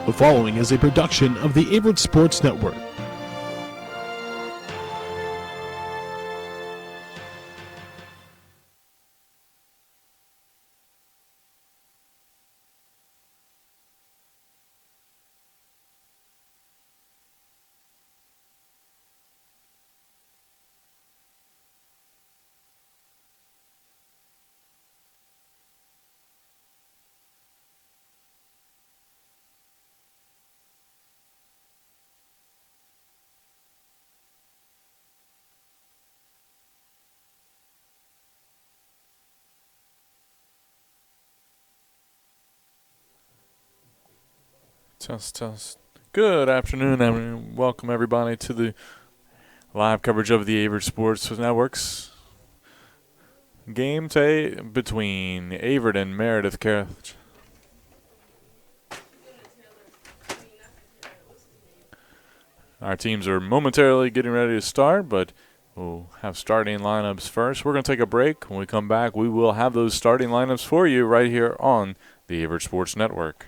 The following is a production of the Averett Sports Network. Test. Good afternoon, and welcome everybody to the live coverage of the Averett Sports Network's game today between Averett and Meredith. Our teams are momentarily getting ready to start, but we'll have starting lineups first. We're going to take a break. When we come back, we will have those starting lineups for you right here on the Averett Sports Network.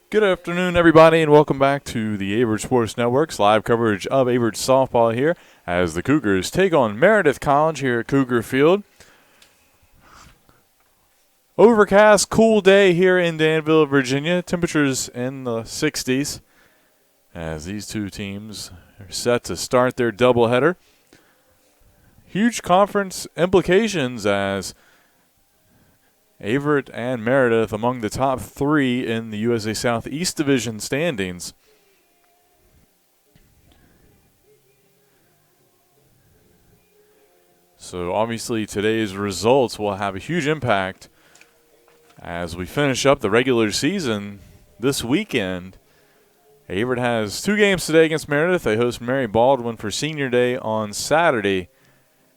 Good afternoon, everybody, and welcome back to the Averett Sports Network's live coverage of Averett softball here as the Cougars take on Meredith College here at Cougar Field. Overcast, cool day here in Danville, Virginia. Temperatures in the 60s as these two teams are set to start their doubleheader. Huge conference implications as Averett and Meredith among the top three in the USA Southeast Division standings. So obviously today's results will have a huge impact as we finish up the regular season this weekend. Averett has 2 games today against Meredith. They host Mary Baldwin for Senior Day on Saturday.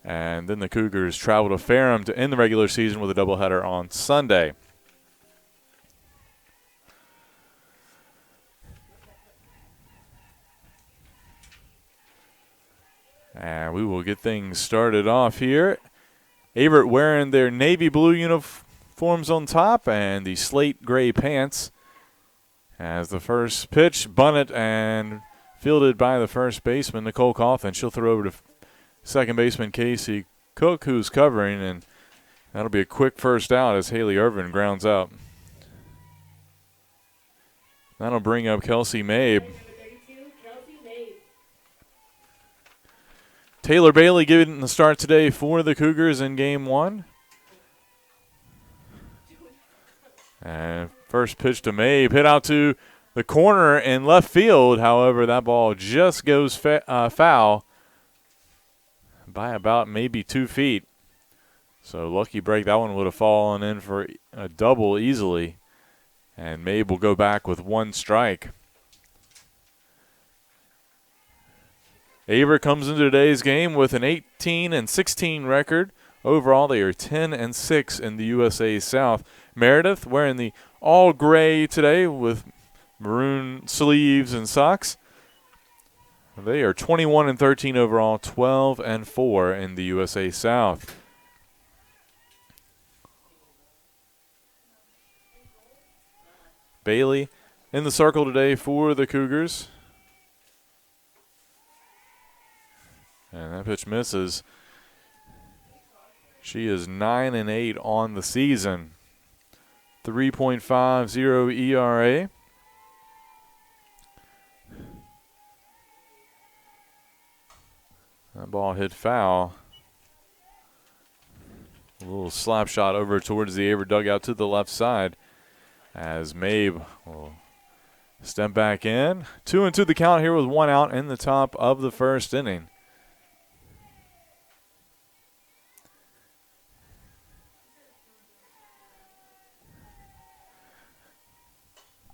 And then the Cougars travel to Ferrum to end the regular season with a doubleheader on Sunday. And we will get things started off here. Averett wearing their navy blue uniforms on top and the slate gray pants. As the first pitch, bunted and fielded by the first baseman, Nicole Coffin. She'll throw over to second baseman Casey Cook, who's covering, and that'll be a quick first out as Haley Irvin grounds out. That'll bring up Kelsey Mabe. Taylor Bailey giving the start today for the Cougars in Game 1. And first pitch to Mabe, hit out to the corner in left field. However, that ball just goes foul by about maybe 2 feet. So lucky break, that one would have fallen in for a double easily. And Mabe will go back with 1 strike. Averett comes into today's game with an 18-16 record. Overall, they are 10-6 in the USA South. Meredith wearing the all gray today with maroon sleeves and socks. They are 21-13 overall, 12-4 in the USA South. Bailey in the circle today for the Cougars. And that pitch misses. She is 9-8 on the season. 3.50 ERA. That ball hit foul. A little slap shot over towards the Averett dugout to the left side as Mabe will step back in. 2-2 the count here with 1 out in the top of the first inning.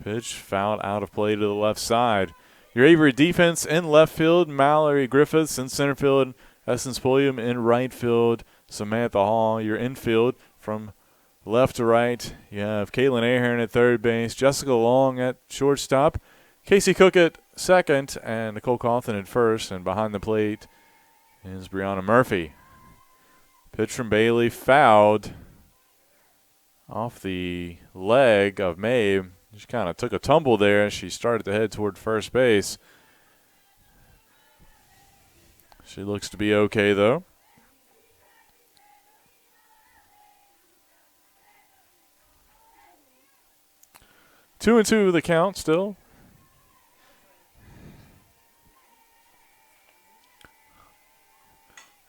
Pitch fouled out of play to the left side. Your Averett defense in left field, Mallory Griffiths. In center field, Essence Pulliam. In right field, Samantha Hall. Your infield from left to right, you have Caitlin Ahern at third base, Jessica Long at shortstop, Casey Cook at second, and Nicole Coffin at first. And behind the plate is Brianna Murphy. Pitch from Bailey, fouled off the leg of Mabe. She kind of took a tumble there. She started to head toward first base. She looks to be okay, though. Two and two the count still.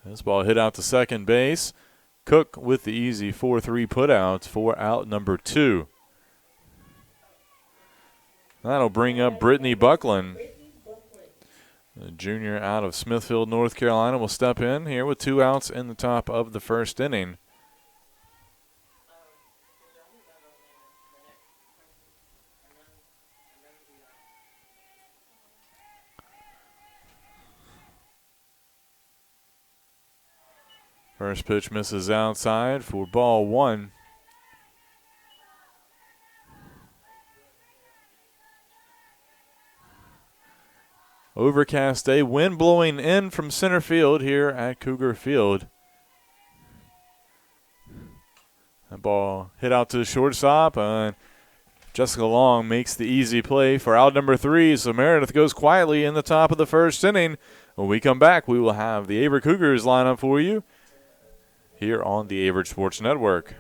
This ball hit out to second base. Cook with the easy 4-3 putout for out number 2. That'll bring up Brittany Buckland. The junior out of Smithfield, North Carolina, will step in here with 2 outs in the top of the first inning. First pitch misses outside for ball 1. Overcast day, wind blowing in from center field here at Cougar Field. That ball hit out to the shortstop and Jessica Long makes the easy play for out number 3, so Meredith goes quietly in the top of the first inning. When we come back, we will have the Averett Cougars line up for you here on the Averett Sports Network.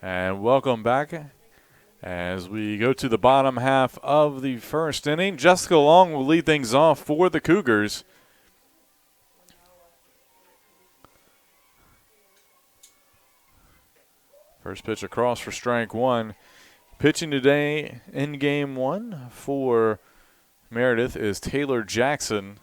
And welcome back as we go to the bottom half of the first inning. Jessica Long will lead things off for the Cougars. First pitch across for strike one. Pitching today in game one for Meredith is Taylor Jackson.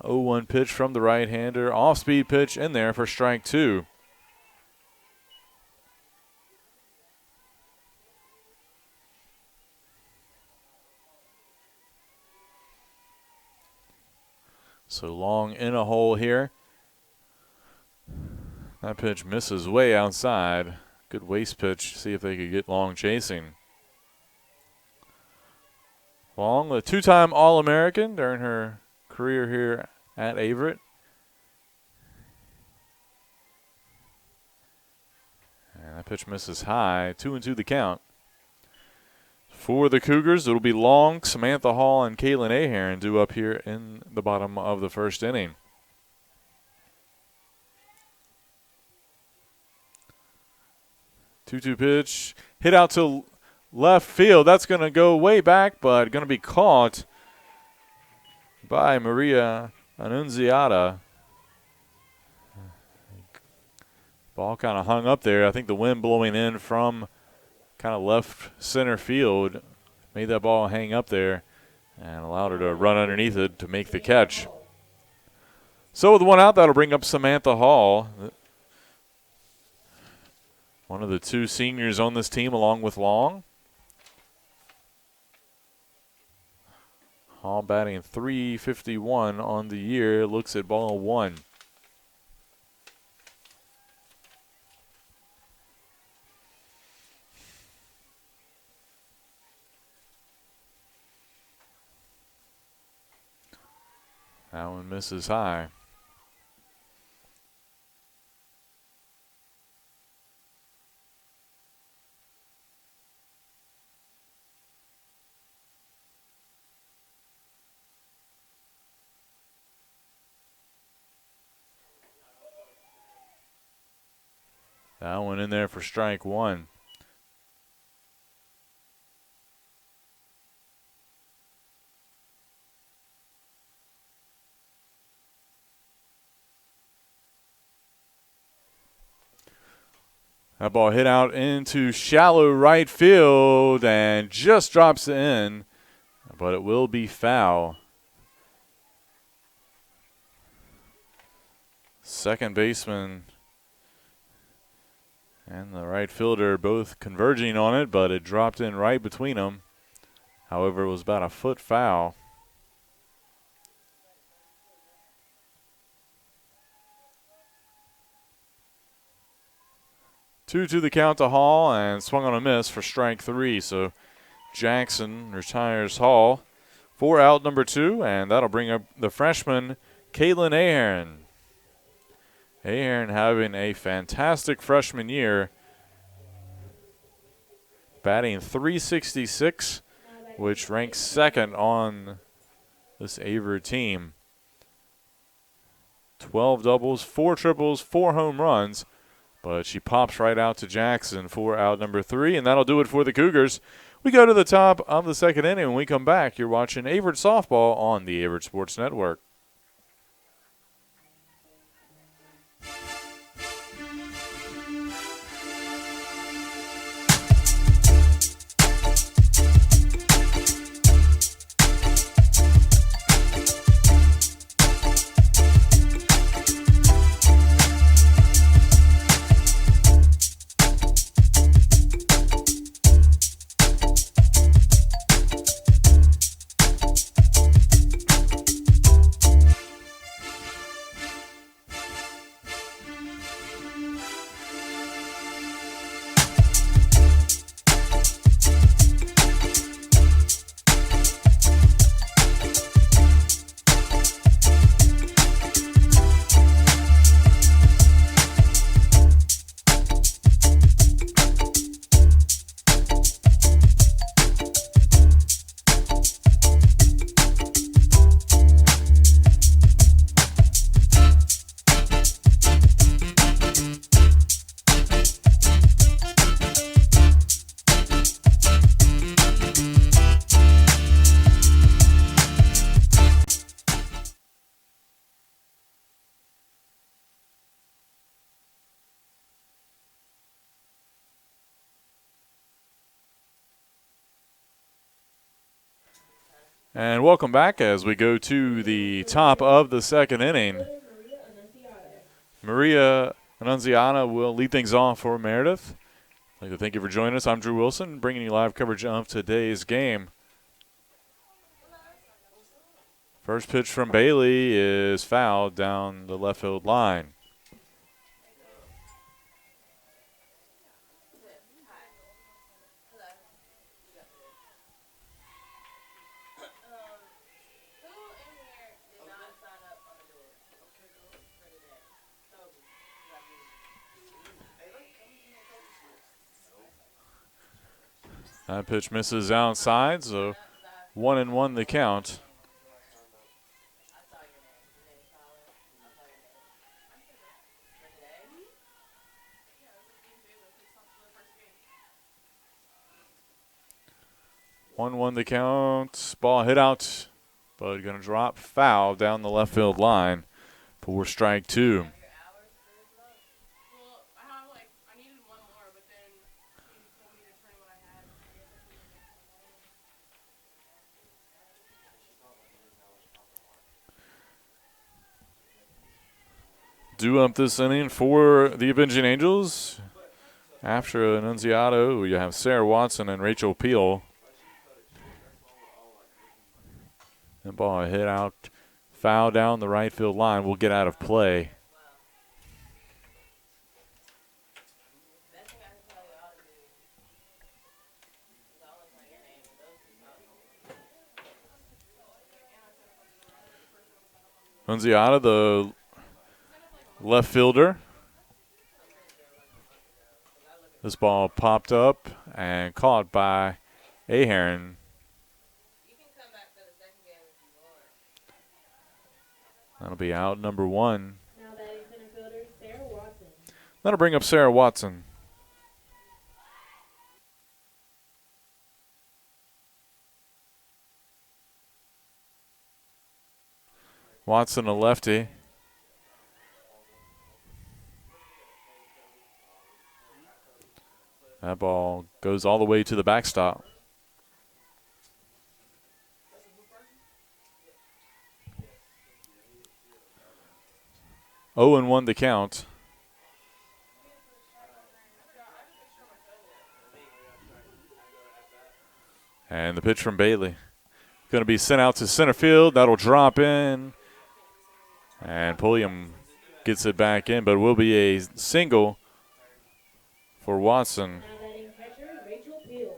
0-1 pitch from the right-hander. Off-speed pitch in there for strike two. So Long in a hole here. That pitch misses way outside. Good waste pitch. See if they could get Long chasing. Long, a two-time All-American during her career here at Averett. And that pitch misses high. 2-2 the count. For the Cougars, it'll be Long, Samantha Hall, and Kaylin Ahearn due up here in the bottom of the first inning. Two-two pitch. Hit out to left field. That's going to go way back, but going to be caught by Maria Annunziata. Ball kind of hung up there. I think the wind blowing in from kind of left center field made that ball hang up there and allowed her to run underneath it to make the catch. So with one out, that'll bring up Samantha Hall, one of the two seniors on this team along with Long. Hall batting .351 on the year. Looks at ball one. That one misses high. That one in there for strike one. That ball hit out into shallow right field and just drops in, but it will be foul. Second baseman and the right fielder both converging on it, but it dropped in right between them. However, it was about a foot foul. Two to the count to Hall, and swung on a miss for strike 3. So Jackson retires Hall for out number 2, and that'll bring up the freshman, Caitlin Ahern. Ahern having a fantastic freshman year, batting .366, which ranks second on this Averett team. 12 doubles, 4 triples, 4 home runs, but she pops right out to Jackson for out number 3, and that'll do it for the Cougars. We go to the top of the second inning. When we come back, you're watching Averett softball on the Averett Sports Network. And welcome back as we go to the top of the second inning. Maria Annunziata will lead things off for Meredith. I'd like to thank you for joining us. I'm Drew Wilson, bringing you live coverage of today's game. First pitch from Bailey is fouled down the left field line. That pitch misses outside, so 1-1 the count. One the count. Ball hit out, but going to drop foul down the left field line for strike 2. Due up this inning for the Avenging Angels. After Annunziata, you have Sarah Watson and Rachel Peel. That ball hit out, foul down the right field line. Will get out of play. Annunziata, the left fielder. This ball popped up and caught by Ahern. That'll be out number 1. Now that is center fielder Sarah Watson. That'll bring up Sarah Watson. Watson, a lefty. That ball goes all the way to the backstop. Oh, and 1 to count. And the pitch from Bailey. Going to be sent out to center field. That'll drop in. And Pulliam gets it back in, but it will be a single for Watson. Now batting catcher, Rachel Peel.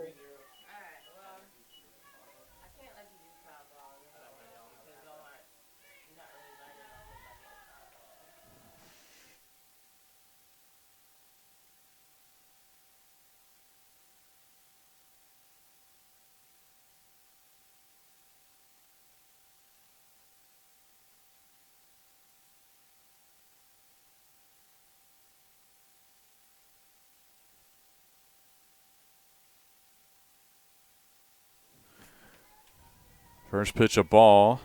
First pitch, a ball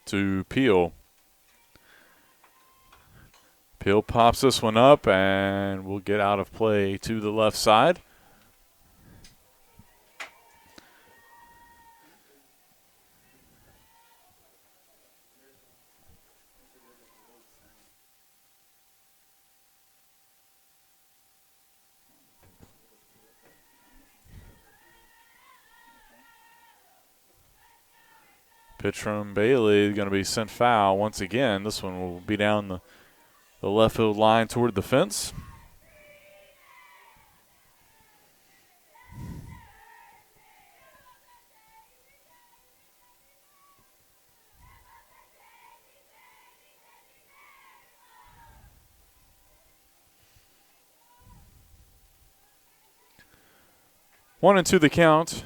to Peel. Peel pops this one up, and we'll get out of play to the left side. Pitch from Bailey is going to be sent foul once again. This one will be down the left field line toward the fence. One and two the count.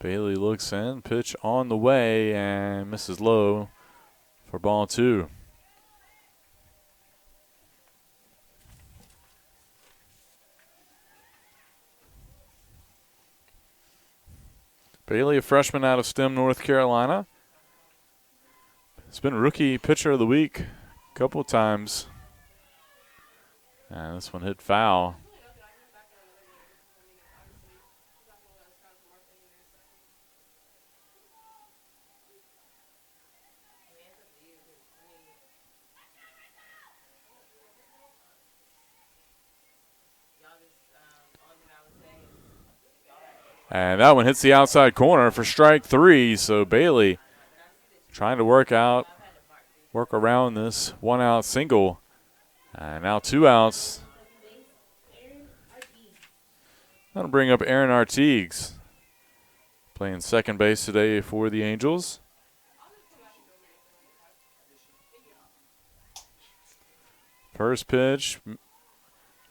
Bailey looks in, pitch on the way, and misses low for ball two. Bailey, a freshman out of Stem, North Carolina. Has been rookie pitcher of the week a couple of times. And this one hit foul. And that one hits the outside corner for strike three. So Bailey trying to work around this one-out single. And now 2 outs. That'll bring up Aaron Artigues, playing second base today for the Angels. First pitch,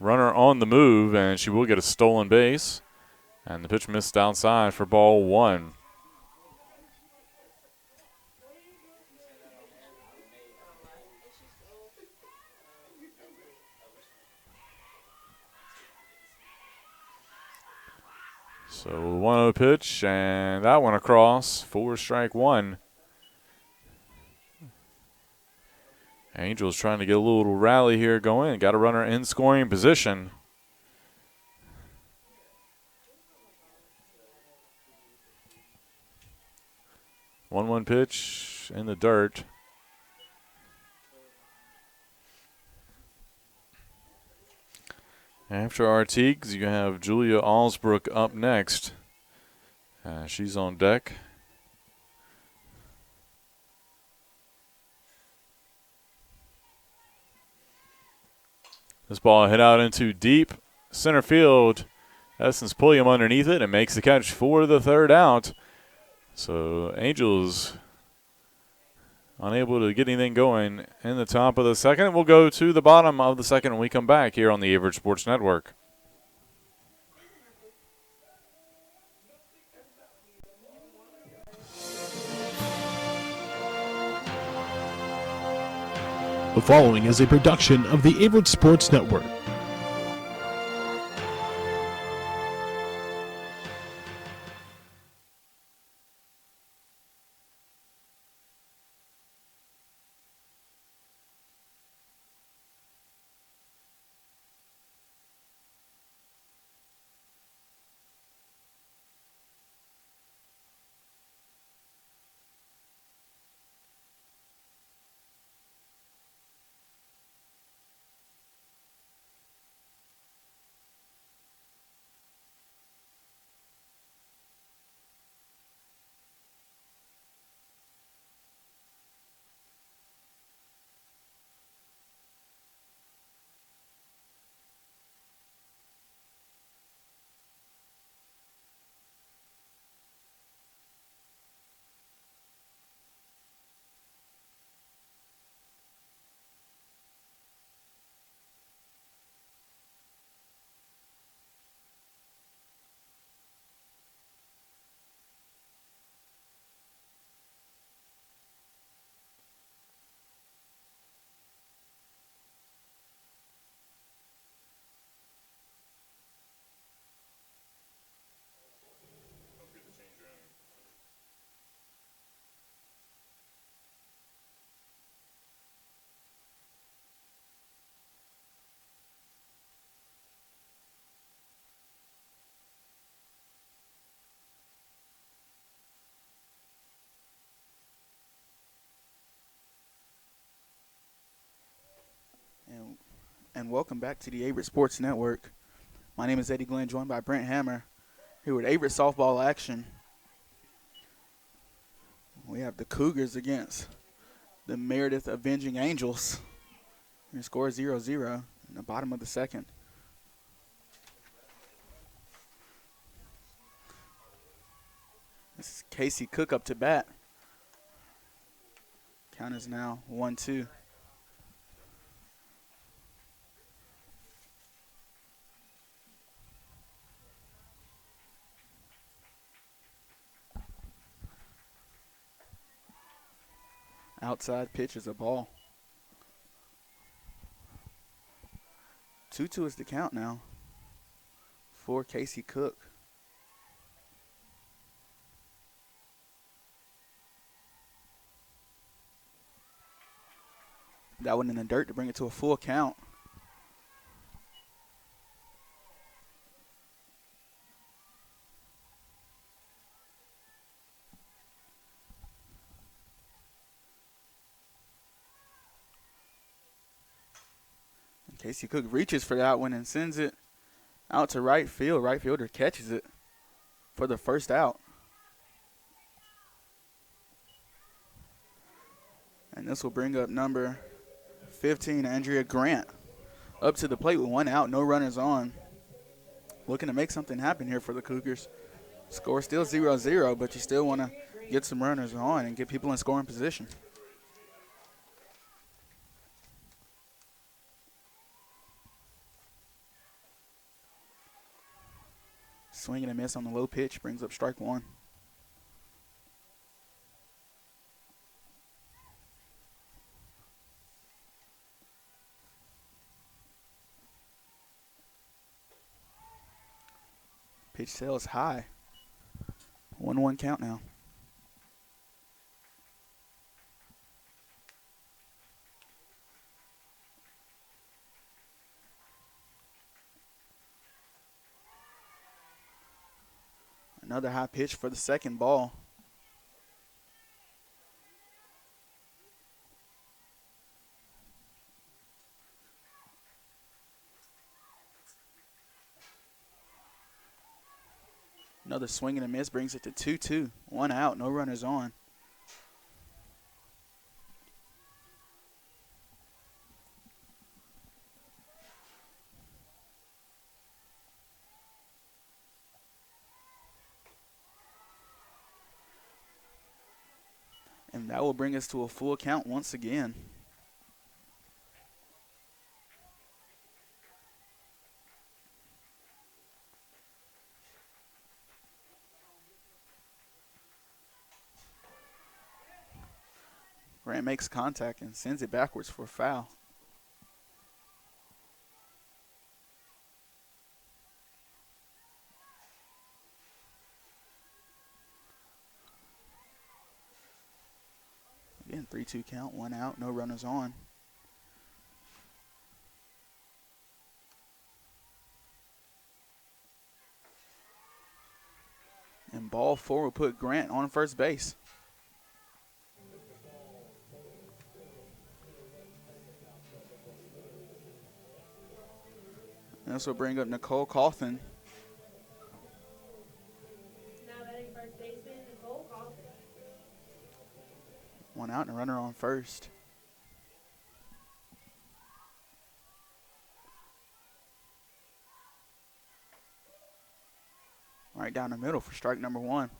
runner on the move, and she will get a stolen base. And the pitch missed outside for ball one. So 1-0 pitch, and that one across for strike one. Angels trying to get a little rally here going. Got a runner in scoring position. One pitch in the dirt. After Artigues, you have Julia Allsbrook up next. She's on deck. This ball hit out into deep center field. Essence Pulliam underneath it and makes the catch for the third out. So Angels unable to get anything going in the top of the second. We'll go to the bottom of the second when we come back here on the Averett Sports Network. The following is a production of the Averett Sports Network. and welcome back to the Averett Sports Network. My name is Eddie Glenn, joined by Brent Hammer, here with Averett softball action. We have the Cougars against the Meredith Avenging Angels. Your score is 0-0 in the bottom of the second. This is Casey Cook up to bat. Count is now 1-2. Outside pitch is a ball. 2-2 is the count now for Casey Cook. That one in the dirt to bring it to a full count. And Casey Cook reaches for that one and sends it out to right field. Right fielder catches it for the first out. And this will bring up number 15, Andrea Grant, up to the plate with one out, no runners on. Looking to make something happen here for the Cougars. Score still 0-0, but you still want to get some runners on and get people in scoring position. Swing and a miss on the low pitch brings up strike one. Pitch sails high. 1-1 count now. Another high pitch for the second ball. Another swing and a miss brings it to 2-2. One out, no runners on. And that will bring us to a full count once again. Grant makes contact and sends it backwards for a foul. Again, 3-2 count, one out, no runners on. And ball four will put Grant on first base. And this will bring up Nicole Coffin. Now batting first baseman, Nicole Coffin. One out and a runner on first. Right down the middle for strike number one.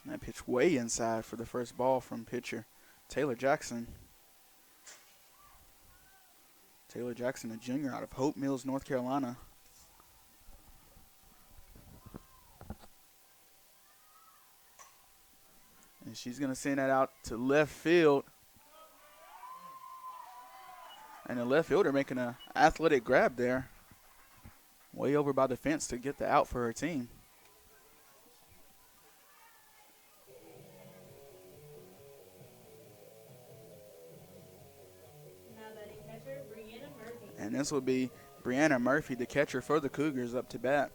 That pitch way inside for the first ball from pitcher Taylor Jackson. Taylor Jackson, a junior out of Hope Mills, North Carolina. And she's going to send that out to left field. And the left fielder making an athletic grab there. Way over by the fence to get the out for her team. Now batting catcher, Brianna Murphy. And this will be Brianna Murphy, the catcher for the Cougars, up to bat.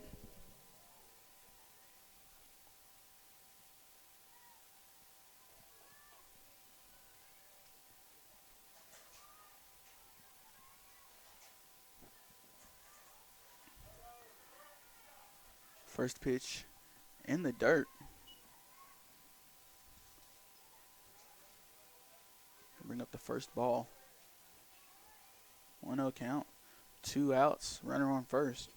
First pitch in the dirt. Bring up the first ball. 1-0 count. 2 outs. Runner on first.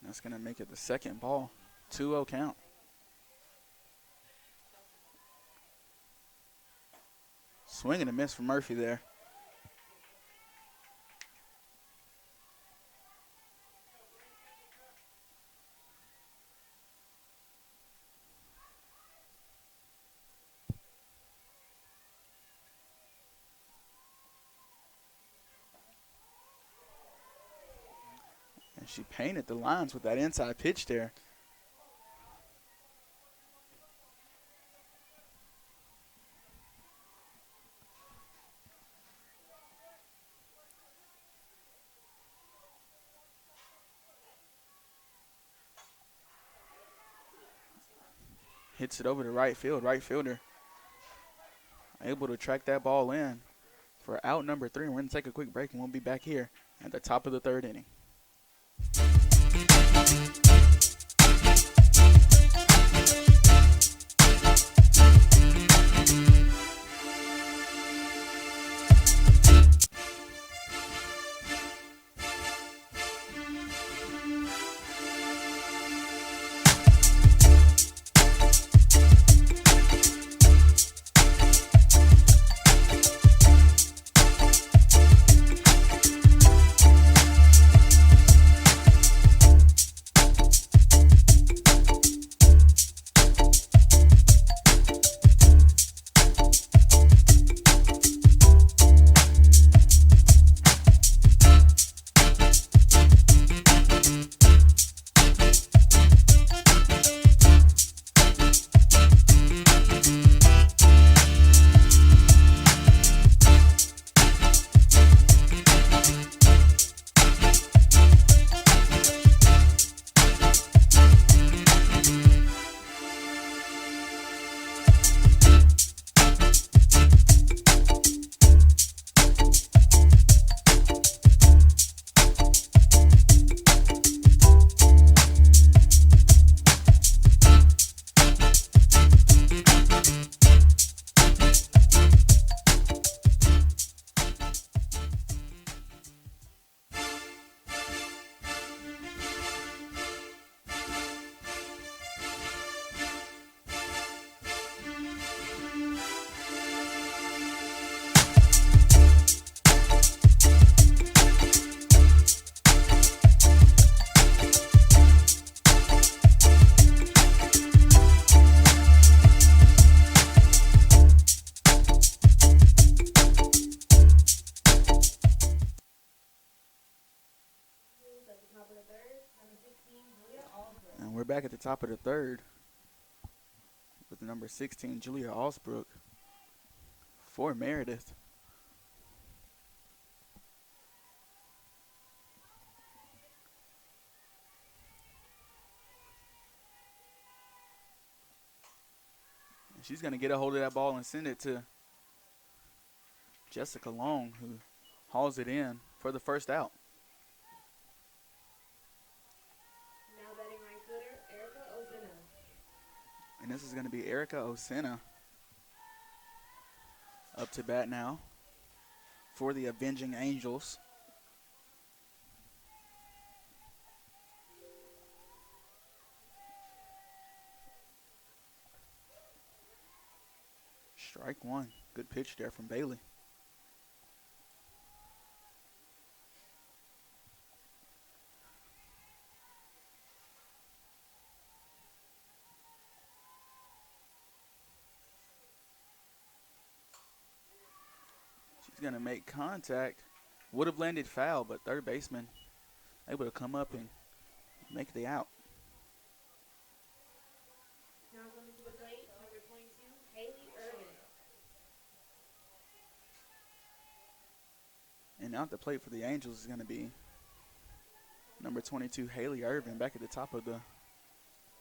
That's going to make it the second ball. 2-0 count. Swing and a miss for Murphy there. And she painted the lines with that inside pitch there. Hits it over to right field. Right fielder able to track that ball in for out number 3. We're going to take a quick break, and we'll be back here at the top of the 3rd inning. And we're back at the top of the 3rd with number 16, Julia Alsbrook, for Meredith. And she's going to get a hold of that ball and send it to Jessica Long, who hauls it in for the first out. And this is going to be Erica Osena up to bat now for the Avenging Angels. Strike one. Good pitch there from Bailey. He's going to make contact. Would have landed foul, but third baseman able to come up and make the out. Now coming to the plate, number 22, Haley Irvin. And out the plate for the Angels is going to be number 22, Haley Irvin, back at the top of the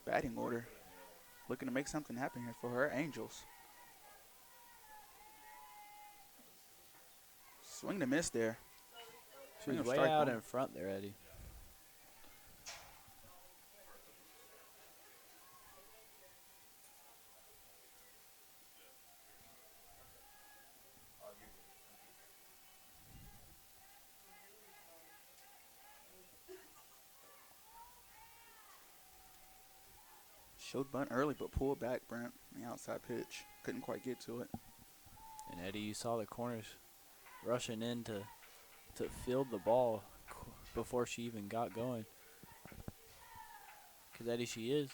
batting order. Looking to make something happen here for her Angels. Swing to miss there. She was Swing of way strike out one. in front there, Eddie. Showed bunt early, but pulled back, Brent. The outside pitch. Couldn't quite get to it. And Eddie, you saw the corners rushing in to field the ball before she even got going. Because Eddie, she is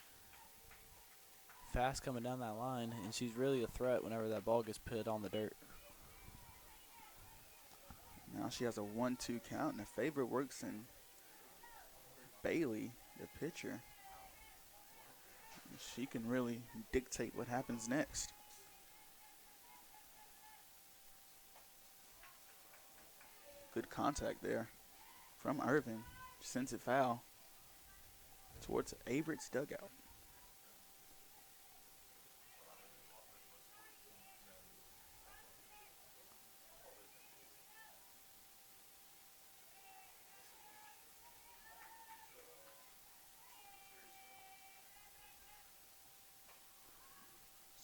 fast coming down that line, and she's really a threat whenever that ball gets put on the dirt. Now she has a 1-2 count, and the favorite works in Bailey, the pitcher. She can really dictate what happens next. Good contact there from Irvin. Sends it foul towards Averett's dugout.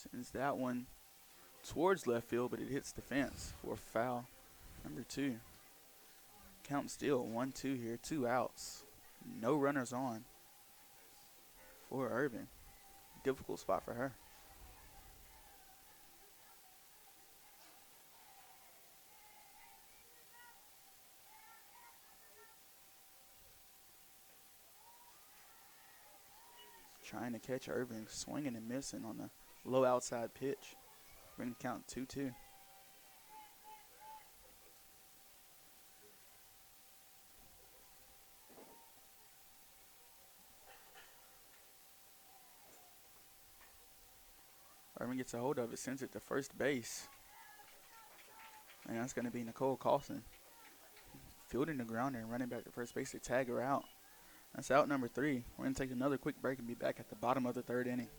Sends that one towards left field, but it hits the fence for foul number 2. Count still 1-2 here, 2 outs. No runners on for Irvin. Difficult spot for her. Trying to catch Irvin, swinging and missing on the low outside pitch. Bring the count 2-2. Irvin gets a hold of it, sends it to first base. And that's going to be Nicole Carlson. Fielding the grounder and running back to first base to tag her out. That's out number 3. We're going to take another quick break and be back at the bottom of the 3rd inning.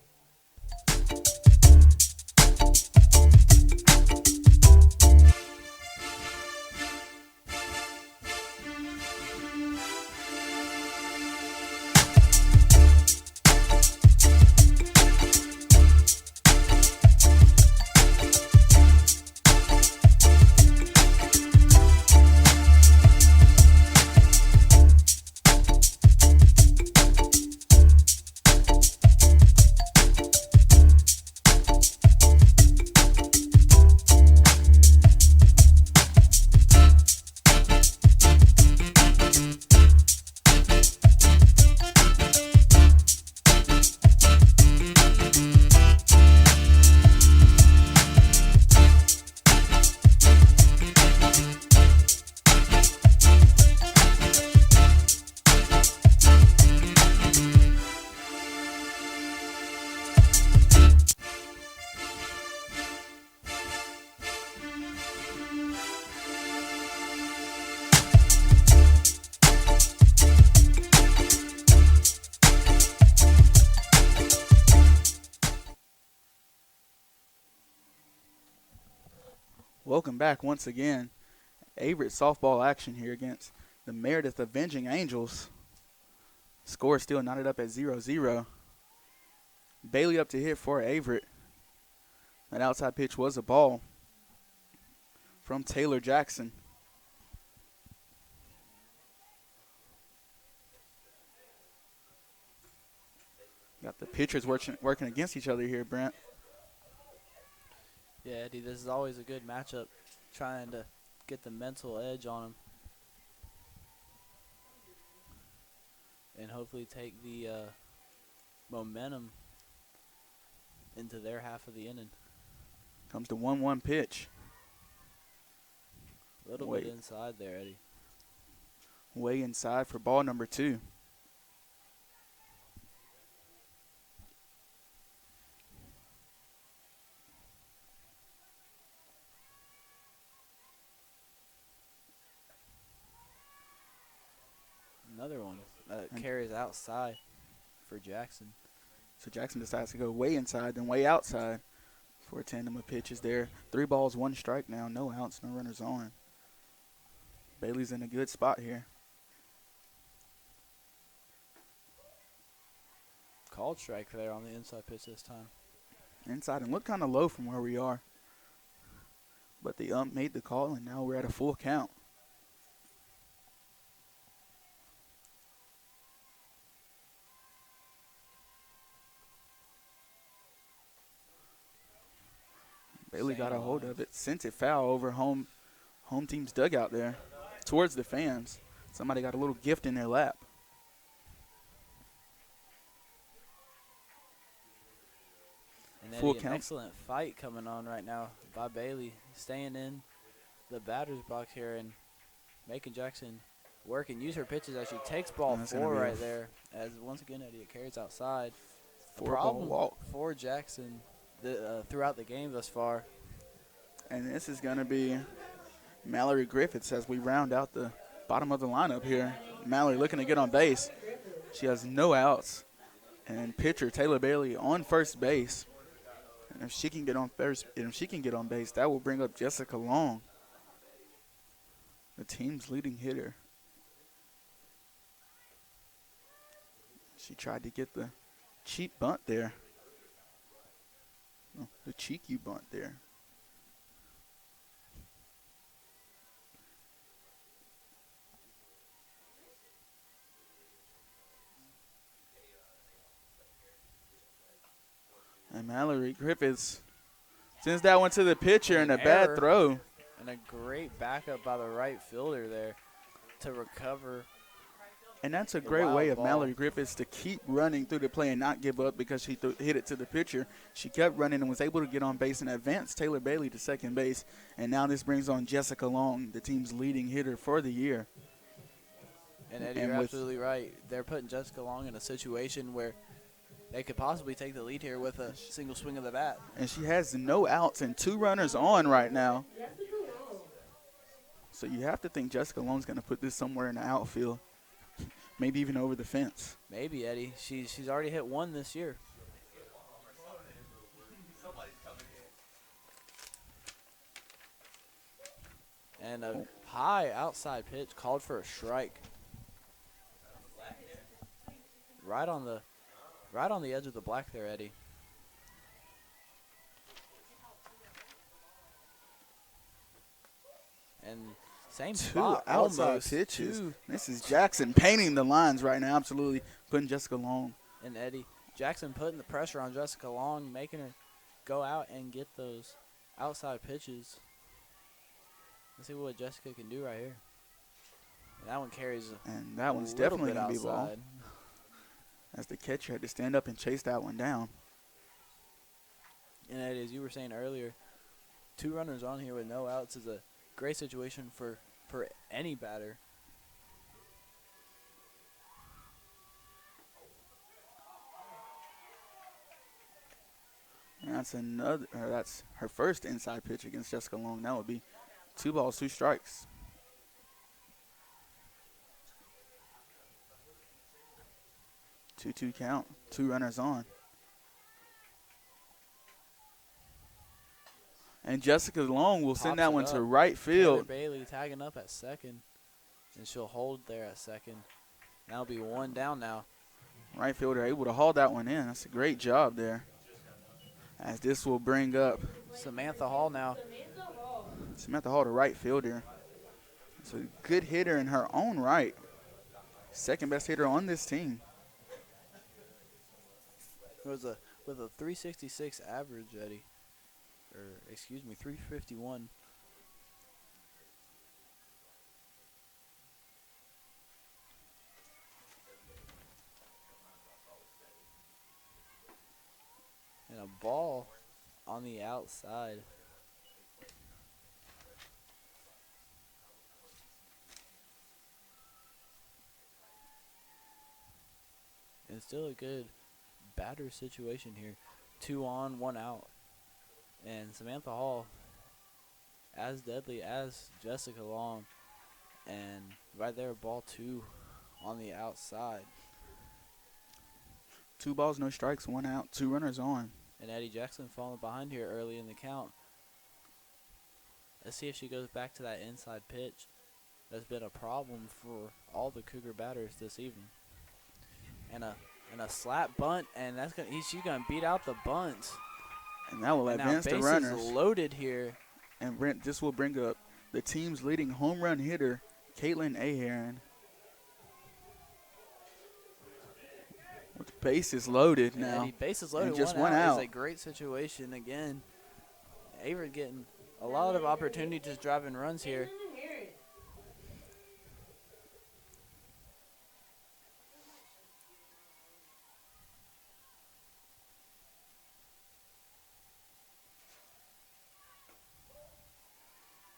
Welcome back once again. Averett softball action here against the Meredith Avenging Angels. Score still knotted up at 0-0. Bailey up to hit for Averett. That outside pitch was a ball from Taylor Jackson. Got the pitchers working against each other here, Brent. Yeah, Eddie, this is always a good matchup, trying to get the mental edge on them and hopefully take the momentum into their half of the inning. Comes the 1-1 pitch. A little Wait. bit inside there, Eddie. Way inside for ball number 2. Another one carries outside for Jackson. So Jackson decides to go way inside, then way outside for a tandem of pitches there. 3 balls, 1 strike now. No outs, no runners on. Bailey's in a good spot here. Called strike there on the inside pitch this time. Inside and look kind of low from where we are. But the ump made the call, and now we're at a full count. Bailey got a hold of it, sent it foul over home team's dugout there towards the fans. Somebody got a little gift in their lap. And Full Eddie, an count. excellent fight coming on right now by Bailey, staying in the batter's box here and making Jackson work and use her pitches as she takes ball That's gonna 4 be a right there. As once again, Eddie, it carries outside. The 4-ball problem walk. for Jackson throughout the game thus far. And this is going to be Mallory Griffiths as we round out the bottom of the lineup here. Mallory looking to get on base. She has no outs. And pitcher Taylor Bailey on first base. And if she can get on base, that will bring up Jessica Long, the team's leading hitter. She tried to get the cheap bunt there. No, the cheeky bunt there. And Mallory Griffiths sends that one to the pitcher and a bad Error. throw. And a great backup by the right fielder there to recover. And that's a The great way wild of ball. Mallory Griffiths to keep running through the play and not give up because she hit it to the pitcher. She kept running and was able to get on base and advance Taylor Bailey to second base. And now this brings on Jessica Long, the team's leading hitter for the year. And Eddie, And you're with- absolutely right. They're putting Jessica Long in a situation where they could possibly take the lead here with a single swing of the bat. And she has no outs and 2 runners on right now. So you have to think Jessica Long's going to put this somewhere in the outfield, maybe even over the fence. Maybe, Eddie. She's already hit 1 this year. And a high outside pitch called for a strike. Right on the edge of the black there, Eddie. And same 2 spot, outside almost. pitches. 2. This is Jackson painting the lines right now, absolutely putting Jessica Long. And Eddie Jackson putting the pressure on Jessica Long, making her go out and get those outside pitches. Let's see what Jessica can do right here. And that one carries And that one's a little definitely bit going to be ball. outside. As the catcher had to stand up and chase that one down. And Eddie, as you were saying earlier, 2 runners on here with no outs is a great situation for any batter. And that's her first inside pitch against Jessica Long. That would be 2 balls, 2 strikes. Two count, 2 runners on. And Jessica Long will send Pops that it one to up. right Taylor field. Bailey tagging up at second, and she'll hold there at second. That'll be 1 down now. Right fielder able to haul that one in. That's a great job there. As this will bring up Samantha Hall now. Samantha Hall, the right fielder. It's a good hitter in her own right. Second best hitter on this team. It was with a 366 average, Eddie. Or, excuse me, 351. And a ball on the outside. still a good batter situation here. 2 on, 1 out. And Samantha Hall, as deadly as Jessica Long. And right there, ball 2 on the outside. 2 balls, no strikes, 1 out, 2 runners on. And Eddie Jackson falling behind here early in the count. Let's see if she goes back to that inside pitch. That's been a problem for all the Cougar batters this evening. And a slap bunt, and she's gonna beat out the bunt. And that will And advance now the runners. bases loaded here. And this will bring up the team's leading home run hitter, Caitlin Aheron. With bases loaded And now. Eddie, bases loaded, And just 1 1 out out. is a great situation again. Averett getting a lot of opportunity to drive in runs here.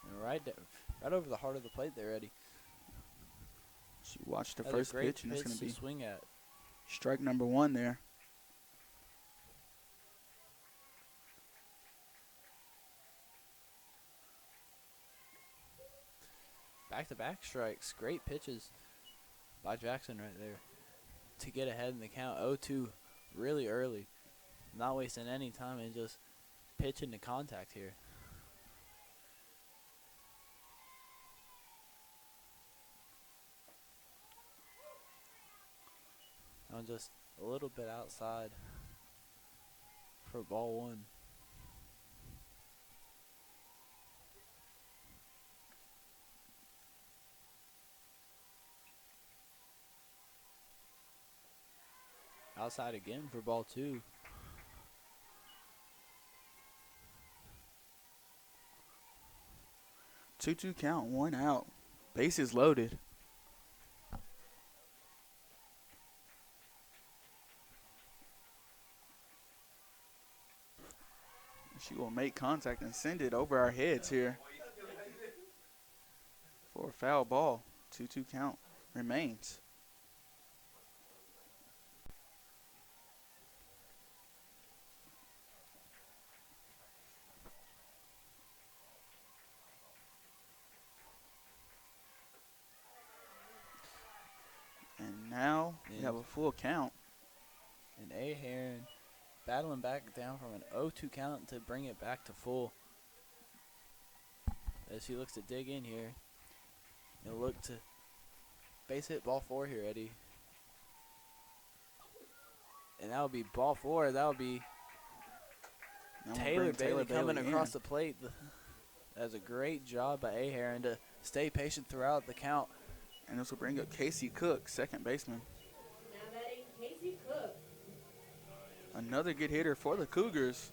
And right over the heart of the plate there, Eddie. She watched the That's a first great pitch, and it's going to to be swing at. strike number 1 there. Back-to-back strikes. Great pitches by Jackson right there to get ahead in the count. 0-2 really early. Not wasting any time and just pitching to contact here. I'm just a little bit outside for ball 1. Outside again for ball 2. Two count, 1 out. Bases loaded. She will make contact and send it over our heads here for a foul ball. 2-2 count remains. And now we have a full count. And Aheron battling back down from an 0-2 count to bring it back to full. As she looks to dig in here. And look to base hit ball 4 here, Eddie. And that would be ball 4. That would be Taylor Bailey coming across the plate. That's a great job by Aheron to stay patient throughout the count. And this will bring up Casey Cook, second baseman. Now batting Casey Cook. Another good hitter for the Cougars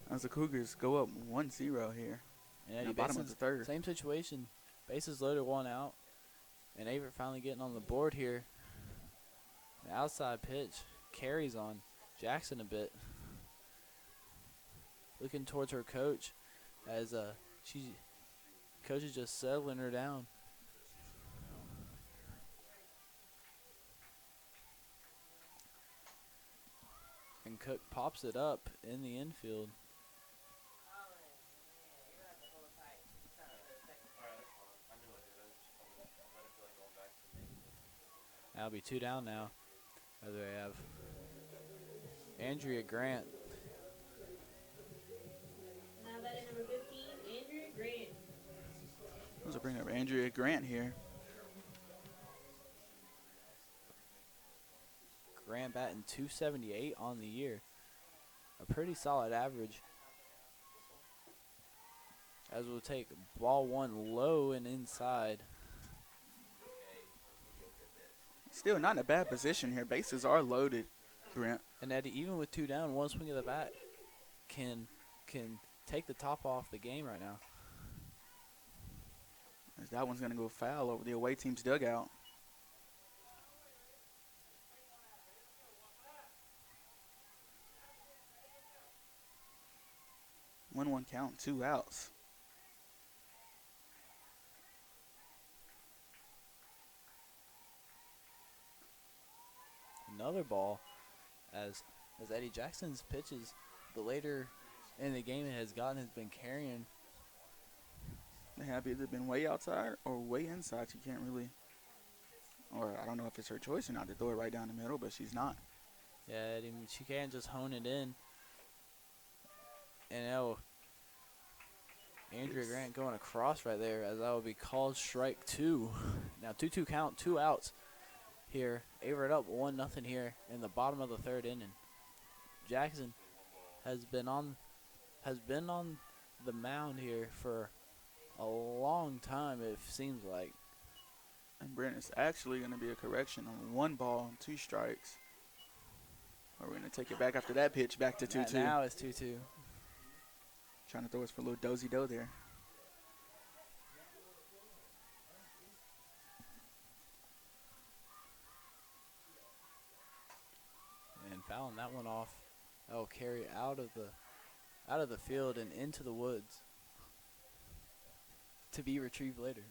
as the Cougars go up 1-0 here. And In Eddie, the bottom of the third. same situation. Bases loaded, 1 out. And Averett finally getting on the board here. The outside pitch carries on Jackson a bit. Looking towards her coach as coach is just settling her down. And Cook pops it up in the infield. That'll be 2 down now. As we have Andrea Grant. Now batting number 15, Andrea Grant. Those will bring up Andrea Grant here. Grant batting .278 on the year. A pretty solid average. As we'll take ball 1 low and inside. Still not in a bad position here. Bases are loaded, Grant. And Eddie, even with 2 down, 1 swing of the bat can take the top off the game right now. As that one's going to go foul over the away team's dugout. One count, 2 outs. Another ball as Eddie Jackson's pitches, the later in the game it has gotten, has been carrying. They have either been way outside or way inside. She can't really, or I don't know if it's her choice or not to throw it right down the middle, but she's not. Yeah, she can't just hone it in. And now Andrea Grant going across right there, as that will be called strike 2. Now 2-2 count, 2 outs here. Averett up 1-0 here in the bottom of the 3rd inning. Jackson has been on the mound here for a long time, it seems like. And Brent, it's actually going to be a correction on 1 ball and 2 strikes. Or we're going to take it back after that pitch, back to 2-2. Now it's 2-2. Trying to throw us for a little dozy-do there. And fouling that one off. That will carry out of the field and into the woods to be retrieved later.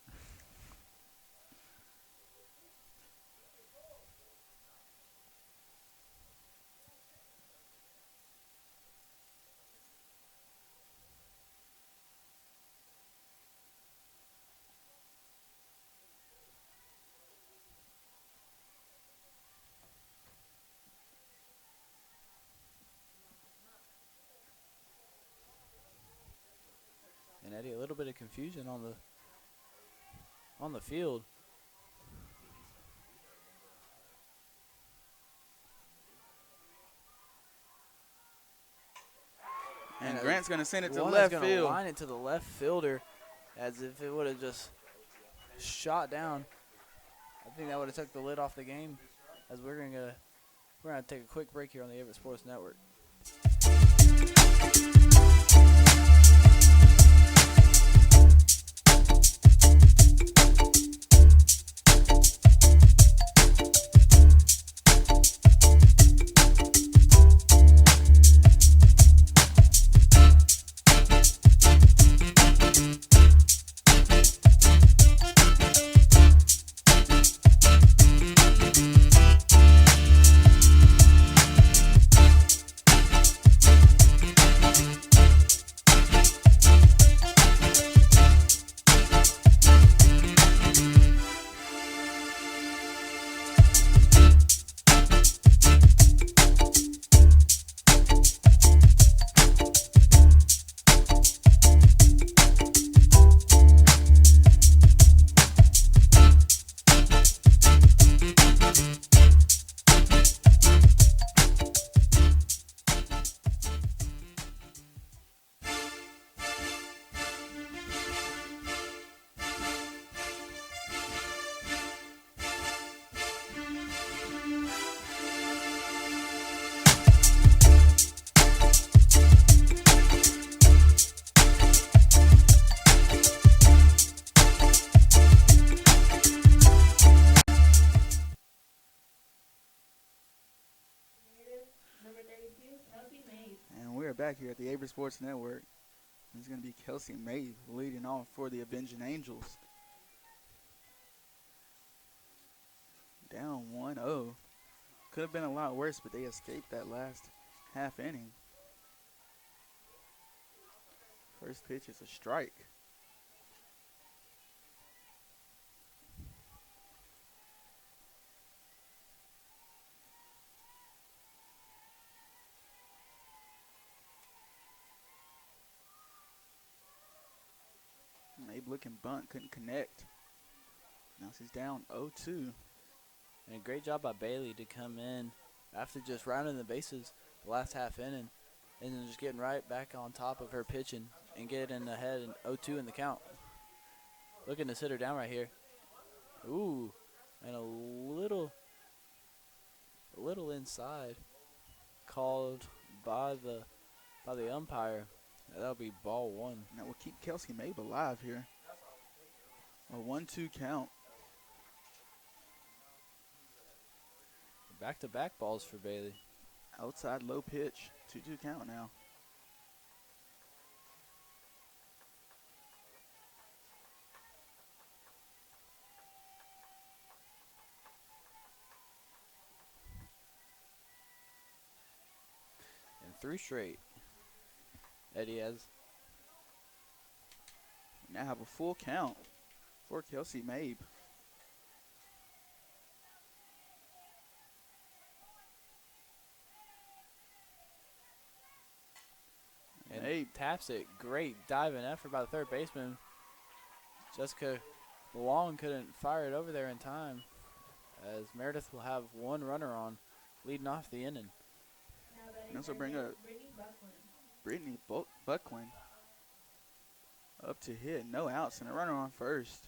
And Eddie, a little bit of confusion on the field. And Grant's going to send it to One left gonna field. line it to the left fielder as if it would have just shot down. I think that would have took the lid off the game, as we're gonna take a quick break here on the Averett Sports Network. And we're back here at the Averett Sports Network. It's going to be Kelsey May leading off for the Avenging Angels. Down 1-0. Could have been a lot worse, but they escaped that last half inning. First pitch is a strike. Mabe looking bunt, couldn't connect. Now she's down 0-2. And a great job by Bailey to come in after just rounding the bases the last half inning and then just getting right back on top of her pitching and getting ahead in 0-2 in the count. Looking to sit her down right here. Ooh, and a little inside called by the umpire. That'll be ball 1. That will keep Kelsey Mabe alive here. A 1-2 count. Back-to-back balls for Bailey. Outside low pitch. 2-2 count now. 3 straight. Eddie has. Now have a full count for Kelsey Mabe. And Mabe taps it. Great diving effort by the third baseman. Jessica Long couldn't fire it over there in time, as Meredith will have 1 runner on, leading off the inning. This will bring up Brittany Buckland up to hit. No outs and a runner on first.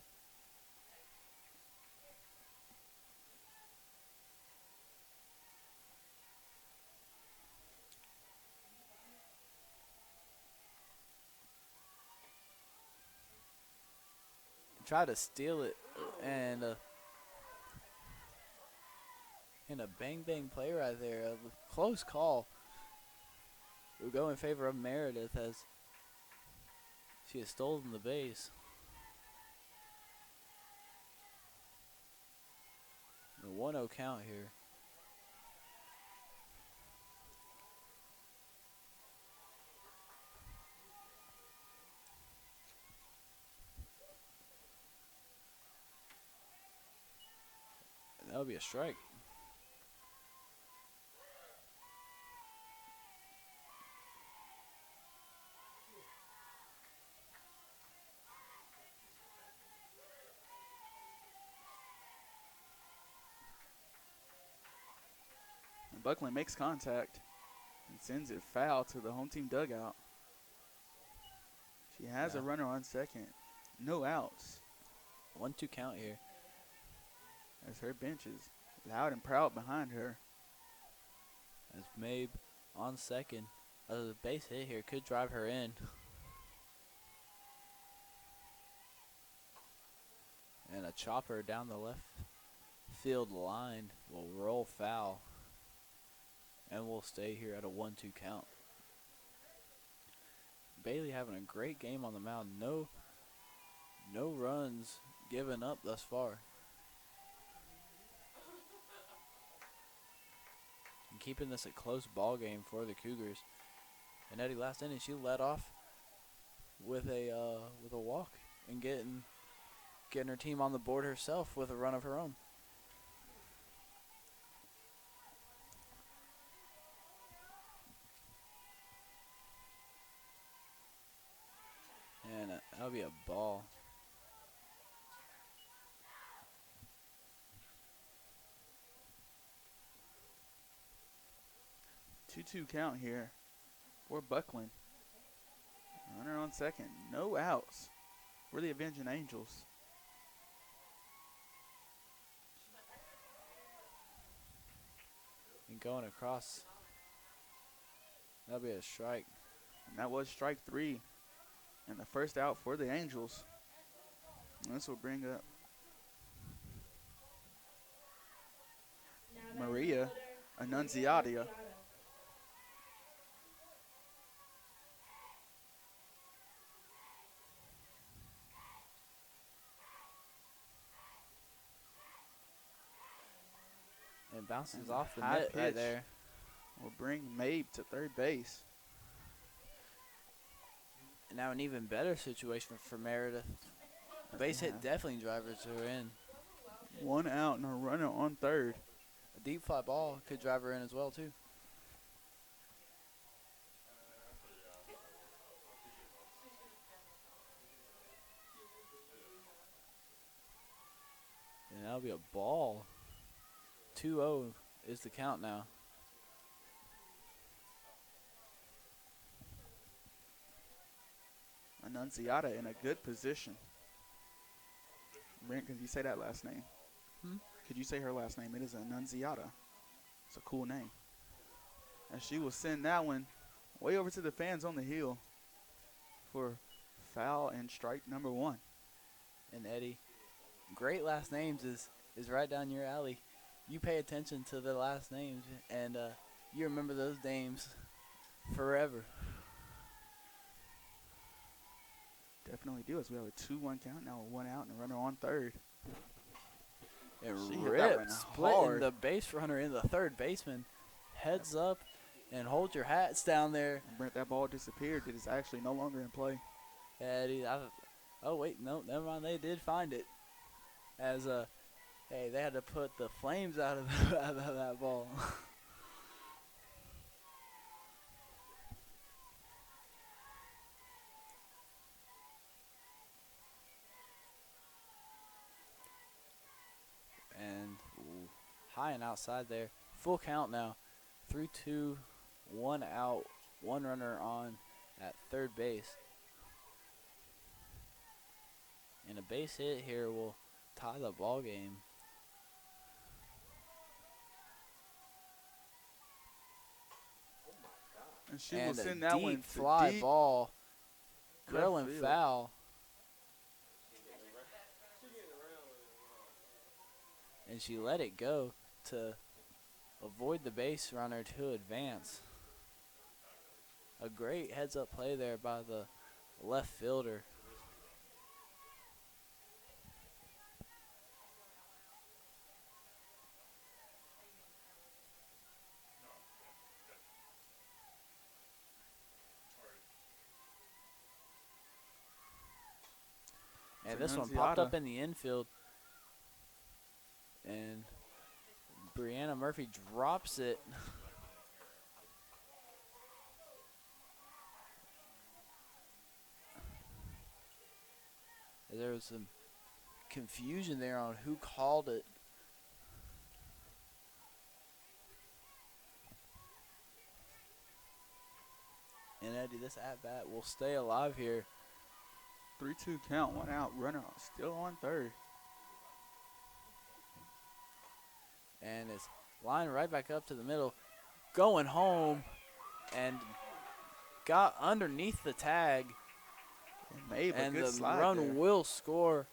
Try to steal it, and a bang bang play right there. A close call. Will go in favor of Meredith as she has stolen the base. A 1-0 count here. That would be a strike. And Buckland makes contact and sends it foul to the home team dugout. She has a runner on second. No outs. 1-2 count here. As her bench is loud and proud behind her. As Mabe on second. A base hit here could drive her in. And a chopper down the left field line will roll foul. And we'll stay here at a 1-2 count. Bailey having a great game on the mound. No runs given up thus far. And keeping this a close ball game for the Cougars. And Eddie, last inning, she led off with a walk and getting her team on the board herself with a run of her own. And that'll be a ball. Two count here for Buckland. Runner on second. No outs for the Avenging Angels. And going across. That'll be a strike. And that was strike 3. And the first out for the Angels. And this will bring up Maria Annunziata. And bounces And off the high net right pitch there. will bring Mabe to third base. And now an even better situation for Meredith. Base hit definitely drivers her in. 1 out and a runner on third. A deep fly ball could drive her in as well too. And that'll be a ball. 2-0 is the count now. Annunziata in a good position. Brent, could you say that last name? Could you say her last name? It is Annunziata. It's a cool name. And she will send that one way over to the fans on the hill for foul and strike number 1. And Eddie, great last names is right down your alley. You pay attention to the last names, and you remember those names forever. Definitely do, as we have a 2-1 count. Now a 1 out and a runner on third. It She hit that one ripped, splitting hard. the base runner in the third baseman. Heads up And hold your hats down there. And Brent, that ball disappeared. It is actually no longer in play. Eddie, oh, wait, no, never mind. They did find it. As, hey, they had to put the flames out of, out of that ball. And high and outside there. Full count now. 3-2, 1 out, 1 runner on at third base. And a base hit here will tie the ball game. And she And will a send that deep one to fly deep ball, left grilling field. foul. And she let it go to avoid the base runner to advance. A great heads-up play there by the left fielder. And this one popped up in the infield. And Brianna Murphy drops it. There was some confusion there on who called it. And Eddie, this at-bat will stay alive here. 3-2 count, 1 out, runner still on third. And it's lined right back up to the middle, going home, and got underneath the tag. And the slide run there. will score.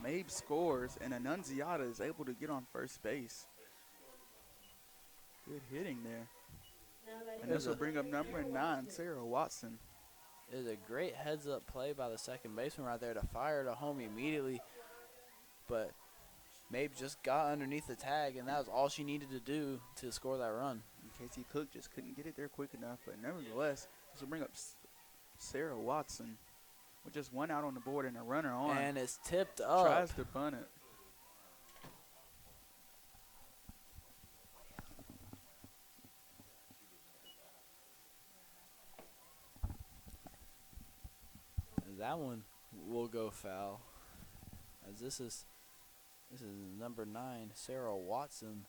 Mabe scores, and Annunziata is able to get on first base. Good hitting there. And this will bring up number 9, Sarah Watson. It is a great heads-up play by the second baseman right there to fire to home immediately. But Mabe just got underneath the tag, and that was all she needed to do to score that run. And Casey Cook just couldn't get it there quick enough. But nevertheless, this will bring up Sarah Watson with just 1 out on the board and a runner on. And it's tipped up. Tries to bunt it. That one will go foul. As this is number 9, Sarah Watson,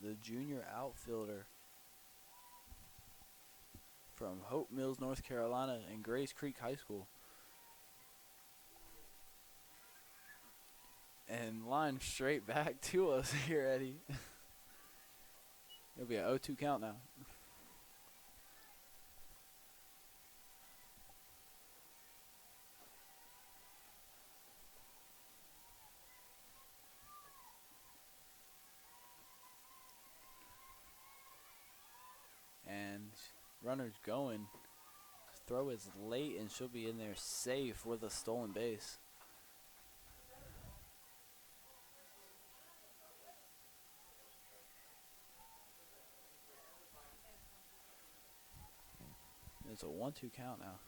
the junior outfielder from Hope Mills, North Carolina, and Grays Creek High School. And line straight back to us here, Eddie. It'll be an 0-2 count now. And runner's going. Throw is late, and she'll be in there safe with a stolen base. It's a 1-2 count now.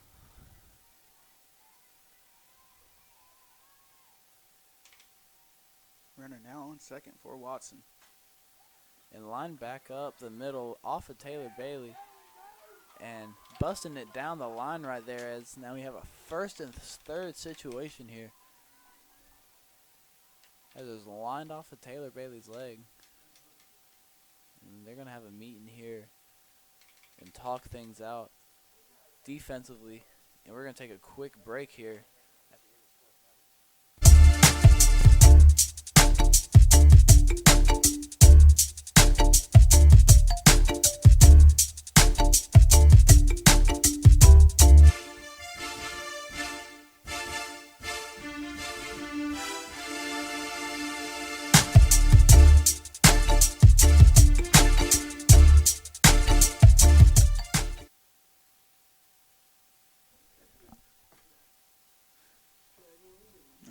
Runner now on second for Watson. And line back up the middle off of Taylor Bailey. And busting it down the line right there, as now we have a first and third situation here. As it's lined off of Taylor Bailey's leg. And they're going to have a meeting here and talk things out defensively. And we're going to take a quick break here.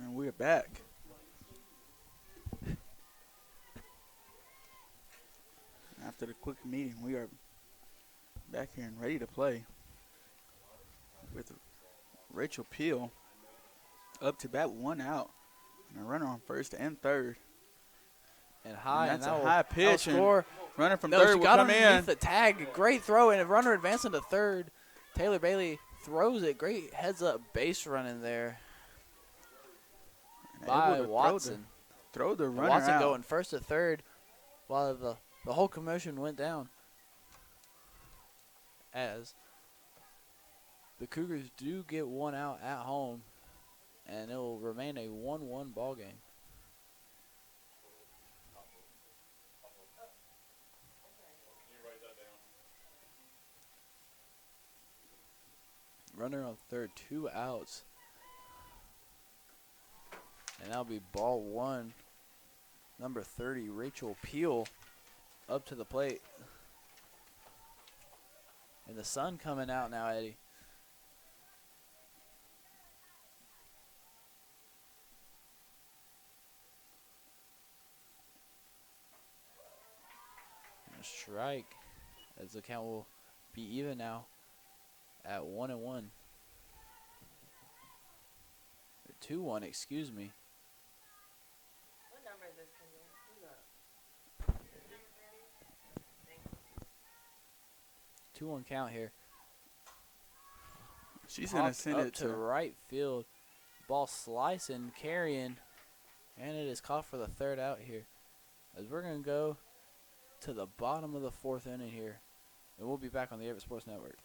And we're back. After the quick meeting, we are back here and ready to play with Rachel Peel up to bat, 1 out, and a runner on first and third. And high, And that's and a high pitch. And score. runner from No, third she will got come underneath in. the tag. Great throw, and a runner advancing to third. Taylor Bailey throws it. Great heads-up base running there And by able to Watson. Throw the runner Watson out. going first to third while the whole commotion went down. As the Cougars do get 1 out at home, and it will remain a 1-1 ball game. Runner on third, 2 outs. And that'll be ball 1. Number 30, Rachel Peel, up to the plate. And the sun coming out now, Eddie. And a strike, as the count will be even now at 1-1. Or 2-1, excuse me. What number is this, Kendra? Who's up? 2-1 count here. She's going to Popped send up it to right field. Ball slicing, carrying, and it is caught for the third out here. As we're going to go to the bottom of the 4th inning here, and we'll be back on the Averett Sports Network.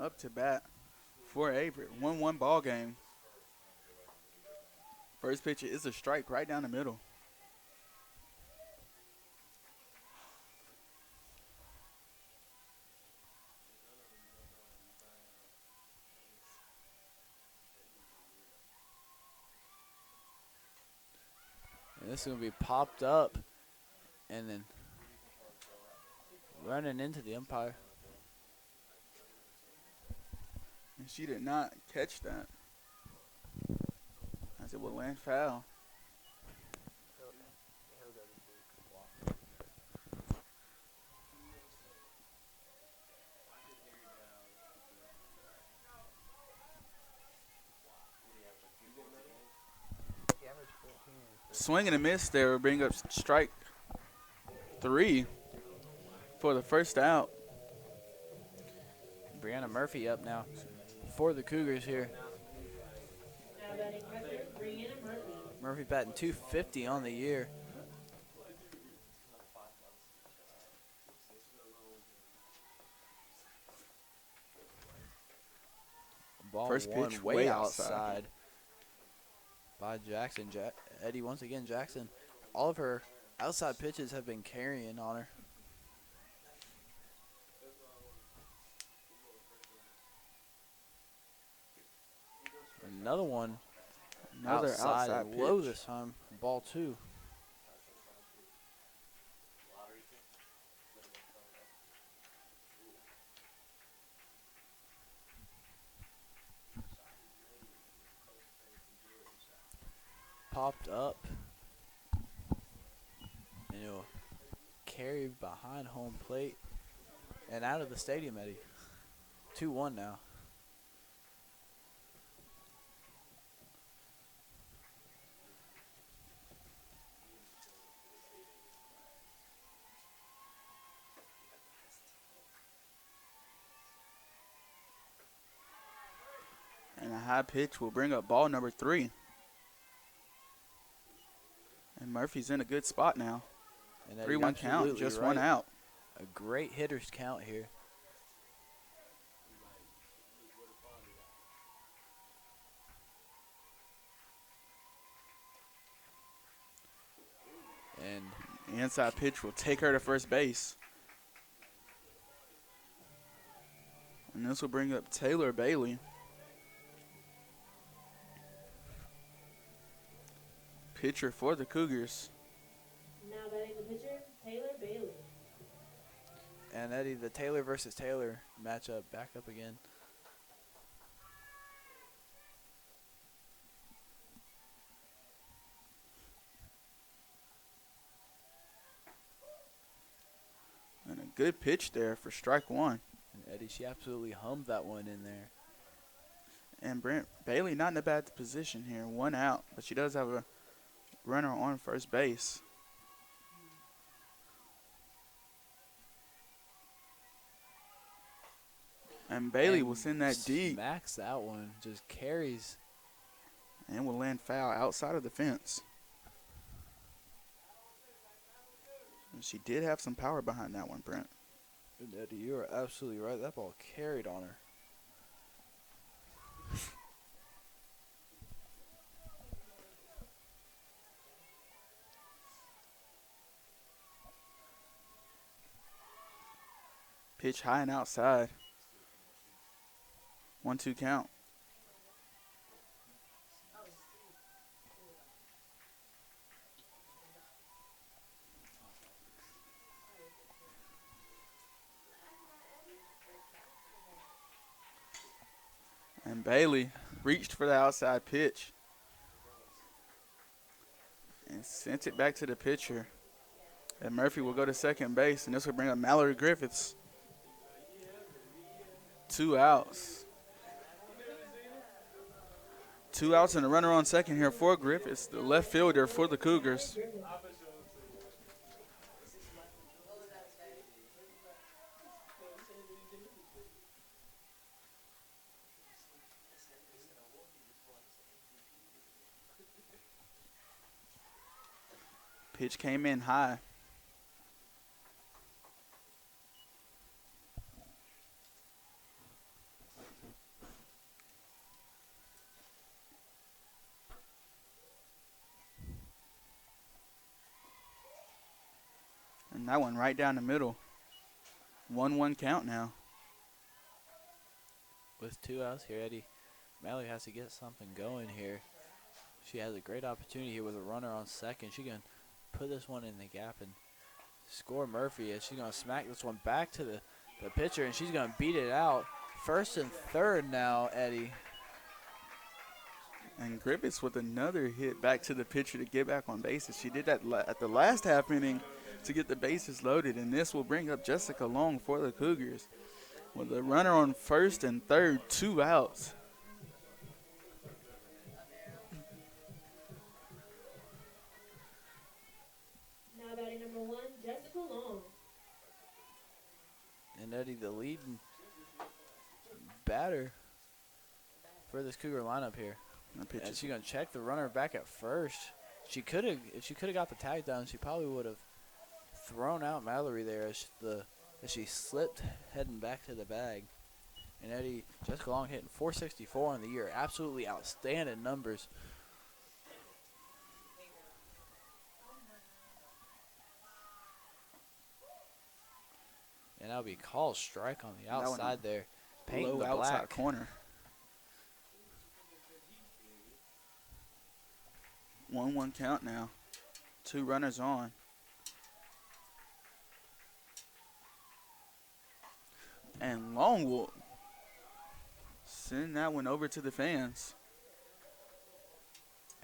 Up to bat for Averett. 1-1 ball game. First pitch is a strike right down the middle. And this is going to be popped up and then running into the umpire. And she did not catch that, as it will land foul. Swing and a miss there will bring up strike 3 for the first out. Brianna Murphy up now for the Cougars here. Now batting first, Brianna Murphy. Murphy batting .250 on the year. Ball First one pitch way way outside outside by Jackson. Eddie once again, Jackson all of her outside pitches have been carrying on her. Another one Another outside outside and low pitch. this time. Ball 2. Popped up. And it'll carry behind home plate and out of the stadium, Eddie. 2-1 now. And a high pitch will bring up ball number 3. And Murphy's in a good spot now. And Eddie, 3-1 count, absolutely just right. one out. A great hitter's count here. And The inside pitch will take her to first base. And this will bring up Taylor Bailey. Pitcher for the Cougars. Now batting the pitcher, Taylor Bailey. And Eddie, the Taylor versus Taylor matchup back up again. And a good pitch there for strike 1. And Eddie, she absolutely hummed that one in there. And Brent Bailey not in a bad position here. 1 out, but she does have a runner on first base. And Bailey will send that deep Smacks that one. Just carries. and will land foul outside of the fence. And she did have some power behind that one, Brent. And Eddie, you are absolutely right. That ball carried on her. Pitch high and outside. 1-2 count. And Bailey reached for the outside pitch and sent it back to the pitcher. And Murphy will go to second base, and this will bring up Mallory Griffiths. 2 outs. 2 outs and a runner on second here for Griffiths, the left fielder for the Cougars. Pitch came in high. And that one right down the middle. 1-1 count now. With 2 outs here, Eddie, Mallory has to get something going here. She has a great opportunity here with a runner on second. She can put this one in the gap and score Murphy, as she's going to smack this one back to the pitcher, and she's going to beat it out. First and third now, Eddie. And Griffiths with another hit back to the pitcher to get back on bases. She did that at the last half inning to get the bases loaded, and this will bring up Jessica Long for the Cougars with a runner on first and third, 2 outs. Now batting number 1, Jessica Long. And Eddie, the leading batter for this Cougar lineup here. And she's going to check the runner back at first. If she could have got the tag down, she probably would have thrown out Mallory there as she slipped heading back to the bag. And Eddie, Jessica Long hitting .464 on the year. Absolutely outstanding numbers. that'll be called strike on the That one outside there. Painting Low the outside black. corner. 1-1 count now. 2 runners on. And Long will send that one over to the fans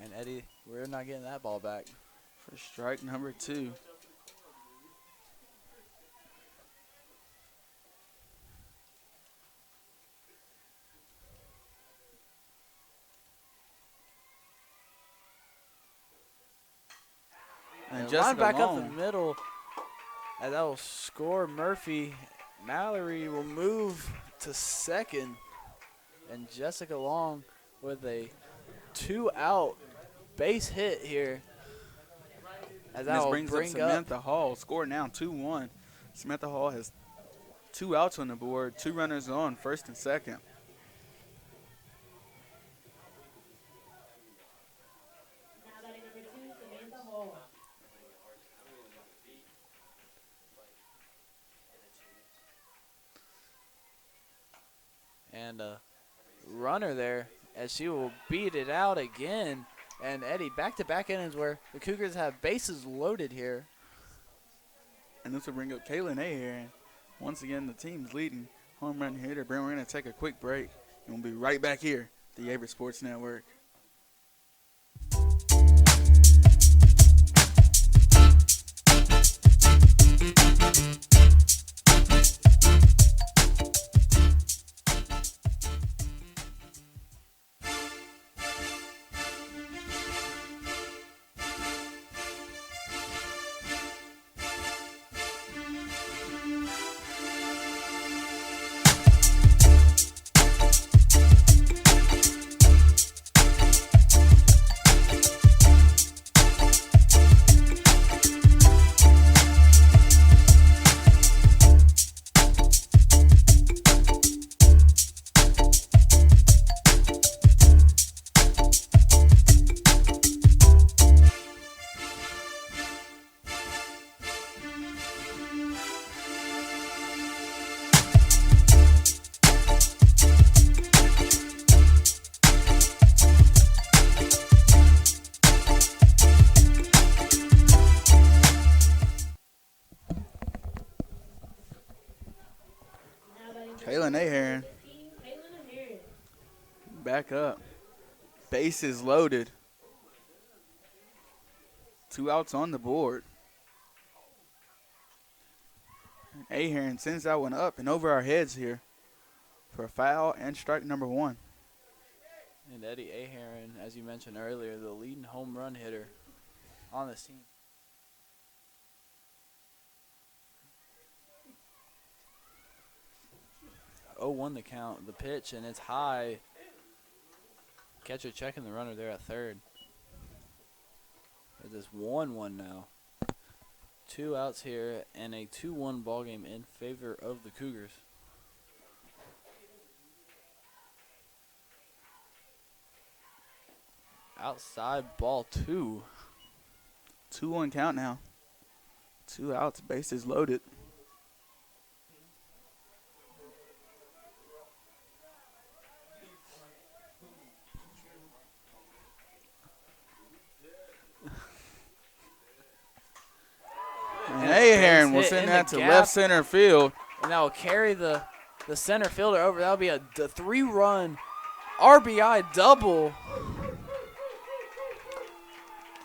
And Eddie, we're not getting that ball back. for strike number 2. And Line Jessica back up the Long, middle. And that will score Murphy. Mallory will move to second. And Jessica Long with a 2-out base hit here. As that this will brings up bring up Samantha Hall. Score now 2-1. Samantha Hall has 2 outs on the board, 2 runners on, first and second. Now batting number 2, Samantha Hall. and a runner there as she will beat it out again. And Eddie, back-to-back innings where the Cougars have bases loaded here. And this will bring up Kaylin Aher. Once again, the team's leading home run hitter. We're going to take a quick break, and we'll be right back here at the Averett Sports Network. Kaylin Aher 15, Kaylin Aher. back up. Bases loaded. 2 outs on the board. Ahearn sends that one up and over our heads here for a foul and strike number 1. And Eddie Ahearn, as you mentioned earlier, the leading home run hitter on this team. Oh, 1 the count. The pitch, and it's high. Catcher checking the runner there at third. It is 1-1 now. 2 outs here and a 2-1 ball game in favor of the Cougars. Outside ball 2. 2-1 count now. 2 outs, bases loaded. And Ahearn will hit send in that the to gap. left center field. And that will carry the center fielder over. That'll be a 3-run RBI double.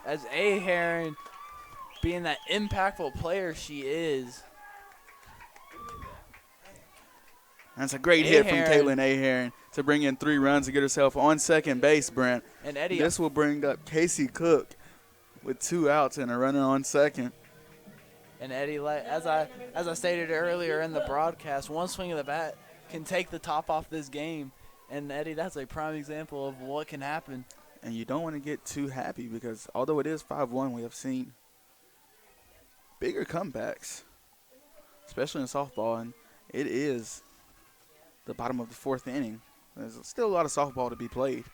As Ahearn, being that impactful player she is. That's a great hit from Ahearn. Kaylin Ahearn to bring in 3 runs to get herself on second base, Brent. And Eddie, This will bring up Casey Cook with 2 outs and a runner on second. as I stated earlier in the broadcast, one swing of the bat can take the top off this game. And Eddie, that's a prime example of what can happen. And you don't want to get too happy because although it is 5-1, we have seen bigger comebacks, especially in softball, and it is the bottom of the 4th inning. There's still a lot of softball to be played.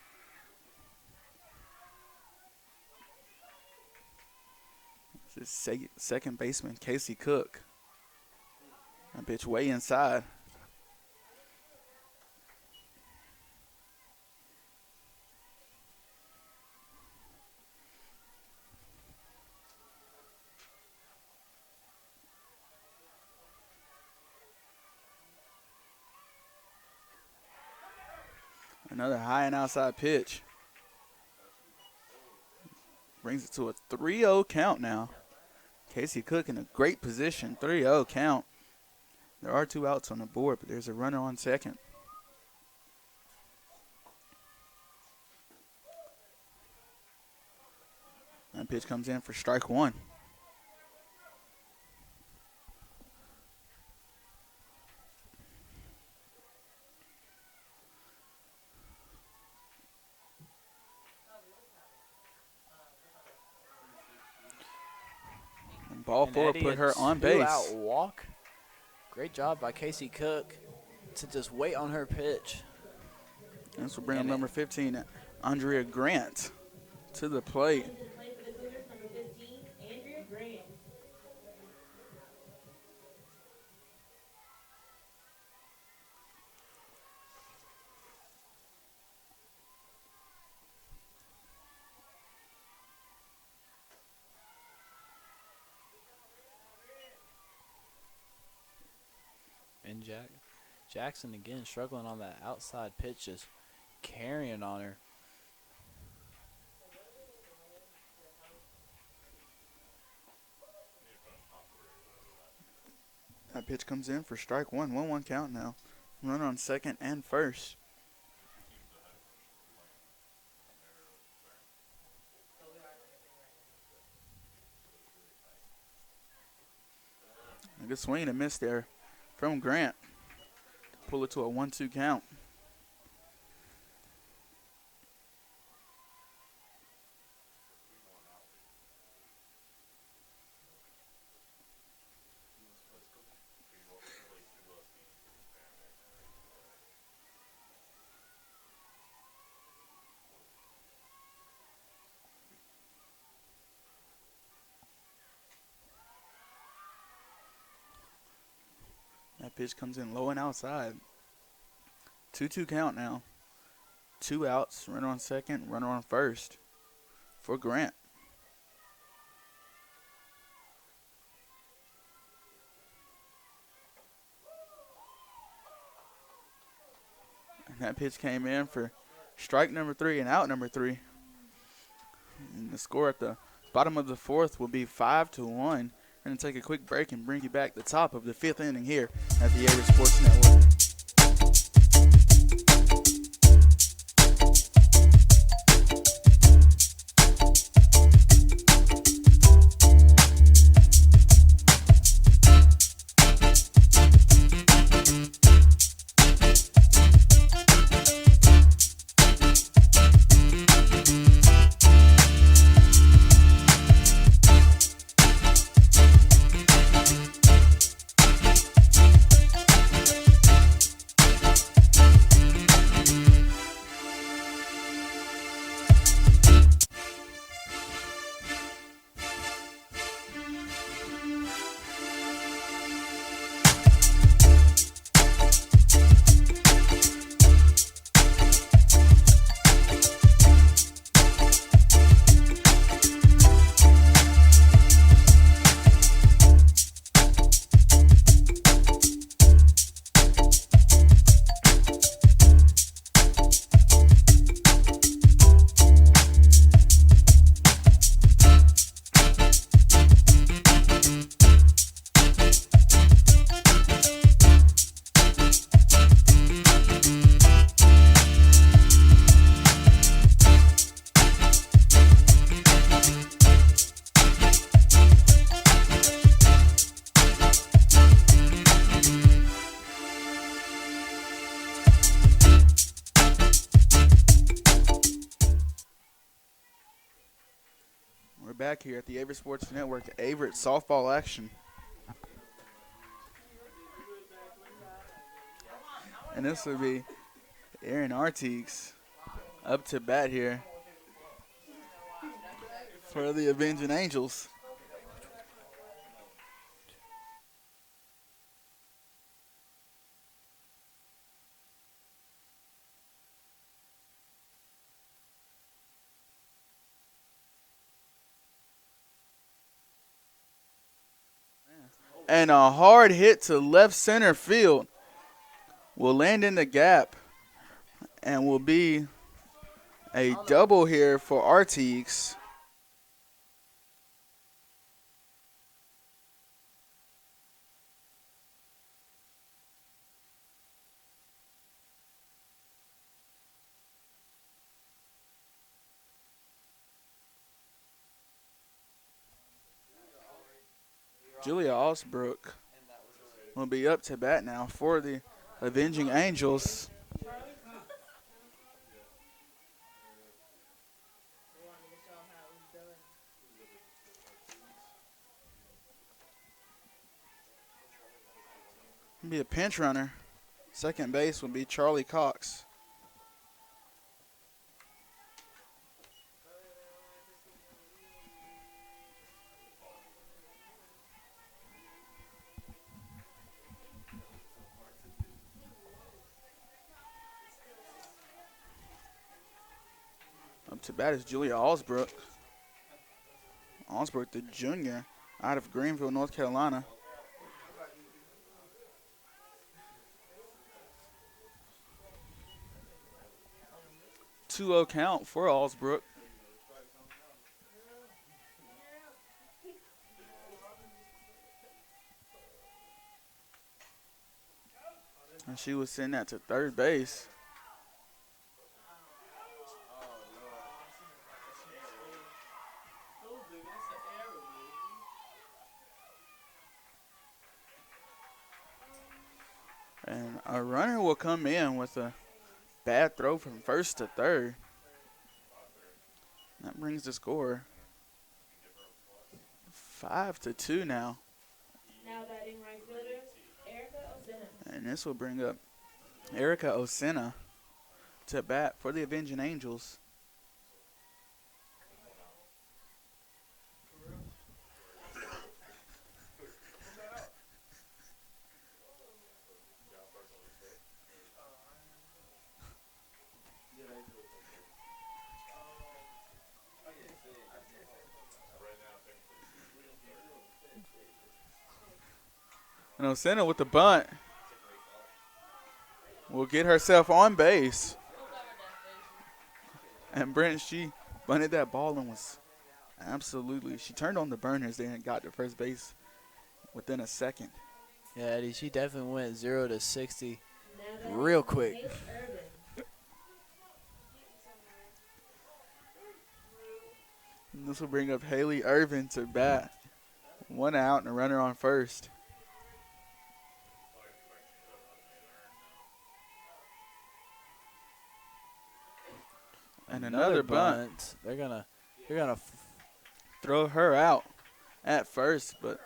This is second baseman Casey Cook. That pitch way inside. Another high and outside pitch. Brings it to a 3-0 count now. Casey Cook in a great position. 3-0 count. There are 2 outs on the board, but there's a runner on second. That pitch comes in for strike 1. Ball And 4 Eddie, put a her on base. 2-out walk. Great job by Casey Cook to just wait on her pitch. This will bring up And number 15, Andrea Grant, to the plate. To the plate for the Cougars, number 15, Andrea Grant. And Jackson again struggling on that outside pitch, just carrying on her. That pitch comes in for strike 1. 1-1 count now. Run on second and first. A good swing and a miss there from Grant. Pull it to a 1-2 count. That pitch comes in low and outside. 2-2 count now. 2 outs, runner on second, runner on first for Grant. And that pitch came in for strike number 3 and out number 3. And the score at the bottom of the 4th will be 5-1. We're going to take a quick break and bring you back the top of the 5th inning here at the Averett Sports Network. Back here at the Averett Sports Network, Averett softball action. And this will be Aaron Artigues up to bat here for the Avenging Angels. And a hard hit to left center field will land in the gap and will be a double here for Artigues. Julia Osbrook will be up to bat now for the Avenging Angels. Be a pinch runner. Second base will be Charlie Cox. Up to bat is Julia Osbrook. Osbrook, the junior, out of Greenville, North Carolina. Two-0 count for Osbrook. And she was sending that to third base. And a runner will come in with a bad throw from first to third. That brings the score 5-2 now. Now batting right fielder, Erica Osena. And this will bring up Erica Osena to bat for the Avenging Angels. And Osena with the bunt will get herself on base. And Brent, she bunted that ball and was absolutely, she turned on the burners there and got to first base within a second. Yeah, Eddie, she definitely went 0 to 60 real quick. And this will bring up Haley Irvin to bat. One out and a runner on first. And another bunt. They're gonna Throw her out at first, but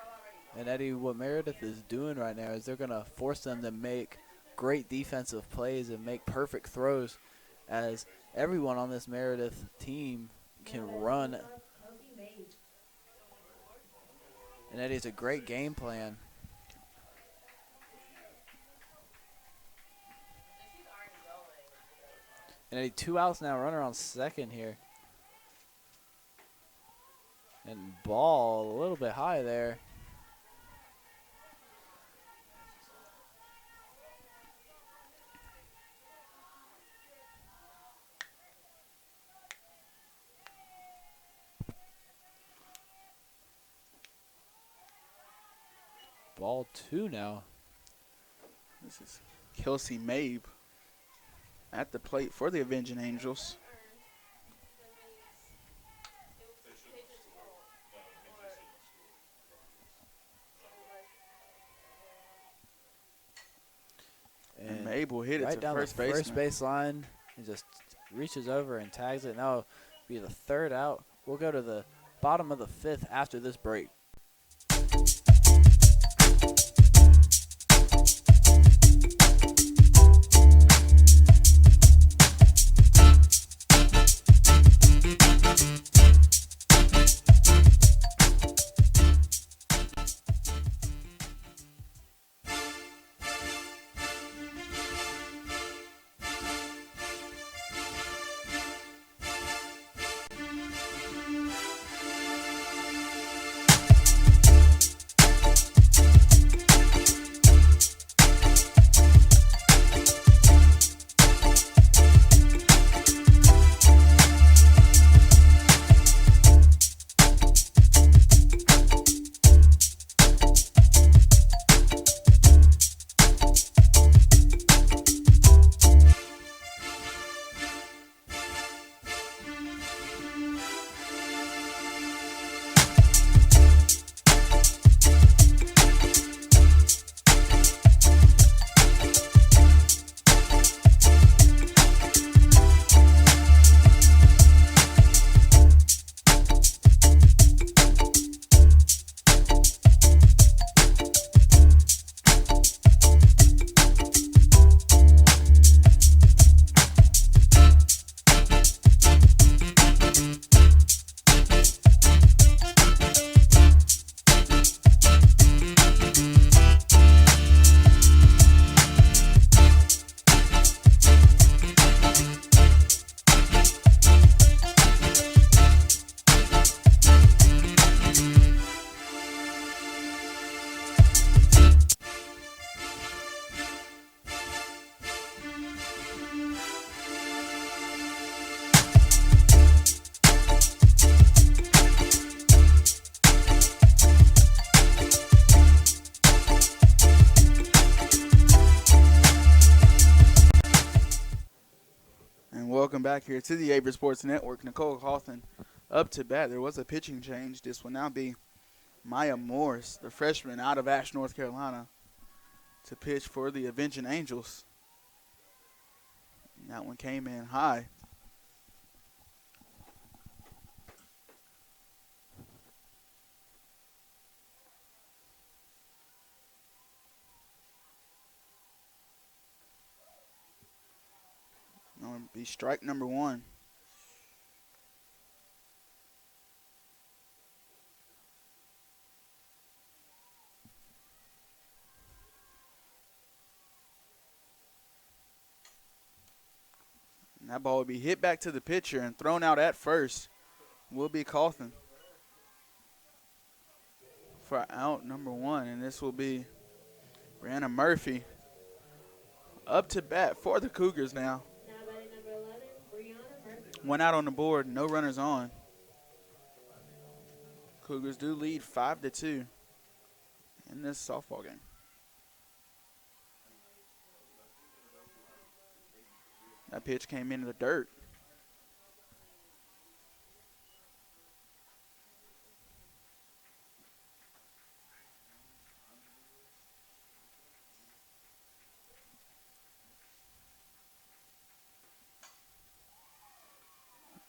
and Eddie, what Meredith is doing right now is they're gonna force them to make great defensive plays and make perfect throws, as everyone on this Meredith team can run. And Eddie, it's a great game plan. And Eddie, 2 outs now, runner on second here. And ball a little bit high there. Ball 2 now. this is Kelsey Mabe at the plate for the Avenging Angels. And Mabe will hit it right to down first the baseman. first base line. He just reaches over and tags it. Now it'll be the third out. We'll go to the bottom of the fifth after this break. back here to the Averett Sports Network. Nicole Hawthorne up to bat. There was a pitching change. This will now be Maya Morris, the freshman out of Ash, North Carolina, to pitch for the Avenging Angels. And that one came in high. Going to be strike number one. And that ball will be hit back to the pitcher and thrown out at first. Will be Cawthon for out number one. And this will be Brianna Murphy up to bat for the Cougars now. Now batting number 11, Brianna Murphy. One out on the board, no runners on. Cougars do lead 5-2 in this softball game. That pitch came into the dirt.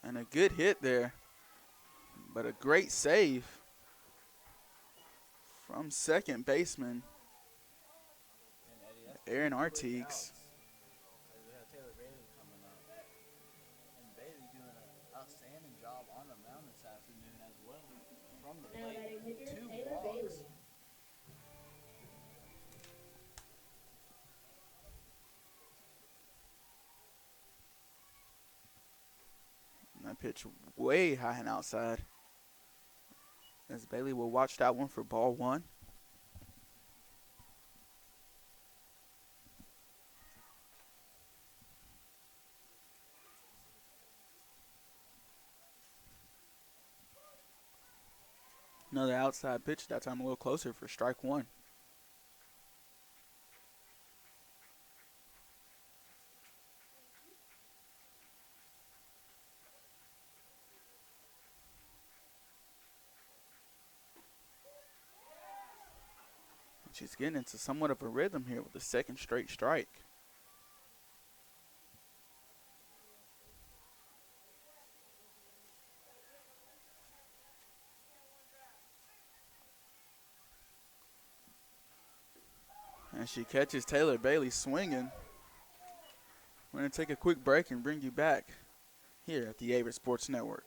And a good hit there, but a great save from second baseman Aaron Artigues. We have Taylor Bailey coming up. And Bailey doing an outstanding job on the mound this afternoon as well. From the Now batting plate, pitcher, 2 Taylor walks. Bailey. And that pitch way high and outside. As Bailey will watch that one for ball one. Another outside pitch, that time a little closer for strike one. She's getting into somewhat of a rhythm here with the second straight strike. And she catches Taylor Bailey swinging. We're going to take a quick break and bring you back here at the Averett Sports Network.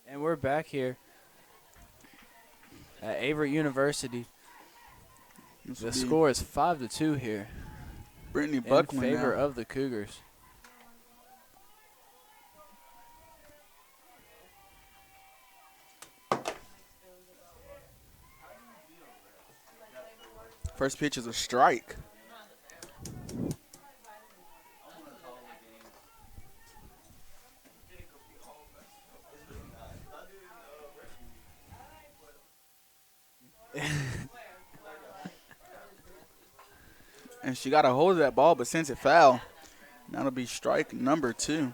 And we're back here at Averett University. The score is 5-2 here Brittany in Buckland favor now. of the Cougars. First pitch is a strike. And she got a hold of that ball, but sends it foul. That'll be strike number 2.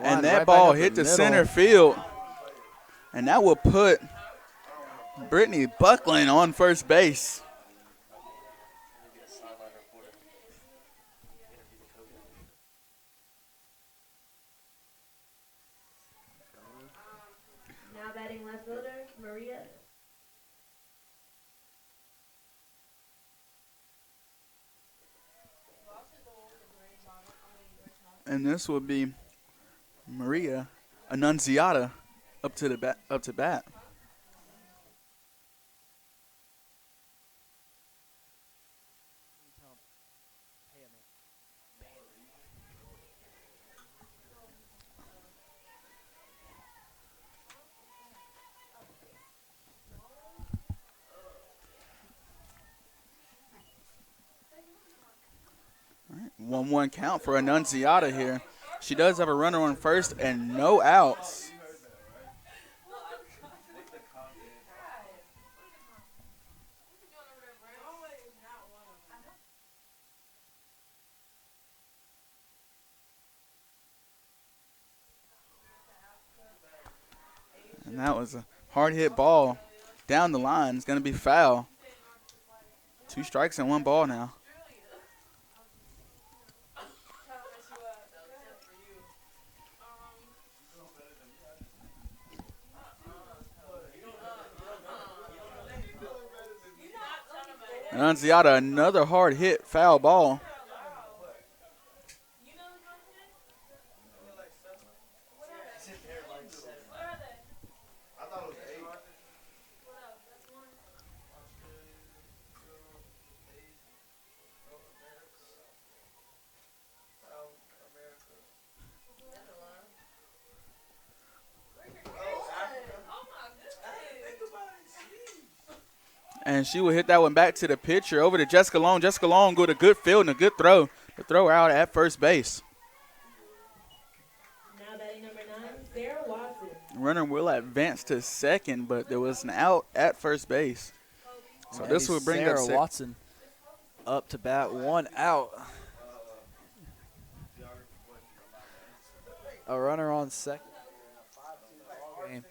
And that ball hit the center field. And that will put Brittany Buckland on first base. Now batting left fielder, Maria. And this will be Maria Annunziata up to bat. All right, 1-1 count for Annunziata here. She does have a runner on first and no outs. And that was a hard hit ball down the line. It's going to be foul. 2 strikes and 1 ball now. Annunziata, another hard hit foul ball. And she will hit that one back to the pitcher, over to Jessica Long. Jessica Long with a good field and a good throw to throw out at first base. Now batting number 9, Sarah Watson. Runner will advance to second, but there was an out at first base. So this will bring Sarah up Watson up to bat, 1 out. A runner on second. Game.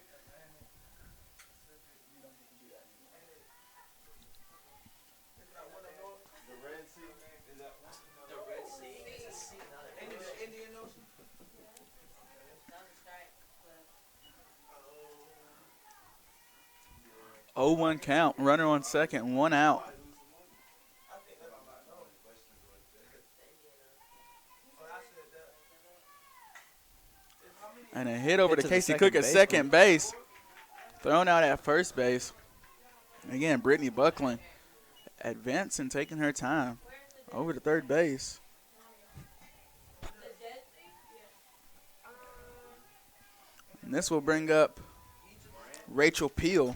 Oh, 1 count. Runner on second, 1 out. And a hit over to Casey Cook at second base. Thrown out at first base. Again, Brittany Buckland advancing, taking her time over to third base. And this will bring up Rachel Peel.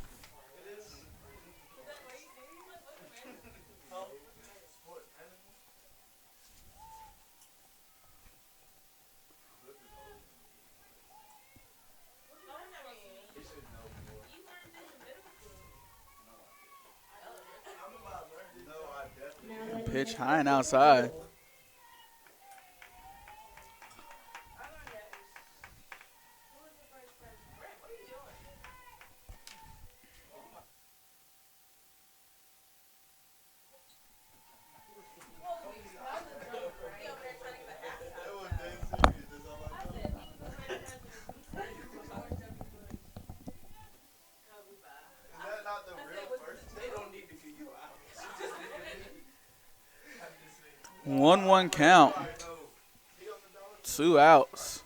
Pitch high and outside. One count. 2 outs.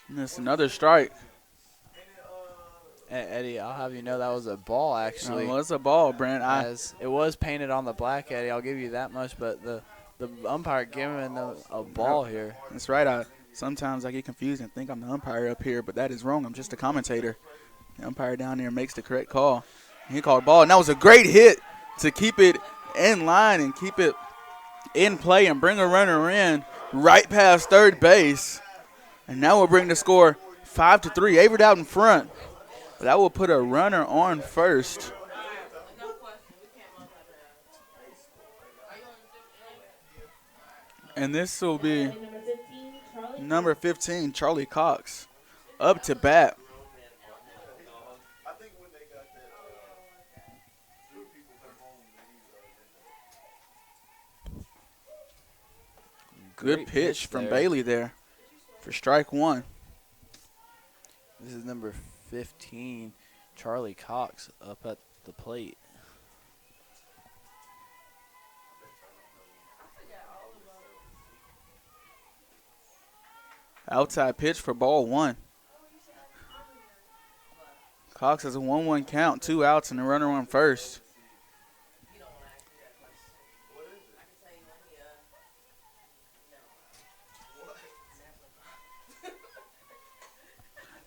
And that's another strike. And Eddie, I'll have you know that was a ball, actually. Well, it's a ball, Brent. As it was painted on the black, Eddie, I'll give you that much, but the umpire giving them a ball here. That's right. Sometimes I get confused and think I'm the umpire up here, but that is wrong. I'm just a commentator. The umpire down there makes the correct call. He called ball, and that was a great hit to keep it in line and keep it in play and bring a runner in right past third base. And now we'll bring the score 5-3. Averett out in front. That will put a runner on first. And this will be number 15, Charlie Cox, up to bat. Good pitch from Bailey there for strike one. This is number 15, Charlie Cox, up at the plate. Outside pitch for ball one. Cox has a 1-1 count, 2 outs, and a runner on first.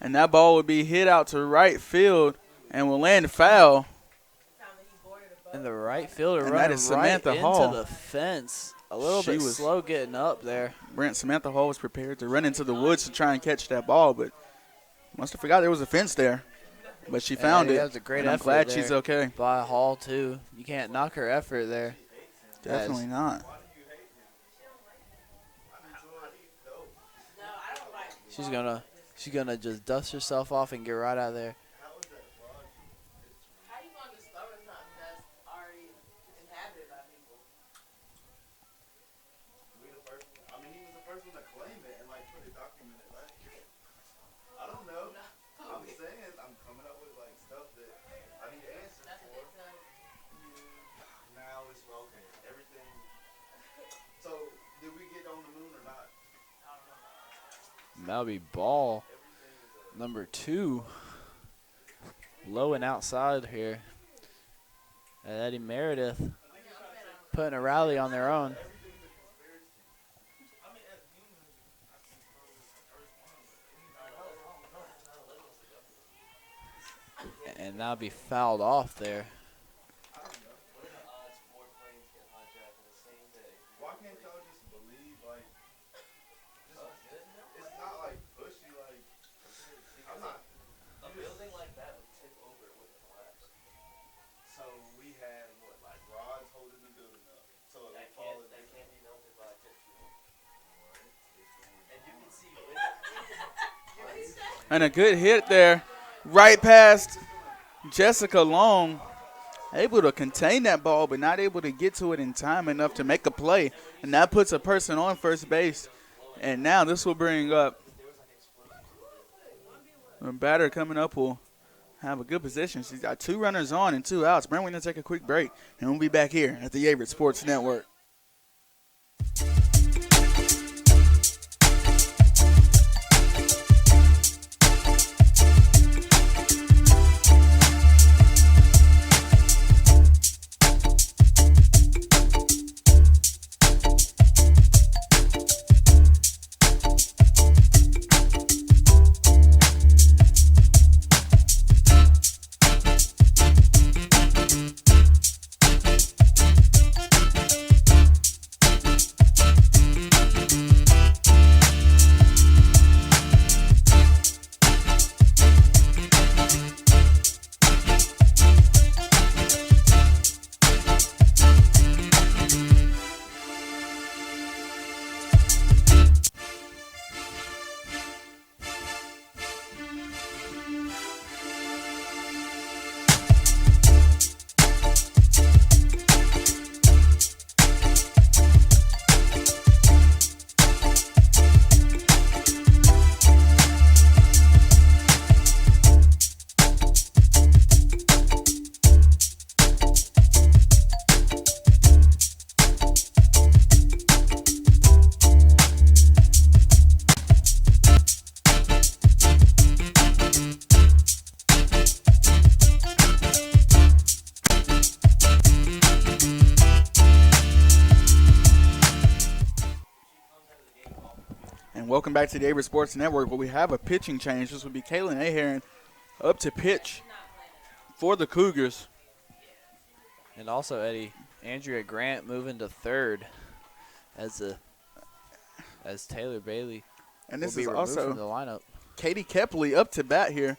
And that ball would be hit out to right field and will land foul. And the right fielder And running that is Samantha right Hall. into the fence. A little She bit was- slow getting up there. Samantha Hall was prepared to run into the woods to try and catch that ball, but must have forgot there was a fence there. But she found it. That was a great and I'm effort glad there she's okay. by Hall, too. You can't knock her effort there. Definitely not. She's gonna just dust herself off and get right out of there. How you gonna discover something that's already inhabited by people? He was the first one to claim it and put it documented last year. I don't know. I'm saying I'm coming up with stuff that I need answers for. Now it's okay. Everything. So did we get on the moon or not? That'll be ball number 2. Low and outside here. And Eddie Meredith putting a rally on their own. And that'll be fouled off there. Why can't y'all just believe it's not pushy I'm not. A building like that would tip over with a collapse. So we had rods holding the building up. So that can't be melted by jet fuel. And you can see And a good hit there. Right past Jessica Long. Able to contain that ball, but not able to get to it in time enough to make a play. And that puts a person on first base. And now this will bring up the batter coming up will have a good position. She's got 2 runners on and 2 outs. Brent, we're going to take a quick break, and we'll be back here at the Averett Sports Network. And welcome back to the Averett Sports Network, where we have a pitching change. This will be Kaylin Aheron up to pitch for the Cougars. And also, Eddie, Andrea Grant moving to third as Taylor Bailey And this will be is removed also from the lineup. Katie Kepley up to bat here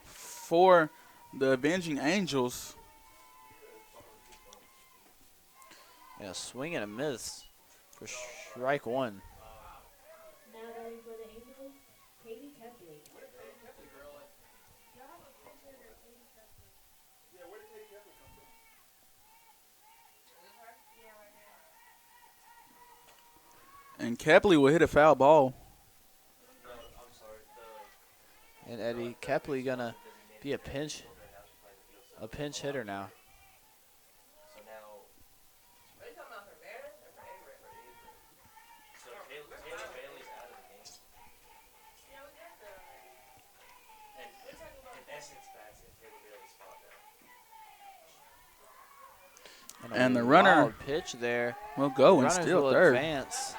for the Avenging Angels. And a swing and a miss for strike one. Now batting for the Angels, Katie Kepley. And Kepley will hit a foul ball. And Eddie Kepley gonna be a pinch hitter now. So now. Are you talking about for Meredith or for Averett? So Taylor Bailey's out of the game. Yeah, we got that already. And in essence, bats in Taylor Bailey's spot now. a And the runner wild pitch there. will go and Runners steal will third. advance.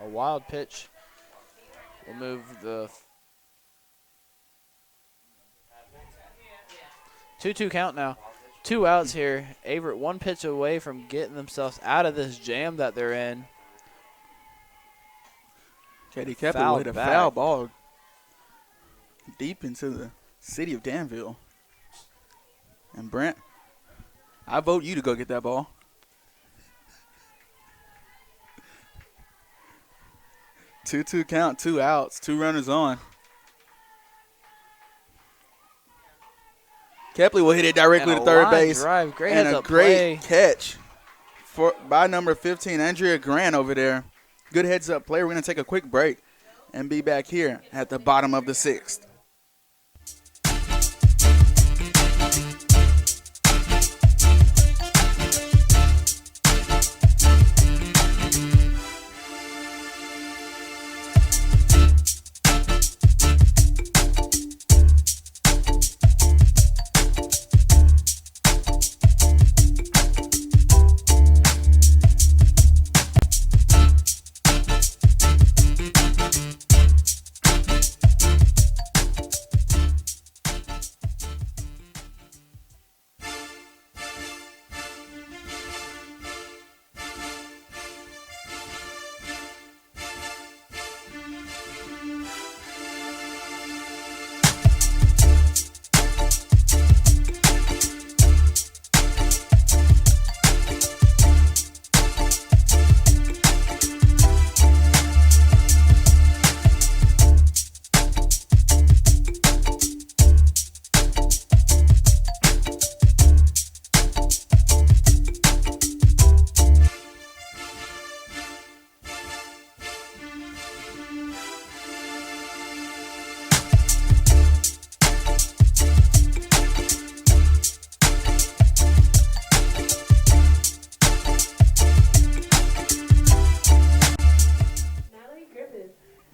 A wild pitch will move the 2-2 count now. 2 outs here. Averett 1 pitch away from getting themselves out of this jam that they're in. Katie Kepley will Fouled hit a back. foul ball deep into the city of Danville. And Brent, I vote you to go get that ball. Two count, 2 outs, 2 runners on. Kepley will hit it directly And to a third line base. drive. Great And heads a up great play. catch by number 15, Andrea Grant over there. Good heads up play. We're going to take a quick break and be back here at the bottom of the 6th.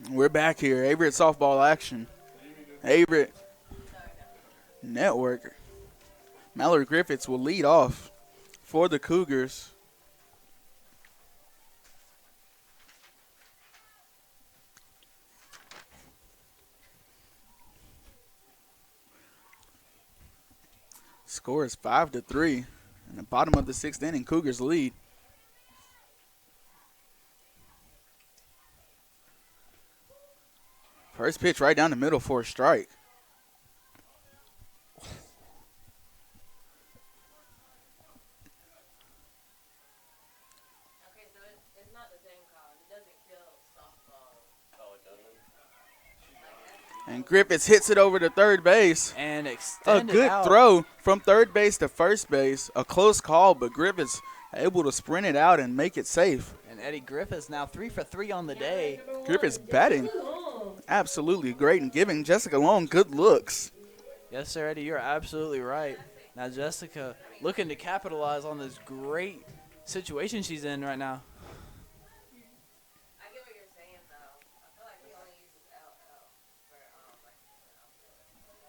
We're back here. Averett softball action. Averett Network. Mallory Griffiths will lead off for the Cougars. Score is 5-3. In the bottom of the 6th inning, Cougars lead. First pitch right down the middle for a strike. Okay, so it's not the same college. It doesn't kill softball. Oh, it doesn't? And Griffiths hits it over to third base. And A extended good out. throw from third base to first base. A close call, but Griffiths able to sprint it out and make it safe. And Eddie Griffiths now 3 for 3 on the day. Griffiths batting absolutely great and giving Jessica Long good looks. Yes, sir, Eddie, you're absolutely right. Now Jessica looking to capitalize on this great situation she's in right now. I get what you're saying, though. I feel like he only uses LL for,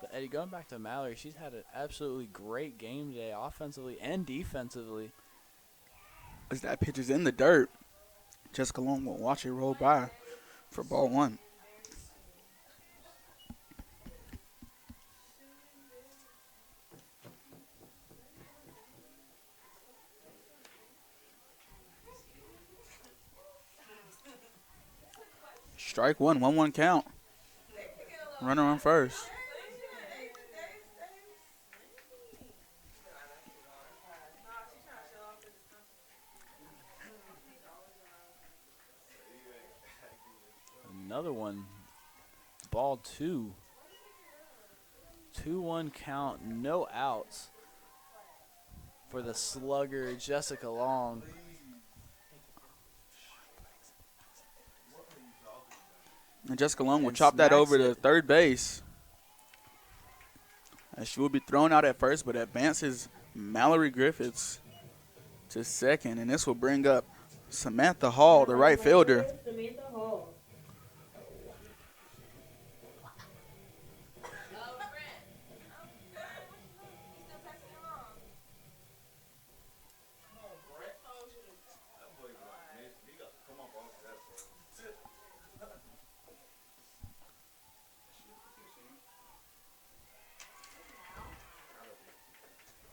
But Eddie, going back to Mallory, she's had an absolutely great game today, offensively and defensively. As that pitch is in the dirt, Jessica Long will watch it roll by for ball one. Strike one, 1-1 count. Runner on first. Another one. Ball two. 2-1 count, no outs for the slugger Jessica Long. And Jessica Long will And chop that smacks over to it. third base. As she will be thrown out at first, but advances Mallory Griffiths to second. And this will bring up Samantha Hall, the right fielder. Samantha Hall.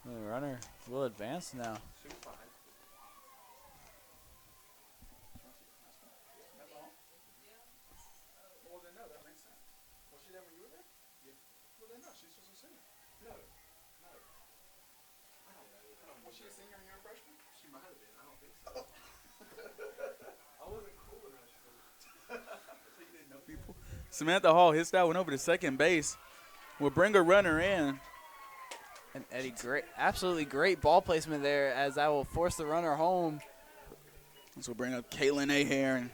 The runner will advance now. Samantha Hall hits that one over to second base. Will bring a runner in. And Eddie, absolutely great ball placement there, as that will force the runner home. This will bring up Kaylin Ahearn,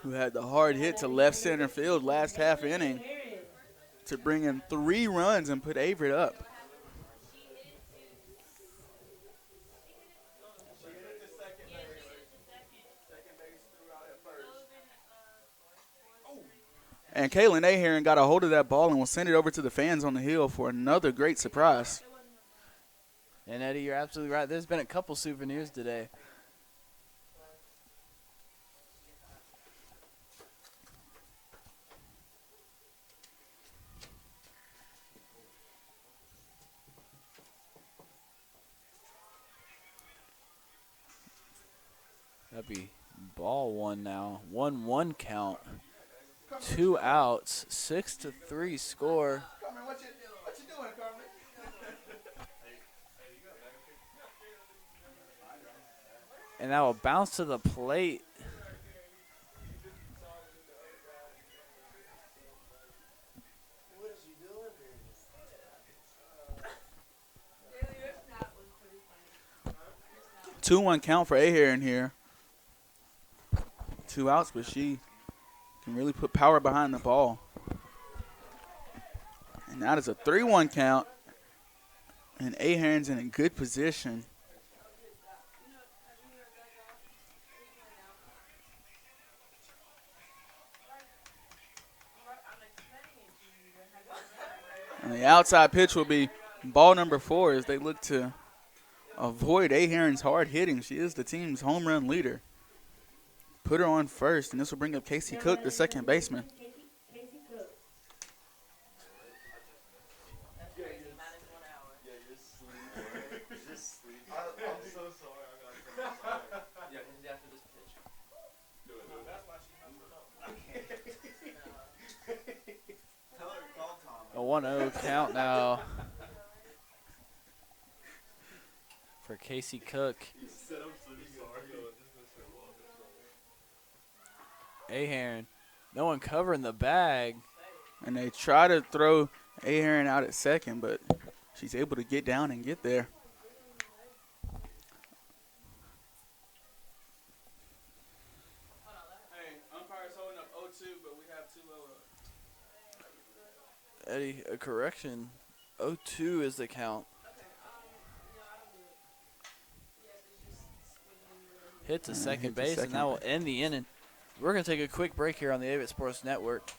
who had the hard hit to left center field last half inning to bring in 3 runs and put Averett up. And Kaylin Ahearn got a hold of that ball and will send it over to the fans on the hill for another great surprise. And Eddie, you're absolutely right. There's been a couple souvenirs today. That'd be ball one now. 1-1 count. 2 outs. 6-3 score. Carmen, what you doing, Carmen? And that will bounce to the plate. What is she doing? 2-1 count for Ahearn here. 2 outs, but she can really put power behind the ball. And that is a 3-1 count. And Ahearn's in a good position. And the outside pitch will be ball number 4 as they look to avoid Ahearn's hard hitting. She is the team's home run leader. Put her on first, and this will bring up Casey Cook, the second baseman. Casey Cook. I'm so sorry. I got sorry. Yeah, after this pitch. Do it. That's why she Tell her to call Tom. A 1-0 count now for Casey Cook. He said I'm so sorry. Ahearn, no one covering the bag. And they try to throw Ahearn out at second, but she's able to get down and get there. Hey, umpire's holding up 0-2, but we have 2-0 up. Eddie, a correction. 0-2 is the count. Hit to second hit to base, second and that will end the inning. We're going to take a quick break here on the Averett Sports Network.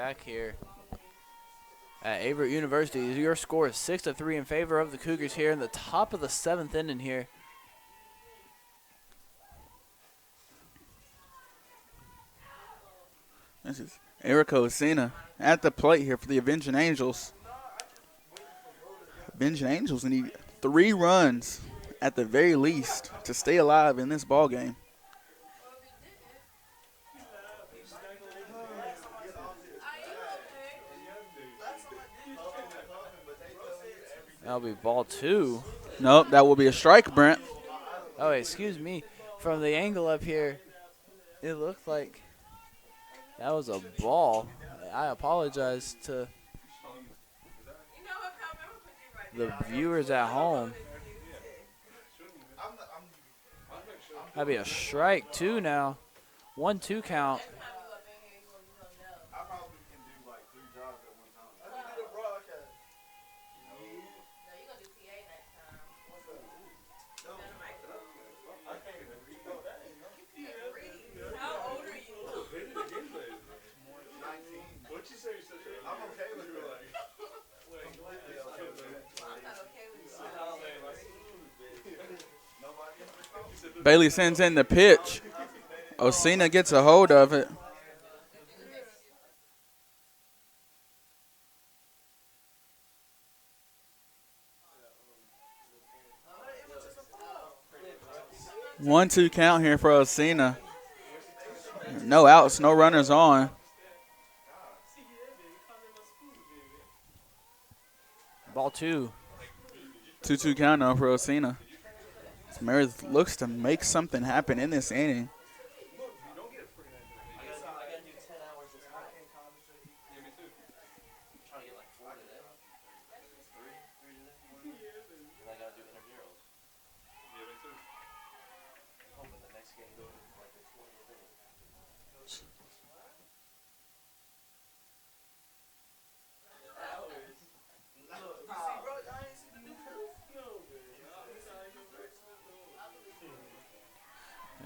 back here at Averett University. Your score is 6-3 in favor of the Cougars here in the top of the 7th inning here. This is Erica Osina at the plate here for the Avenging Angels. Avenging Angels need 3 runs at the very least to stay alive in this ball game. That'll be ball 2. Nope, that will be a strike, Brent. Oh, excuse me. From the angle up here, it looked like that was a ball. I apologize to the viewers at home. That'd be a strike, 2 now. 1-2 count. Bailey sends in the pitch. Osina gets a hold of it. One, 2 count here for Osina. No outs, no runners on. Ball 2. 2-2 count now for Osina. Meredith looks to make something happen in this inning.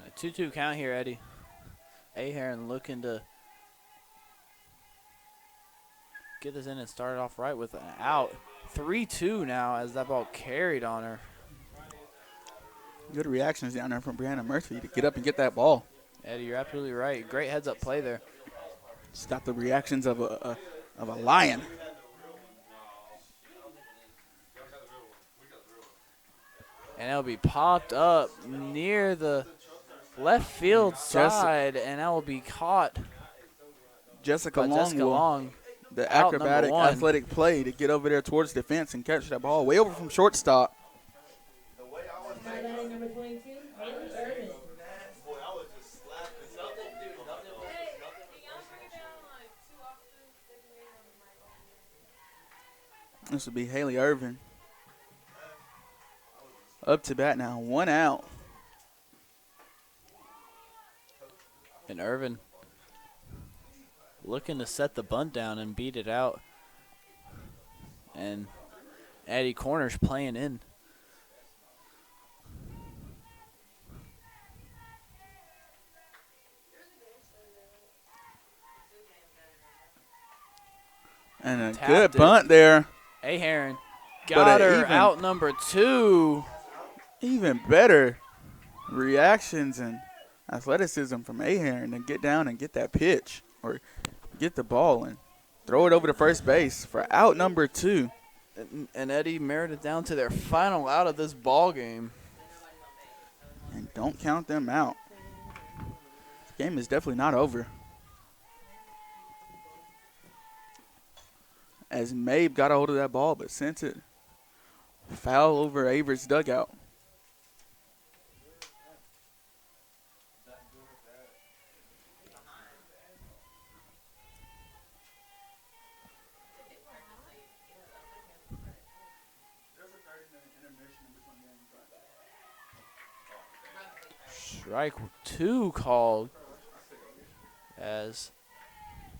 A 2-2 count here, Eddie. Ahearn looking to get this in and start it off right with an out. 3-2 now as that ball carried on her. Good reactions down there from Brianna Murphy to get up and get that ball. Eddie, you're absolutely right. Great heads-up play there. She's got the reactions of a lion. And it'll be popped up near the left field side, and that will be caught. Jessica by Long, Jessica Long, the out acrobatic, number 1. athletic play to get over there towards defense and catch that ball way over from shortstop. Batting number 22, Haley Irvin. This will be Haley Irvin. Up to bat now, 1 out. And Irvin looking to set the bunt down and beat it out. And Eddie Cornish playing in. And a Tapped good it. bunt there. Ahearn But got an her even- out number 2. Even better reactions and athleticism from Ahearn to get down and get that pitch or get the ball and throw it over to first base for out number 2. And Eddie Meredith down to their final out of this ball game. And don't count them out. This game is definitely not over. As Mabe got a hold of that ball but sent it foul over Averett's dugout. Strike 2 called as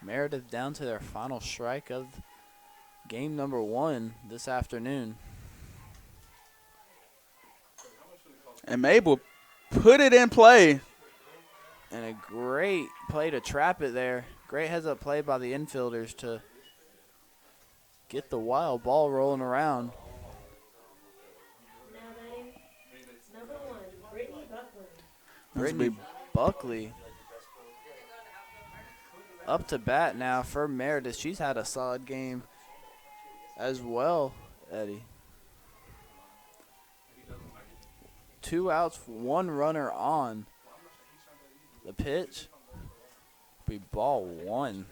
Meredith down to their final strike of game number 1 this afternoon. And Mabe will put it in play. And a great play to trap it there. Great heads-up play by the infielders to get the wild ball rolling around. Now batting, number 1, Brittany Buckland. Brittany Buckley up to bat now for Meredith. She's had a solid game as well, Eddie. 2 outs, 1 runner on. The pitch be ball 1.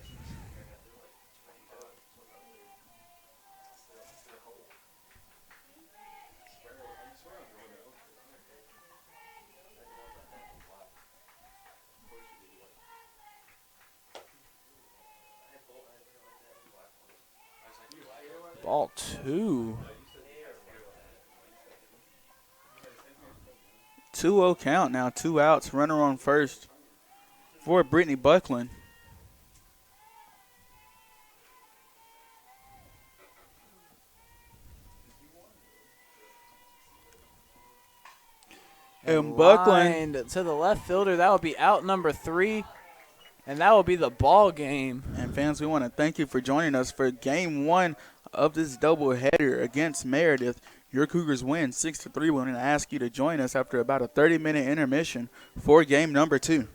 Ball 2. 2-0 count now. 2 outs. Runner on first for Brittany Buckland. And Buckland Lined to the left fielder. That would be out number 3. And that will be the ball game. And fans, we want to thank you for joining us for game 1 of this doubleheader against Meredith. Your Cougars win 6-3. We're going to ask you to join us after about a 30-minute intermission for game number 2.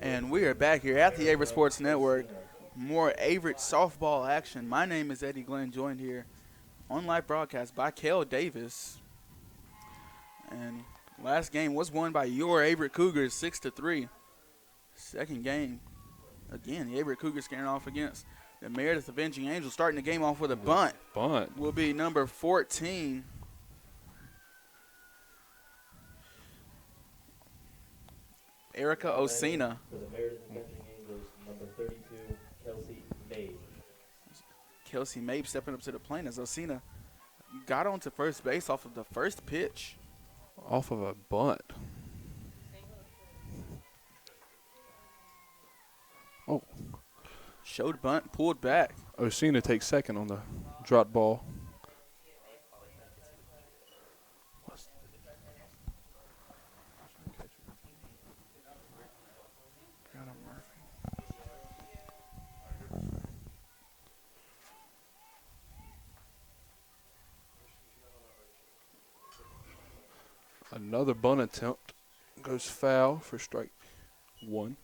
And we are back here at the Averett Sports Network. More Averett softball action. My name is Eddie Glenn, joined here on live broadcast by Kel Davis. And last game was won by your Averett Cougars 6-3. Second game, again, the Averett Cougars scaring off against the Meredith Avenging Angels, starting the game off with a bunt. Bunt. Will be number 14. Erica Osina. For the Meredith Avenging Angels, number 32, Kelsey May. Kelsey Mabe stepping up to the plate as Osina got onto first base off of the first pitch. Off of a bunt. Oh, Showed bunt, pulled back. Osina takes second on the drop ball. Another bunt attempt goes foul for strike one.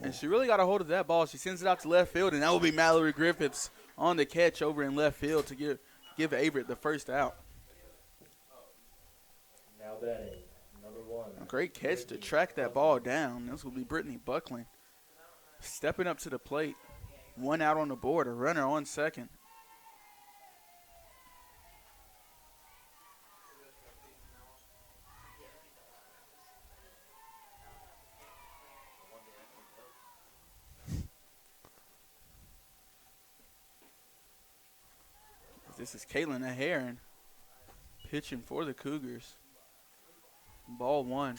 And she really got a hold of that ball. She sends it out to left field, and that will be Mallory Griffiths on the catch over in left field to give Averett the first out. Now batting, number 1. A great catch to track that ball down. This will be Brittany Buckling stepping up to the plate. One out on the board, a runner on second. This is Caitlin Aheron pitching for the Cougars. Ball one.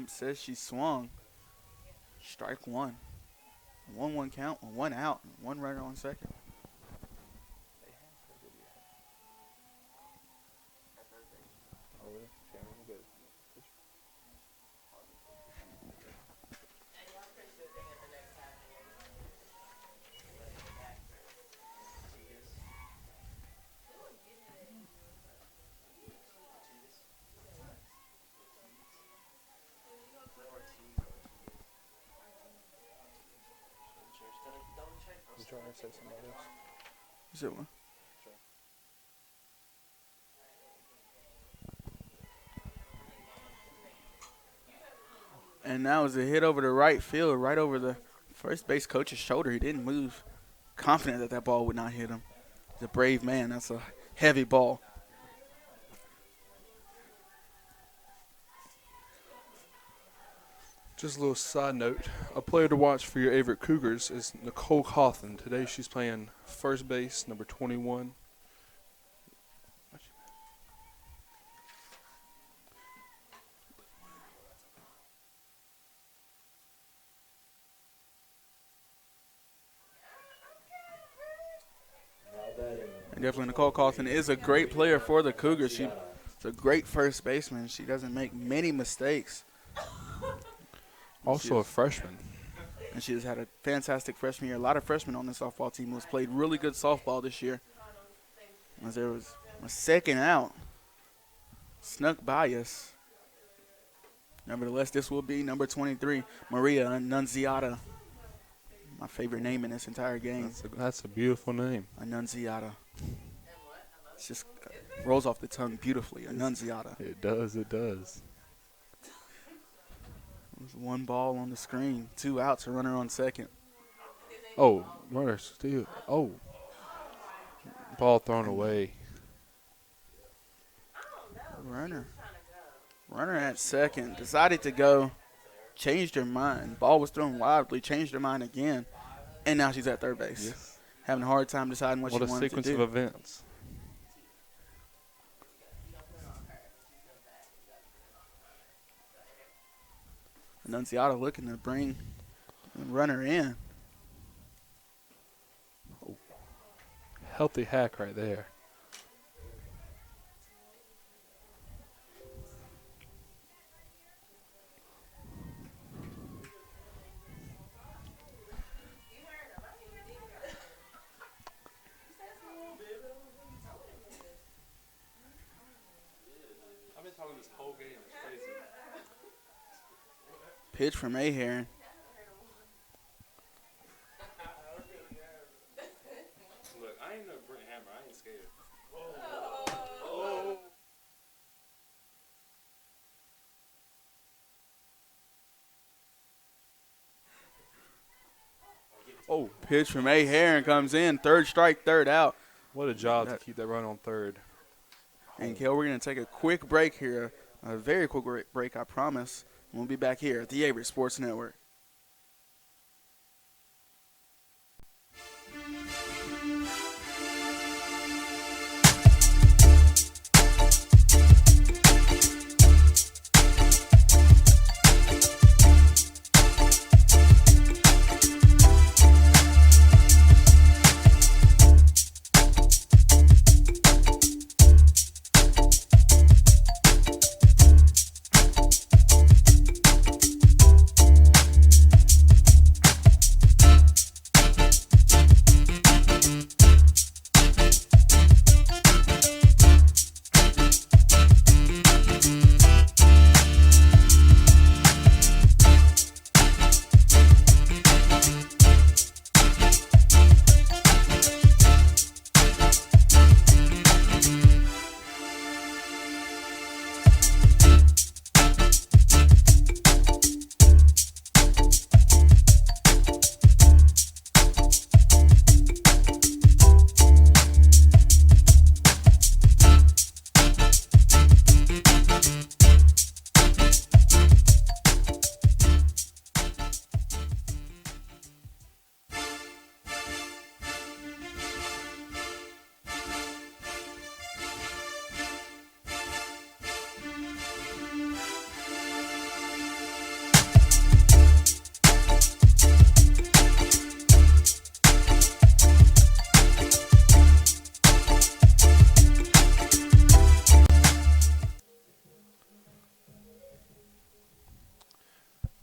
Says she swung. Strike one. 1-1 count, 1 out, 1 runner on second. Is it one? And now is a hit over the right field, right over the first base coach's shoulder. He didn't move. Confident that that ball would not hit him. He's a brave man. That's a heavy ball. Just a little side note, a player to watch for your Averett Cougars is Nicole Cawthon. Today she's playing first base, number 21. And definitely Nicole Cawthon is a great player for the Cougars. She's a great first baseman. She doesn't make many mistakes. Also a freshman. And she has had a fantastic freshman year. A lot of freshmen on the softball team who has played really good softball this year. As there was a second out. Snuck by us. Nevertheless, this will be number 23, Maria Annunziata. My favorite name in this entire game. That's a beautiful name. Annunziata. It just rolls off the tongue beautifully. Annunziata. It does, it does. There's one ball on the screen. 2 outs, a runner on second. Oh, runner steal. Oh. Ball thrown away. Runner at second. Decided to go. Changed her mind. Ball was thrown wildly. Changed her mind again. And now she's at third base. Yes. Having a hard time deciding what she wanted to do. What a sequence of events. Annunziata looking to bring the runner in. Healthy hack right there. I've been talking this whole game. It's crazy. Pitch from Ahearn. Look, I ain't no Brent Hammer. I ain't scared. Oh, pitch from Ahearn comes in. Third strike, third out. What a job to keep that run on third. And, Kel, we're going to take a quick break here. A very quick break, I promise. And we'll be back here at the Averett Sports Network.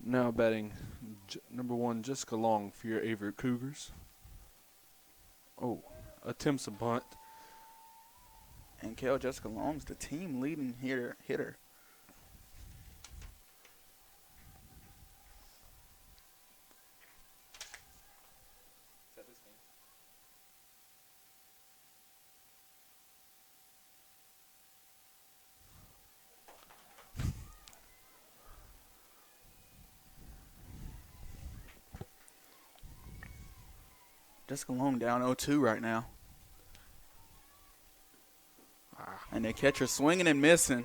Now batting number 1, Jessica Long for your Averett Cougars. Oh, attempts a bunt. And, Kel, Jessica Long's the team leading hitter. Jessica Long down 0-2 right now. And the catcher swinging and missing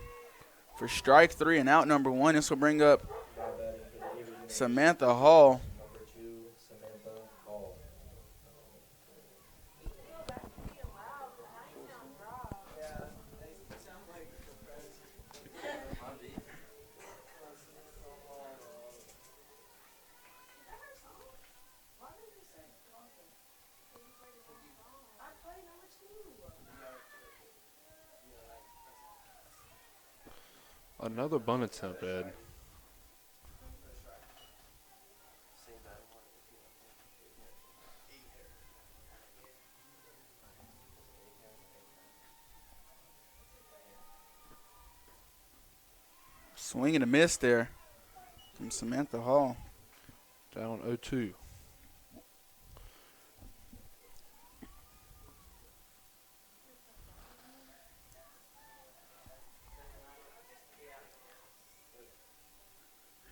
for strike 3 and out number 1. This will bring up Now batting for the Averett University, Samantha Hall. number 2, Samantha Hall. Another bunt attempt, Ed. Swing and a miss there from Samantha Hall. Down 0-2.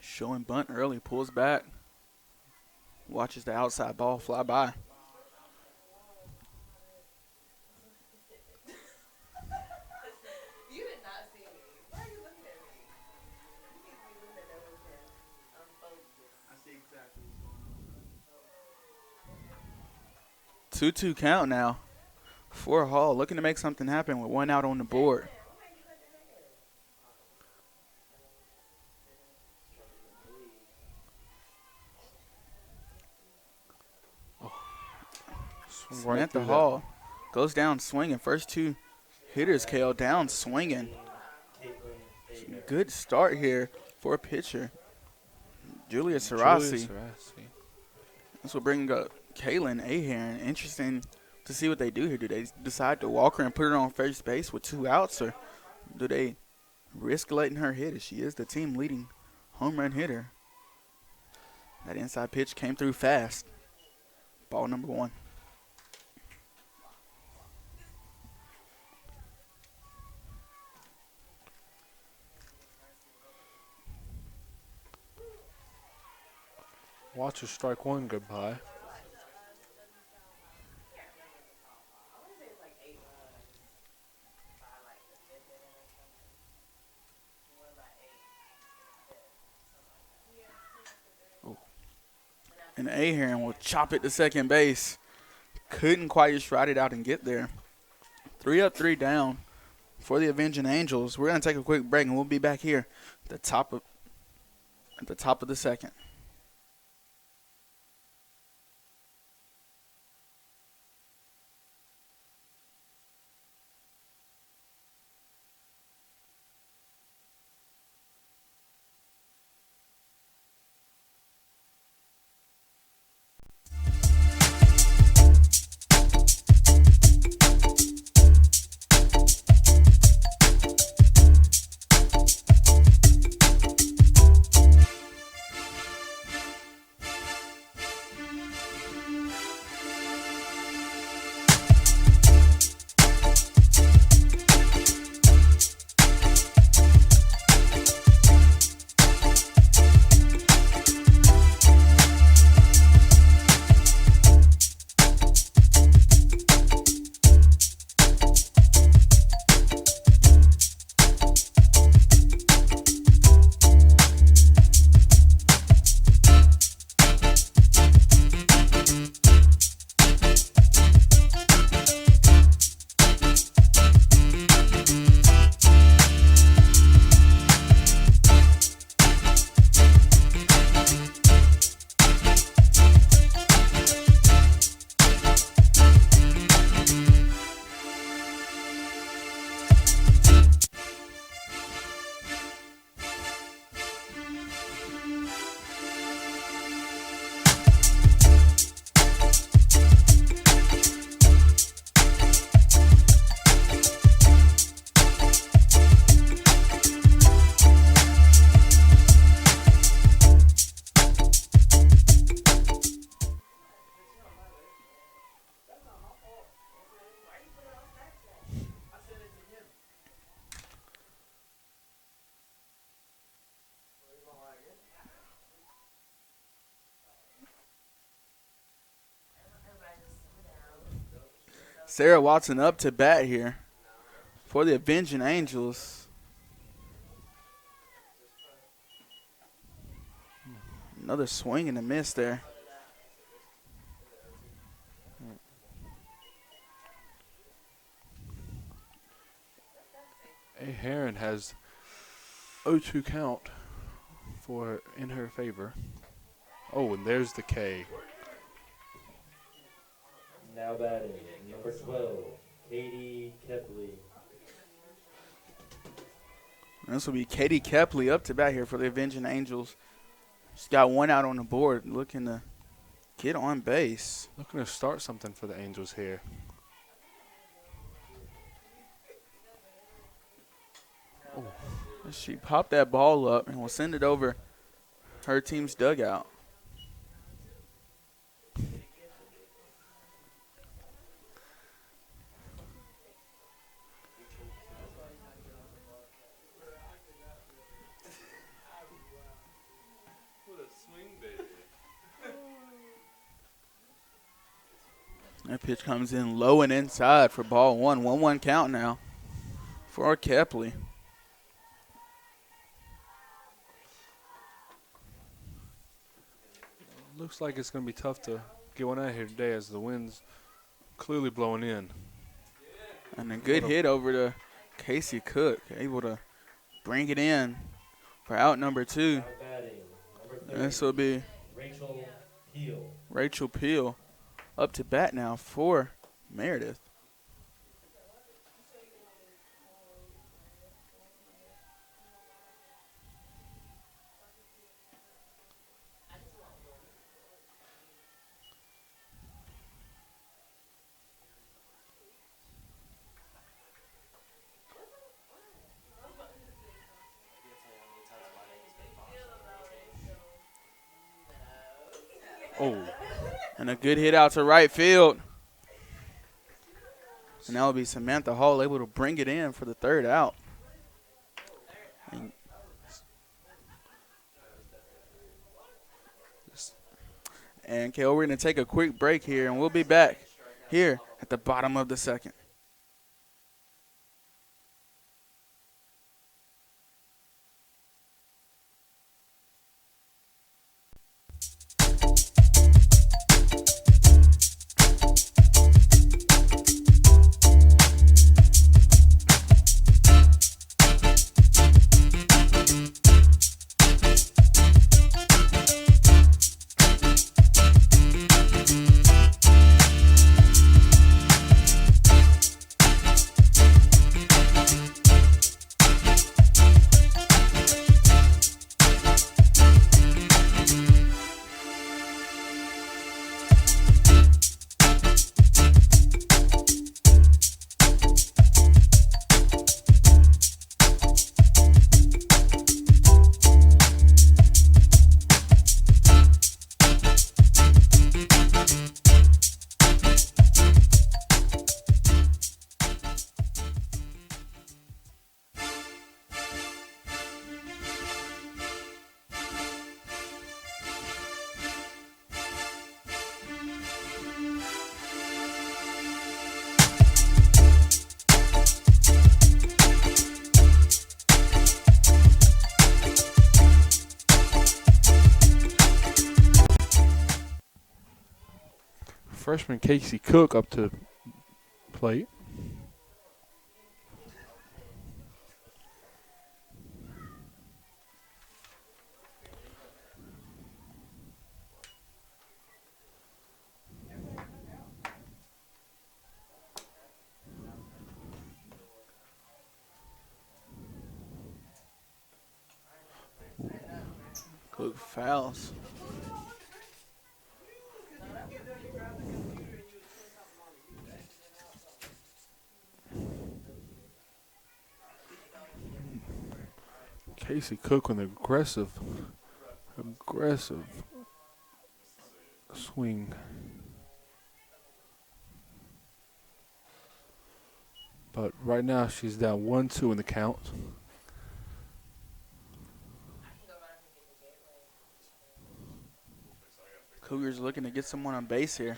Showing bunt early, pulls back. Watches the outside ball fly by. You did not see me. Why are you looking at me? You need to be looking at that webcam. I'm focused. I see exactly what's going on. 2-2 count now for Hall. Looking to make something happen with 1 out on the board. Samantha Hall goes down swinging. First two hitters, Kale, down swinging. Good start here for a pitcher. Julia Sarasi. This will bring up Kaylin Ahearn. Interesting to see what they do here. Do they decide to walk her and put her on first base with 2 outs, or do they risk letting her hit, as she is the team leading home run hitter? That inside pitch came through fast. Ball number 1. Watch her strike 1 goodbye. And Ahearn will chop it to second base. Couldn't quite just ride it out and get there. 3 up, 3 down for the Avenging Angels. We're going to take a quick break, and we'll be back here at the top of the second. Sarah Watson up to bat here for the Avenging Angels. Another swing and a miss there. Ahearn has 0-2 count in her favor. Oh, and there's the K. Now batting, number 12, Katie Kepley. This will be Katie Kepley up to bat here for the Avenging Angels. She's got 1 out on the board, looking to get on base. Looking to start something for the Angels here. Oh. She popped that ball up and will send it over her team's dugout. That pitch comes in low and inside for ball 1. 1-1 count now for Kepley. Looks like it's going to be tough to get one out here today as the wind's clearly blowing in. And a good hit over to Casey Cook, able to bring it in for out number 2. Now batting, number 30, This will be Rachel Peel. Rachel Peel up to bat now for Meredith. Oh, And a good hit out to right field. And that will be Samantha Hall able to bring it in for the third out. And Kale, we're going to take a quick break here, and we'll be back here at the bottom of the second. freshman Casey Cook up to plate. Cook fouls. Casey Cook with an aggressive swing. But right now she's down 1-2 in the count. Cougars looking to get someone on base here.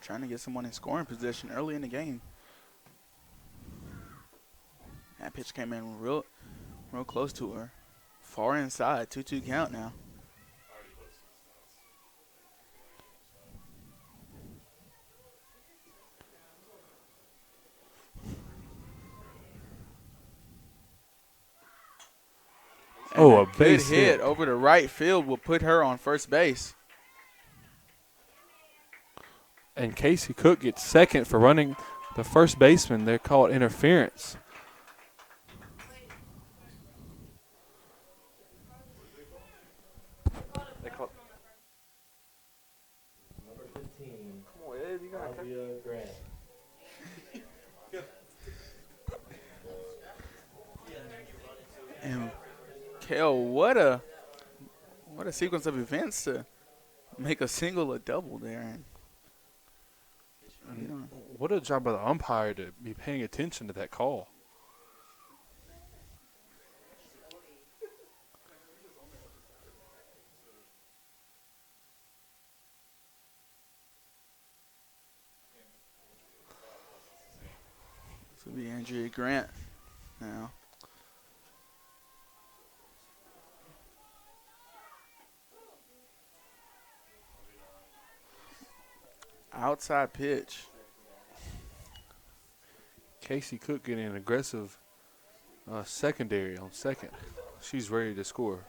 Trying to get someone in scoring position early in the game. That pitch came in real close to her. Far inside, 2-2 count now. Oh, And a base good hit. over the right field will put her on first base. And Casey Cook gets second for running the first baseman. They call it interference. Number 15. Come on, Ed, you gotta Grant. And Kale, what a sequence of events to make a single a double there. And What a job by the umpire to be paying attention to that call. this will be Andrea Grant now. Outside pitch. Casey Cook getting an aggressive secondary on second. She's ready to score.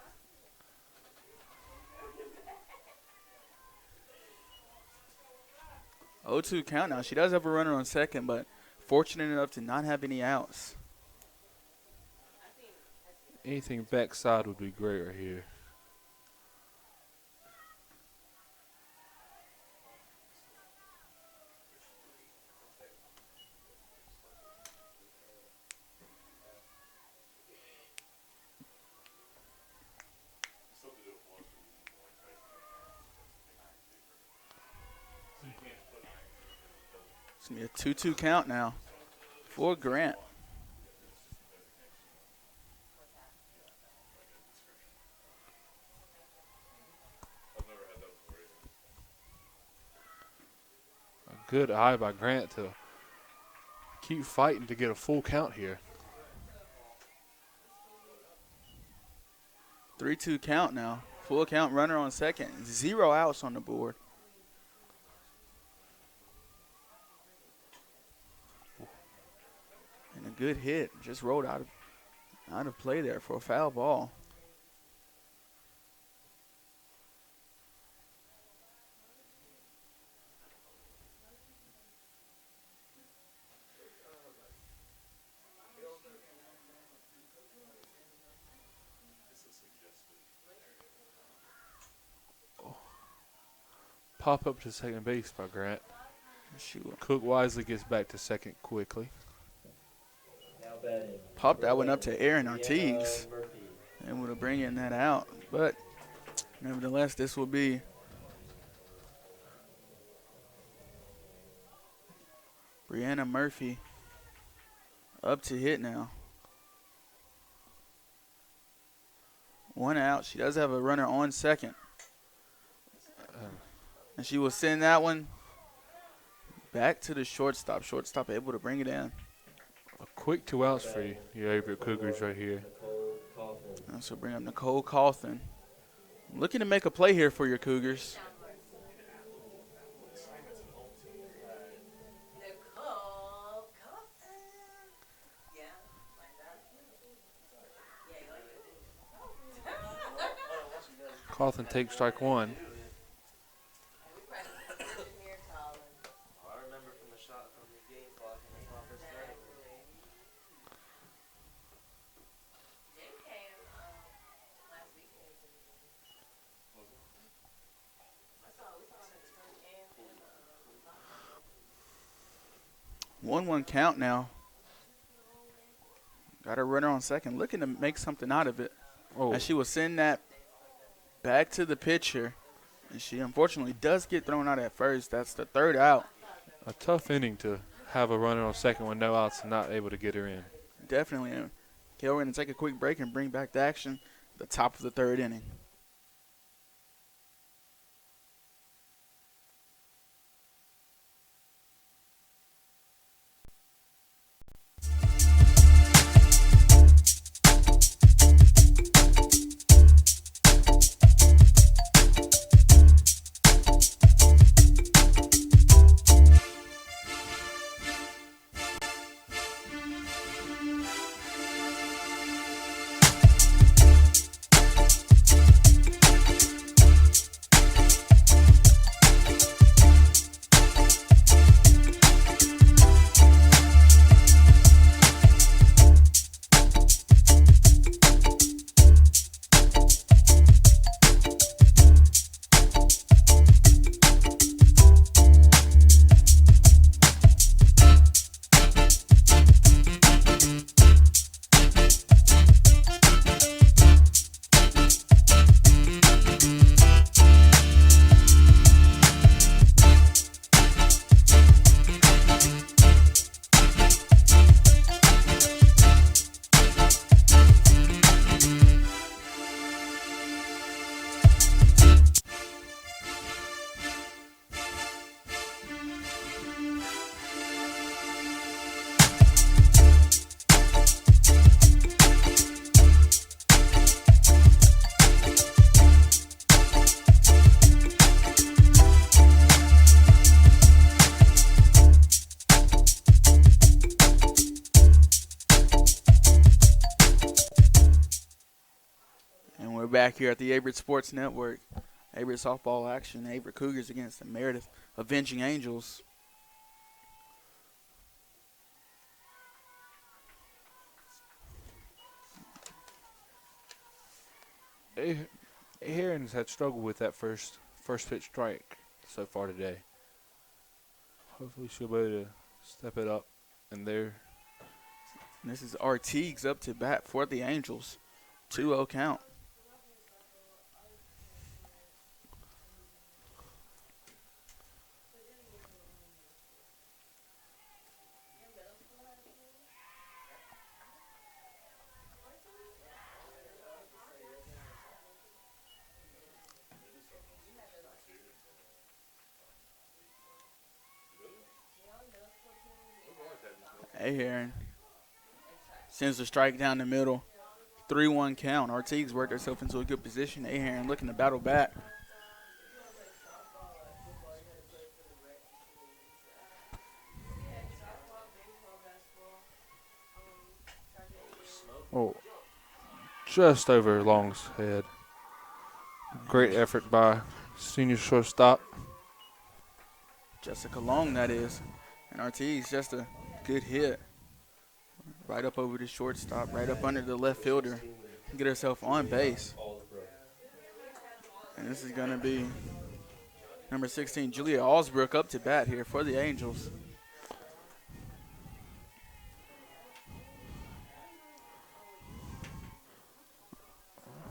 0-2 count now. She does have a runner on second, but fortunate enough to not have any outs. Anything backside would be great right here. It's going to be a 2-2 count now for Grant. A good eye by Grant to keep fighting to get a full count here. 3-2 count now. Full count runner on second. 0 outs on the board. And a good hit. Just rolled out of play there for a foul ball. Pop up to second base by Grant. Cook wisely gets back to second quickly. Now batting. Popped that one up to Aaron Brianna Ortiz. Murphy. Able to bring in that out. But nevertheless, this will be Brianna Murphy up to hit now. 1 out. She does have a runner on second. And she will send that one back to the shortstop. Shortstop able to bring it in. A quick 2 outs for you, your Averett Cougars right here. Nicole Coughlin. And so bring up Nicole Coughlin. Looking to make a play here for your Cougars. Nicole Coughlin. Yeah, like that. Coughlin takes strike 1. I remember from the shot from the game clock in the conference tournament. Jim came last weekend. We saw him at the first and 1-1 count now. Got a runner on second. Looking to make something out of it. Oh, And she will send that back to the pitcher. And she unfortunately does get thrown out at first. That's the 3rd out. a tough inning to have a runner on second with no outs and not able to get her in. Definitely. Okay, we're going to take a quick break and bring back the action at the top of the 3rd inning. We're back here at the Averett Sports Network. Averett softball action. Averett Cougars against the Meredith Avenging Angels. Herons had struggled with that first pitch strike so far today. Hopefully she'll be able to step it up. And there, And this is Artigues up to bat for the Angels. 2-0 count. Heron sends the strike down the middle. 3-1 count. Artigues worked herself into a good position. Heron looking to battle back. oh, just over Long's head. Great effort by senior shortstop. Jessica Long, that is. And Artigues just a good hit. Right up over the shortstop, right up under the left fielder. Get herself on base. And this is going to be number 16, Julia Allsbrook, up to bat here for the Angels.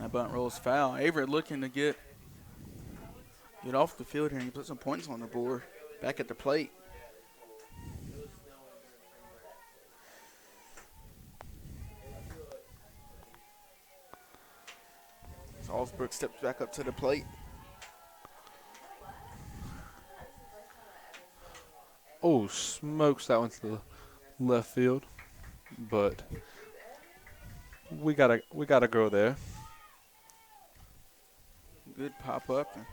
That bunt rolls foul. Averett looking to get off the field here and put some points on the board. Back at the plate. So Allsbrook steps back up to the plate. Oh, smokes that one to the left field, but we gotta go there. Good pop up. Now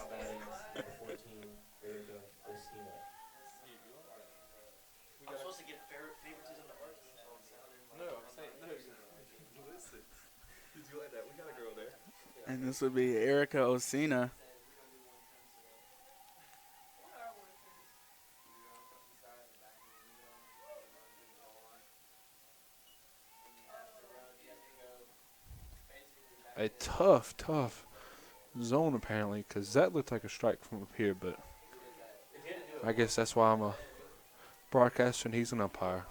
batting number 14, Erica Osina. I'm supposed to give favoritism to Archie. No, I'm saying no. Listen, did you like that? We got a girl there. And this would be Erica Osina. A tough zone apparently, because that looked like a strike from up here, but I guess that's why I'm a broadcaster and he's an umpire.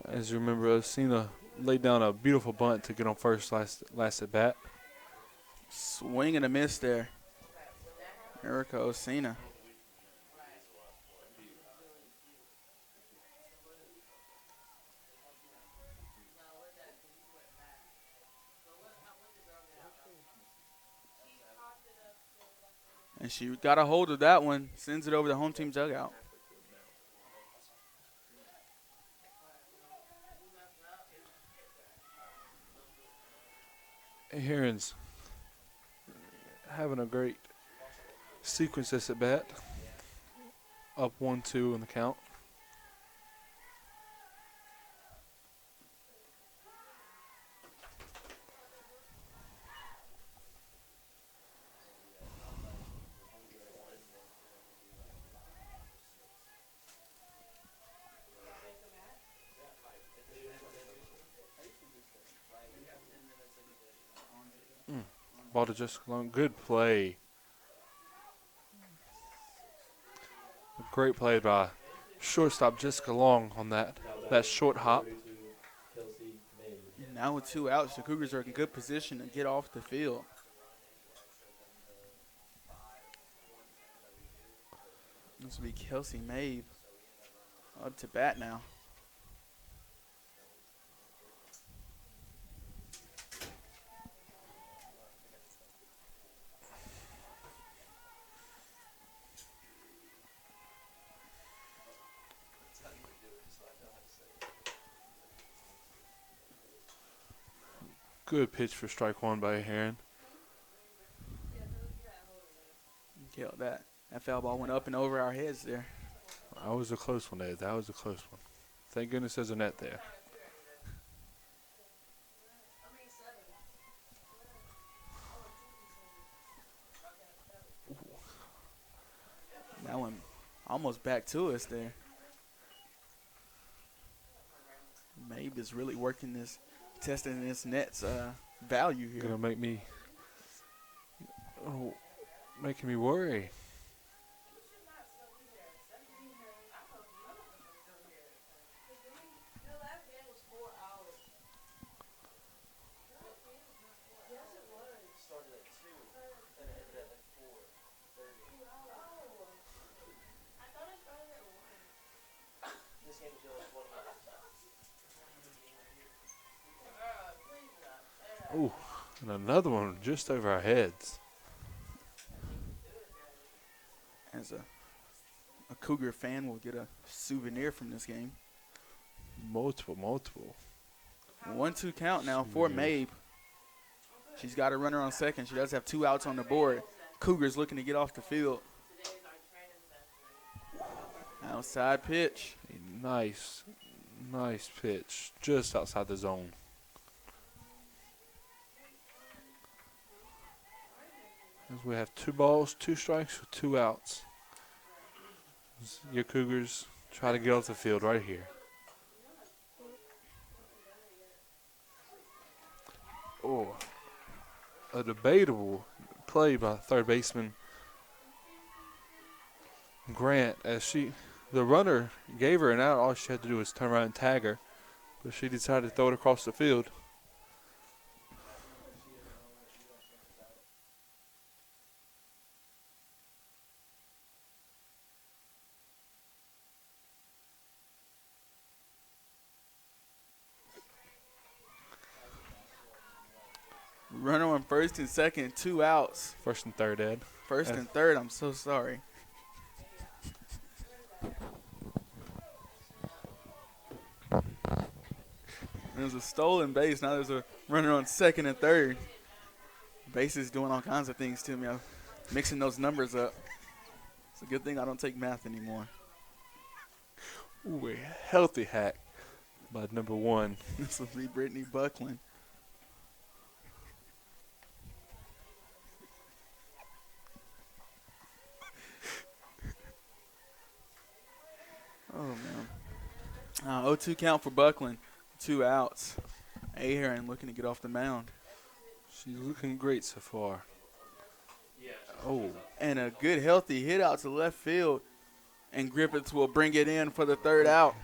As you remember, Osina laid down a beautiful bunt to get on first last at bat. Swing and a miss there. Erica Osina. And she got a hold of that one, sends it over the home team dugout. Herons having a great sequence this at bat. Up 1-2 in the count. Ball to Jessica Long. Good play. Great play by shortstop Jessica Long on that short hop. Kelsey May. And now with 2 outs, the Cougars are in good position to get off the field. This will be Kelsey Mabe up to bat now. Good pitch for strike one by Heron. Killed that. That foul ball went up and over our heads there. That was a close one, Dave. That was a close one. Thank goodness there's a net there. Almost back to us there. Mabe is really working this, testing this net's value here. Gonna make me, making me worry. Ooh, and another one just over our heads. As a Cougar fan will get a souvenir from this game. Multiple. 1-2 count now for Mabe. She's got a runner on second. She does have 2 outs on the board. Cougars looking to get off the field. Outside pitch. A nice pitch just outside the zone. As we have 2 balls, 2 strikes with 2 outs. As your Cougars try to get off the field right here. Oh, a debatable play by third baseman Grant, as the runner gave her an out. All she had to do was turn around and tag her, but she decided to throw it across the field. Runner on first and second, 2 outs. First and third, Ed. First and third, I'm so sorry. There's a stolen base. Now there's a runner on second and third. Base is doing all kinds of things to me. I'm mixing those numbers up. It's a good thing I don't take math anymore. Ooh, a healthy hack by number 1. This will be Brittany Buckland. Oh, man. 0-2 count for Buckland. 2 outs. Ahearn looking to get off the mound. She's looking great so far. Oh. And a good, healthy hit out to left field. And Griffiths will bring it in for the 3rd out.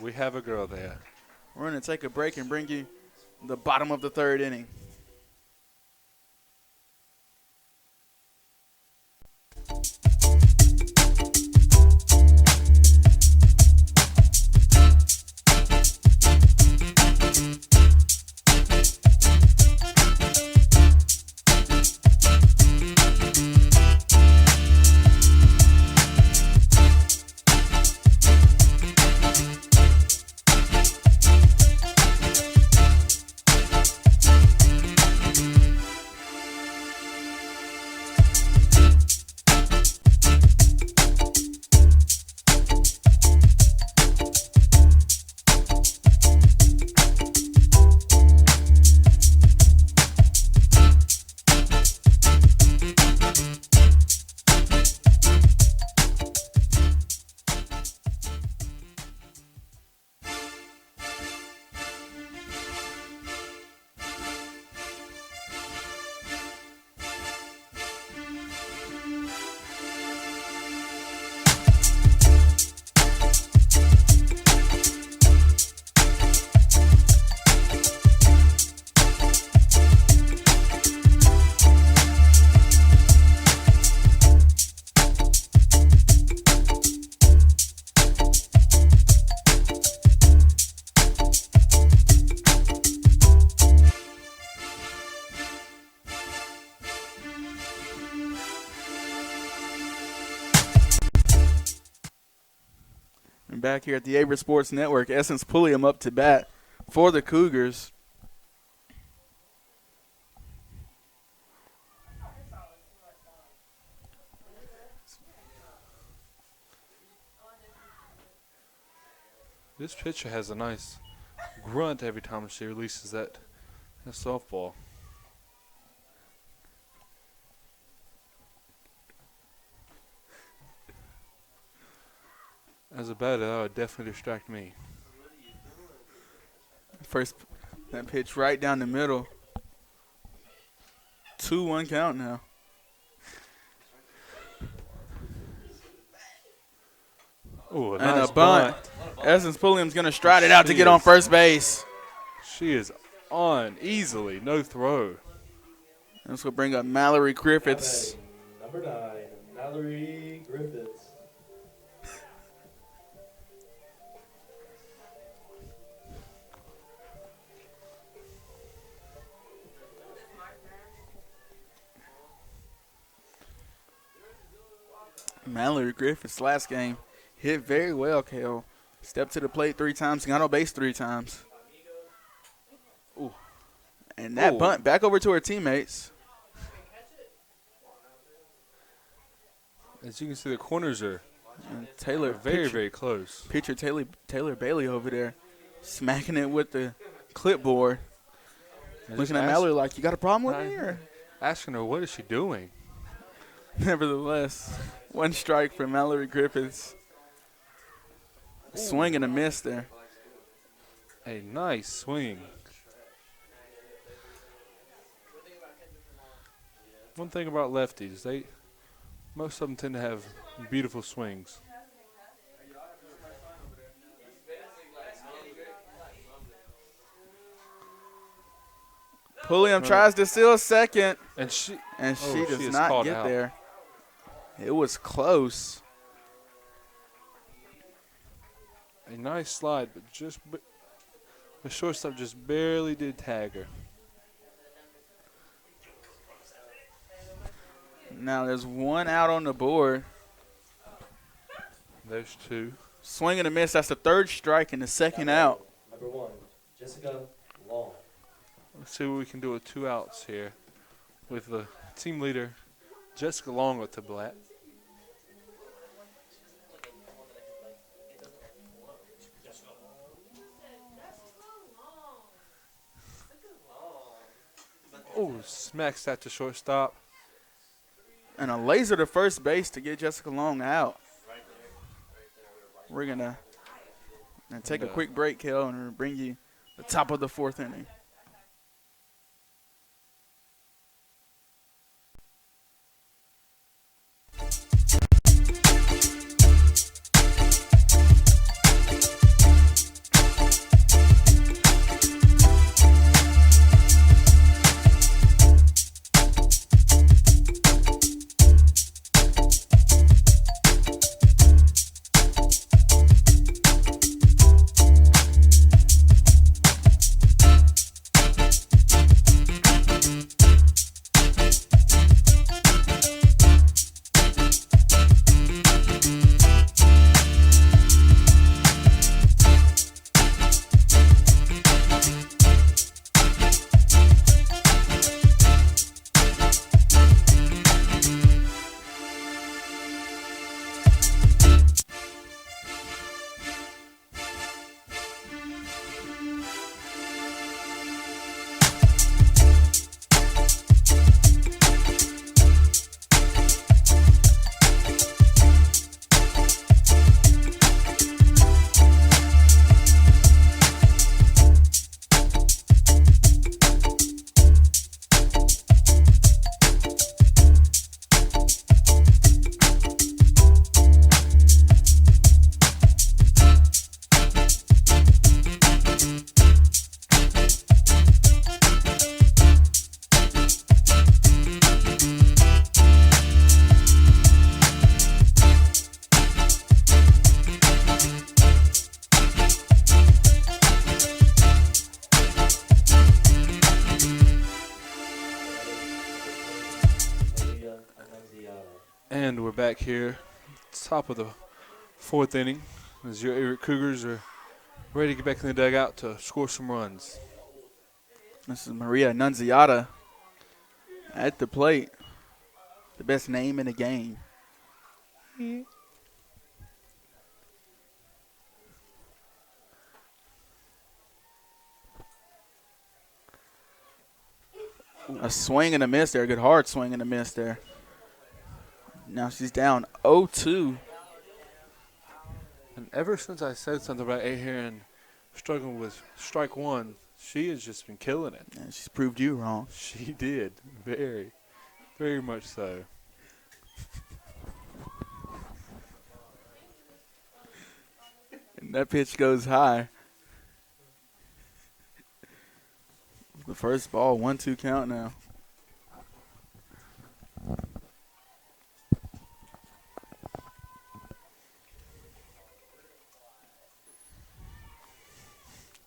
We have a girl there. We're going to take a break and bring you the bottom of the 3rd inning. Back here at the Averett Sports Network, Essence Pulliam up to bat for the Cougars. This pitcher has a nice grunt every time she releases that softball. As a batter, that would definitely distract me. First, that pitch right down the middle. 2-1 count now. Oh, And nice a bunt. Essence Pulliam's going to stride it out to She get on is. first base. She is on easily, no throw. This will bring up Mallory Griffiths. Number 9, Mallory Griffiths. Mallory Griffiths last game hit very well, Kale. Stepped to the plate 3 times, got on base 3 times. Ooh. And that Ooh. bunt back over to her teammates. As you can see, the corners are And Taylor, very, very close. pitcher Taylor Bailey over there, smacking it with the clipboard. And Looking just at Mallory like, you got a problem with me? I- Or? asking her, what is she doing? Nevertheless, 1 strike for Mallory Griffiths. Swing and a miss there. A nice swing. One thing about lefties, most of them tend to have beautiful swings. Pulliam tries to steal a second, And she and Oh, she she does is not called get out. there. It was close. a nice slide, but the shortstop just barely did tag her. Now there's 1 out on the board. There's 2. Swing and a miss. That's the 3rd strike and the 2nd out. Number 1, Jessica Long. Let's see what we can do with 2 outs here with the team leader, Jessica Long, at the bat. Oh, smacks that to shortstop. And a laser to first base to get Jessica Long out. We're going to take a quick break, Kel, and we'll bring you the top of the 4th inning. And we're back here, top of the 4th inning, as your Averett Cougars are ready to get back in the dugout to score some runs. This is Maria Annunziata at the plate. The best name in the game. A swing and a miss there. Good hard swing and a miss there. Now she's down 0-2. And ever since I said something about Ahearn struggling with strike one, she has just been killing it. And she's proved you wrong. She did. Very, very much so. And that pitch goes high. The first ball, 1-2 count now.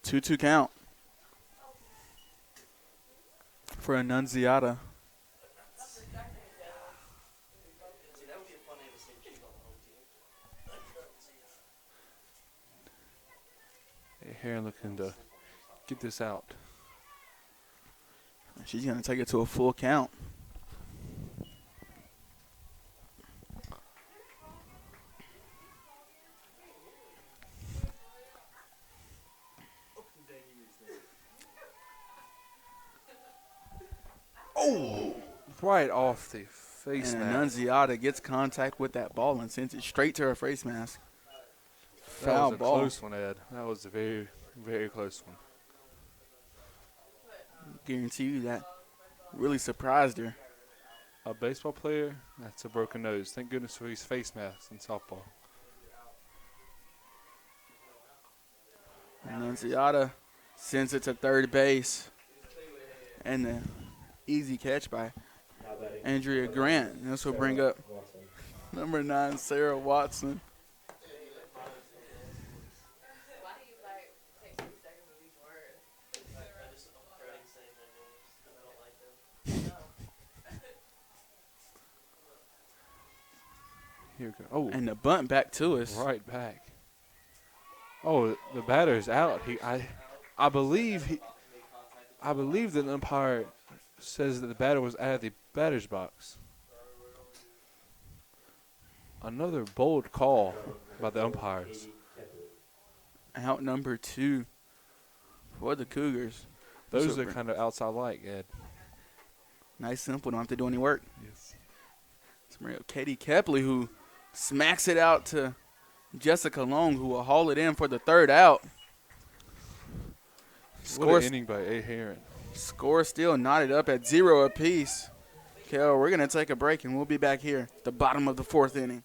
Two count for Annunziata. Ahearn looking to get this out. She's going to take it to a full count. Oh! Right off the face And mask. Annunziata gets contact with that ball and sends it straight to her face mask. That Foul was a ball. close one, Ed. That was a very, very close one. Guarantee you that really surprised her. A baseball player, that's a broken nose. Thank goodness for these face masks in softball. Annunziata sends it to third base. And the easy catch by Now batting Andrea Grant. And this will bring up Watson. number 9, Sarah Watson. Why do you like take 2 seconds with each word? Here we go. Oh, And the bunt back to us. right back. Oh, the batter's out. I believe that the umpire says that the batter was out of the batter's box. Another bold call by the umpires. Out number 2 for the Cougars. Those So are kind of outside like, Ed. nice, simple. Don't have to do any work. Yes. It's Katie Kepley who smacks it out to Jessica Long, who will haul it in for the third out. What an inning by Ahearn. Score still knotted up at 0 apiece. Kel, we're going to take a break, and we'll be back here at the bottom of the 4th inning.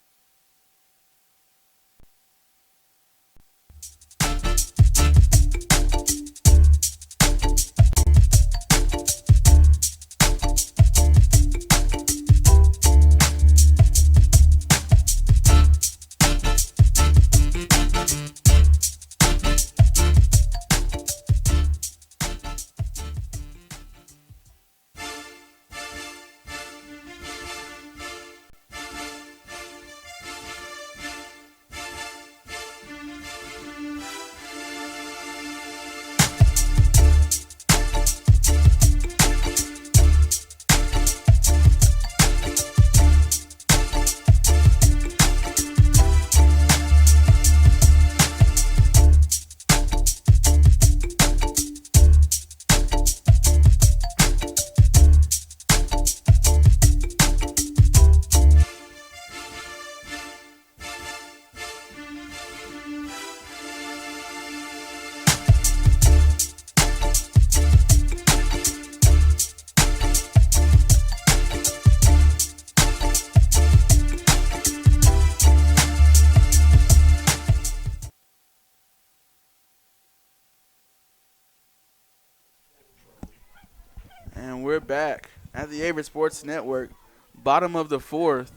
And we're back at the Averett Sports Network, bottom of the 4th.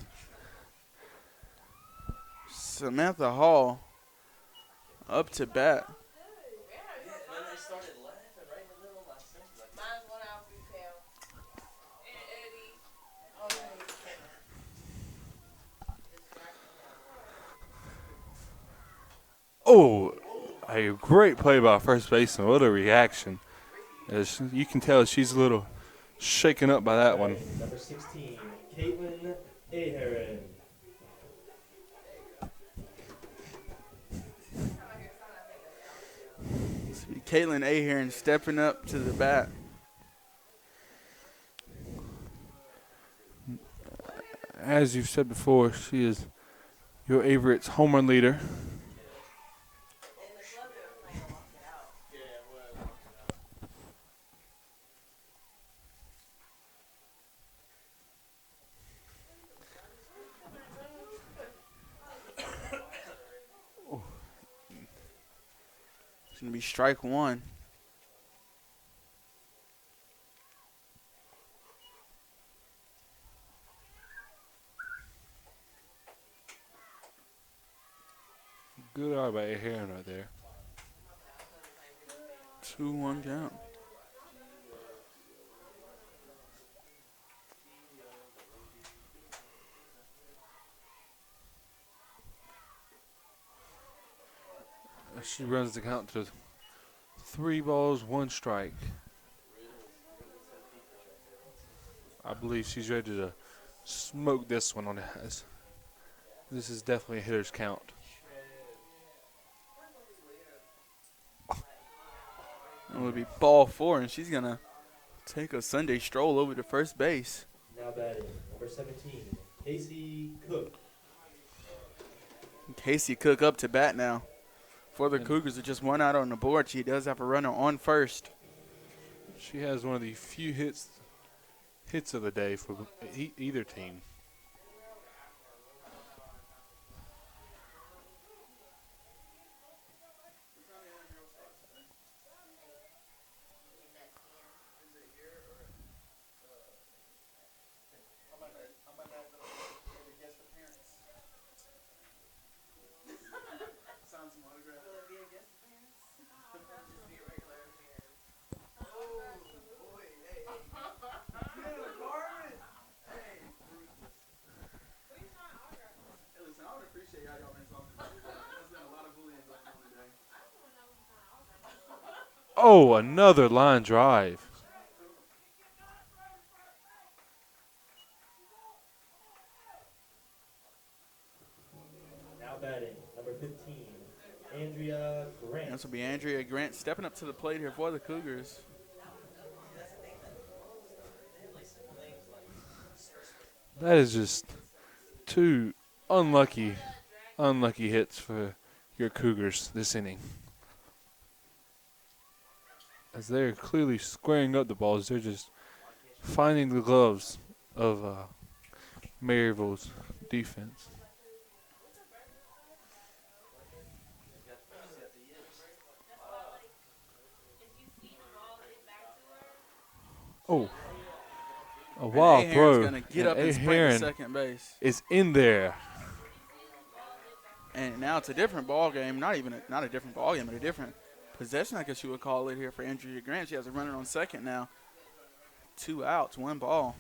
Samantha Hall up to bat. Mine's 1 out for you, Kel. And Eddie. Oh, a great play by first baseman. What a reaction. As you can tell, she's a little shaken up by that one. Number 16, Caitlin Ahearn. Caitlin Ahearn stepping up to the bat. As you've said before, she is your Averett's home run leader. going to be strike one. Good eye by Aaron right there. 2-1 count. She runs the count to 3 balls, 1 strike. I believe she's ready to smoke this one on the house. This is definitely a hitter's count. It would be ball 4, and she's going to take a Sunday stroll over to first base. Now batting, number 17, Casey Cook. Casey Cook up to bat now. For the Cougars, with just 1 out on the board, she does have a runner on first. She has one of the few hits of the day for either team. Oh, another line drive. Now batting, number 15, Andrea Grant. This will be Andrea Grant stepping up to the plate here for the Cougars. That is just 2 unlucky hits for your Cougars this inning. As they're clearly squaring up the balls, they're just finding the gloves of Maryville's defense. Oh, a wild throw. Going to get up and sprint to second base. Is in there. And now it's a different ball game. Not a different ball game, but a different possession, I guess you would call it here for Andrea Grant. She has a runner on second now. 2 outs, 1 ball.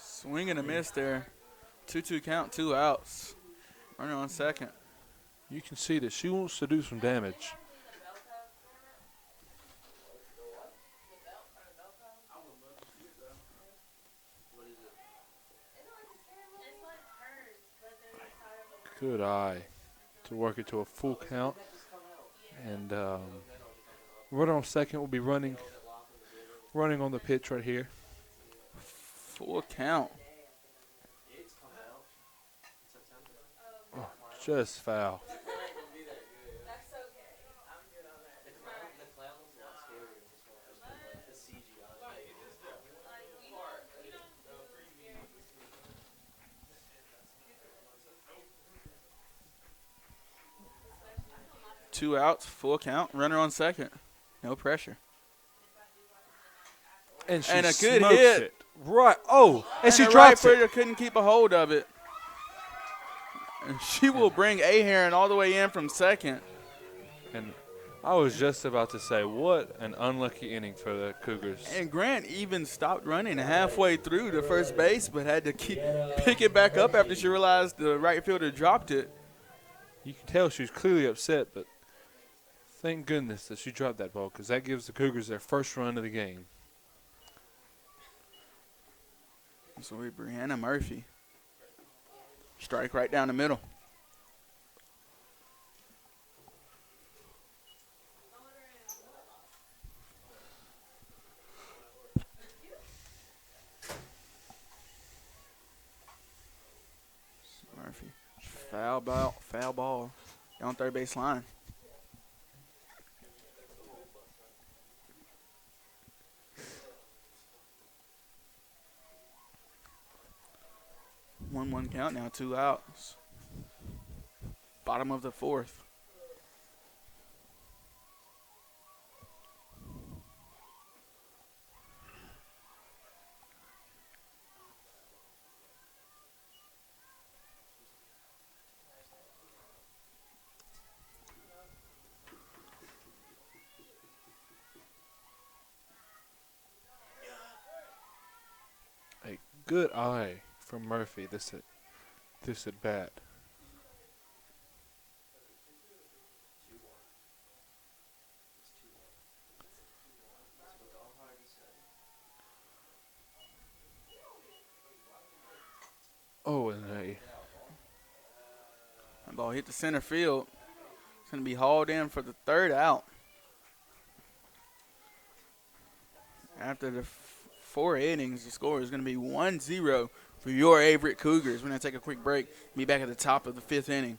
Swing and a miss there. 2-2 count, 2 outs. Runner on second. You can see that she wants to do some damage. Good eye to work it to a full count. And runner on second will be running on the pitch right here. Full count. Oh, just foul. That's okay. I'm good on that. Two outs, full count, runner on second. No pressure. And she And a good smokes hit. it. Right. Oh, and she the drops right it. fielder couldn't keep a hold of it. And she will bring Aheron all the way in from second. And I was just about to say, what an unlucky inning for the Cougars. And Grant even stopped running halfway through to first base, but had to pick it back up after she realized the right fielder dropped it. You can tell she was clearly upset, but thank goodness that she dropped that ball because that gives the Cougars their first run of the game. So we Brianna Murphy. Strike right down the middle. Murphy. Foul ball. Down third base line. One count now, 2 outs. Bottom of the fourth. A good eye from Murphy this at bat. Oh, and That ball hit the center field. It's going to be hauled in for the third out. After the 4 innings, the score is going to be 1-0 for your Averett Cougars. We're going to take a quick break. Be back at the top of the 5th inning.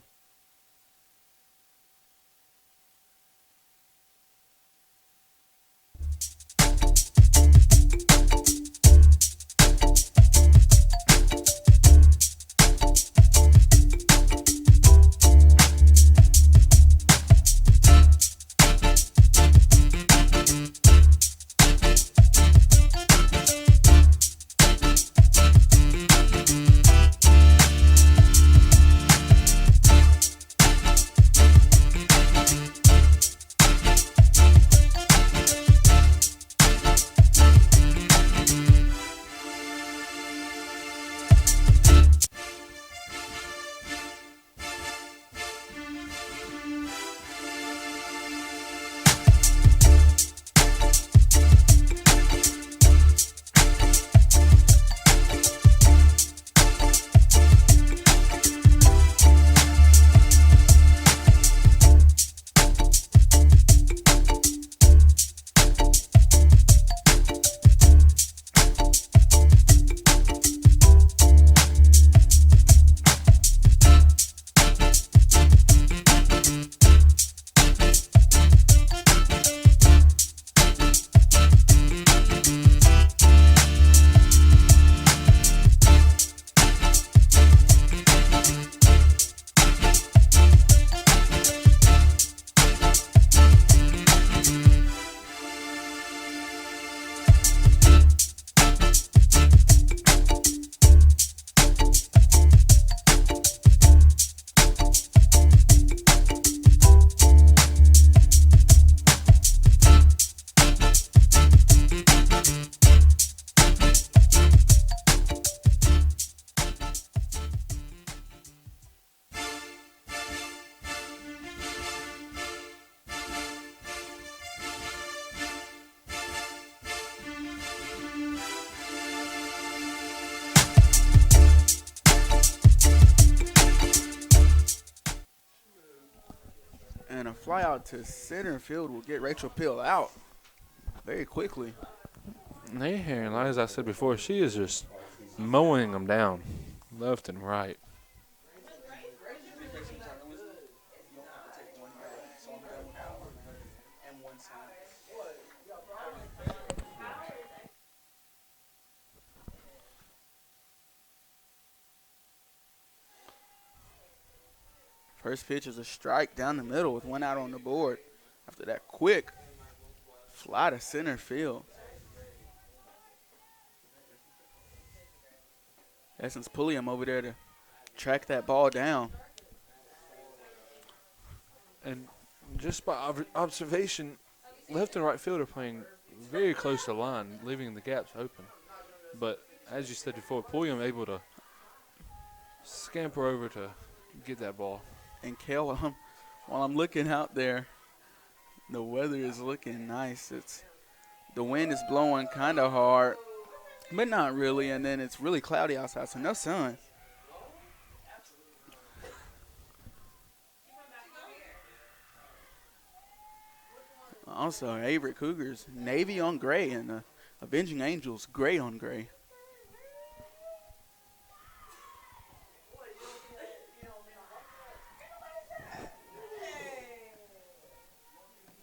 And a fly out to center field will get Rachel Pill out very quickly. and as I said before, she is just mowing them down left and right. First pitch is a strike down the middle with 1 out on the board. After that quick fly to center field. Essence Pulliam over there to track that ball down. And just by observation, left and right field are playing very close to the line, leaving the gaps open. But as you said before, Pulliam able to scamper over to get that ball. And Kale, while I'm looking out there, the weather is looking nice. The wind is blowing kind of hard, but not really. And then it's really cloudy outside, so no sun. Also, Averett Cougars, navy on gray, and the Avenging Angels, gray on gray.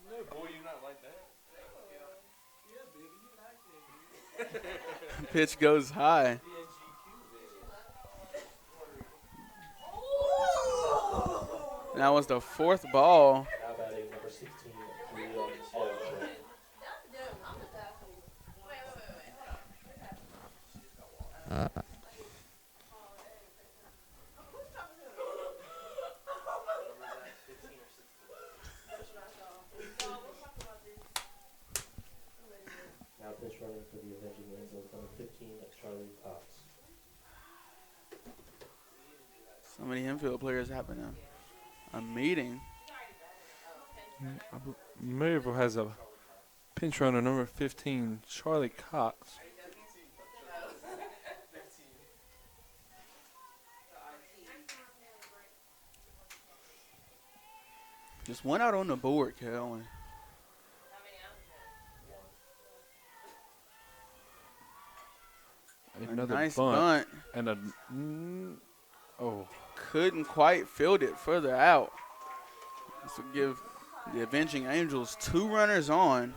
No, boy, you not like that. Pitch goes high. That was the fourth ball. Now batting number 16, Leon Aldridge. Now pitch running for the Avenging Angels, number 15, Charlie Cox. So many infield players having a meeting. Maryville has a pinch runner, number 15, Charlie Cox. Just one out on the board, Cal. Another nice bunt. bunt. And oh. Couldn't quite field it further out. This will give the Avenging Angels 2 runners on.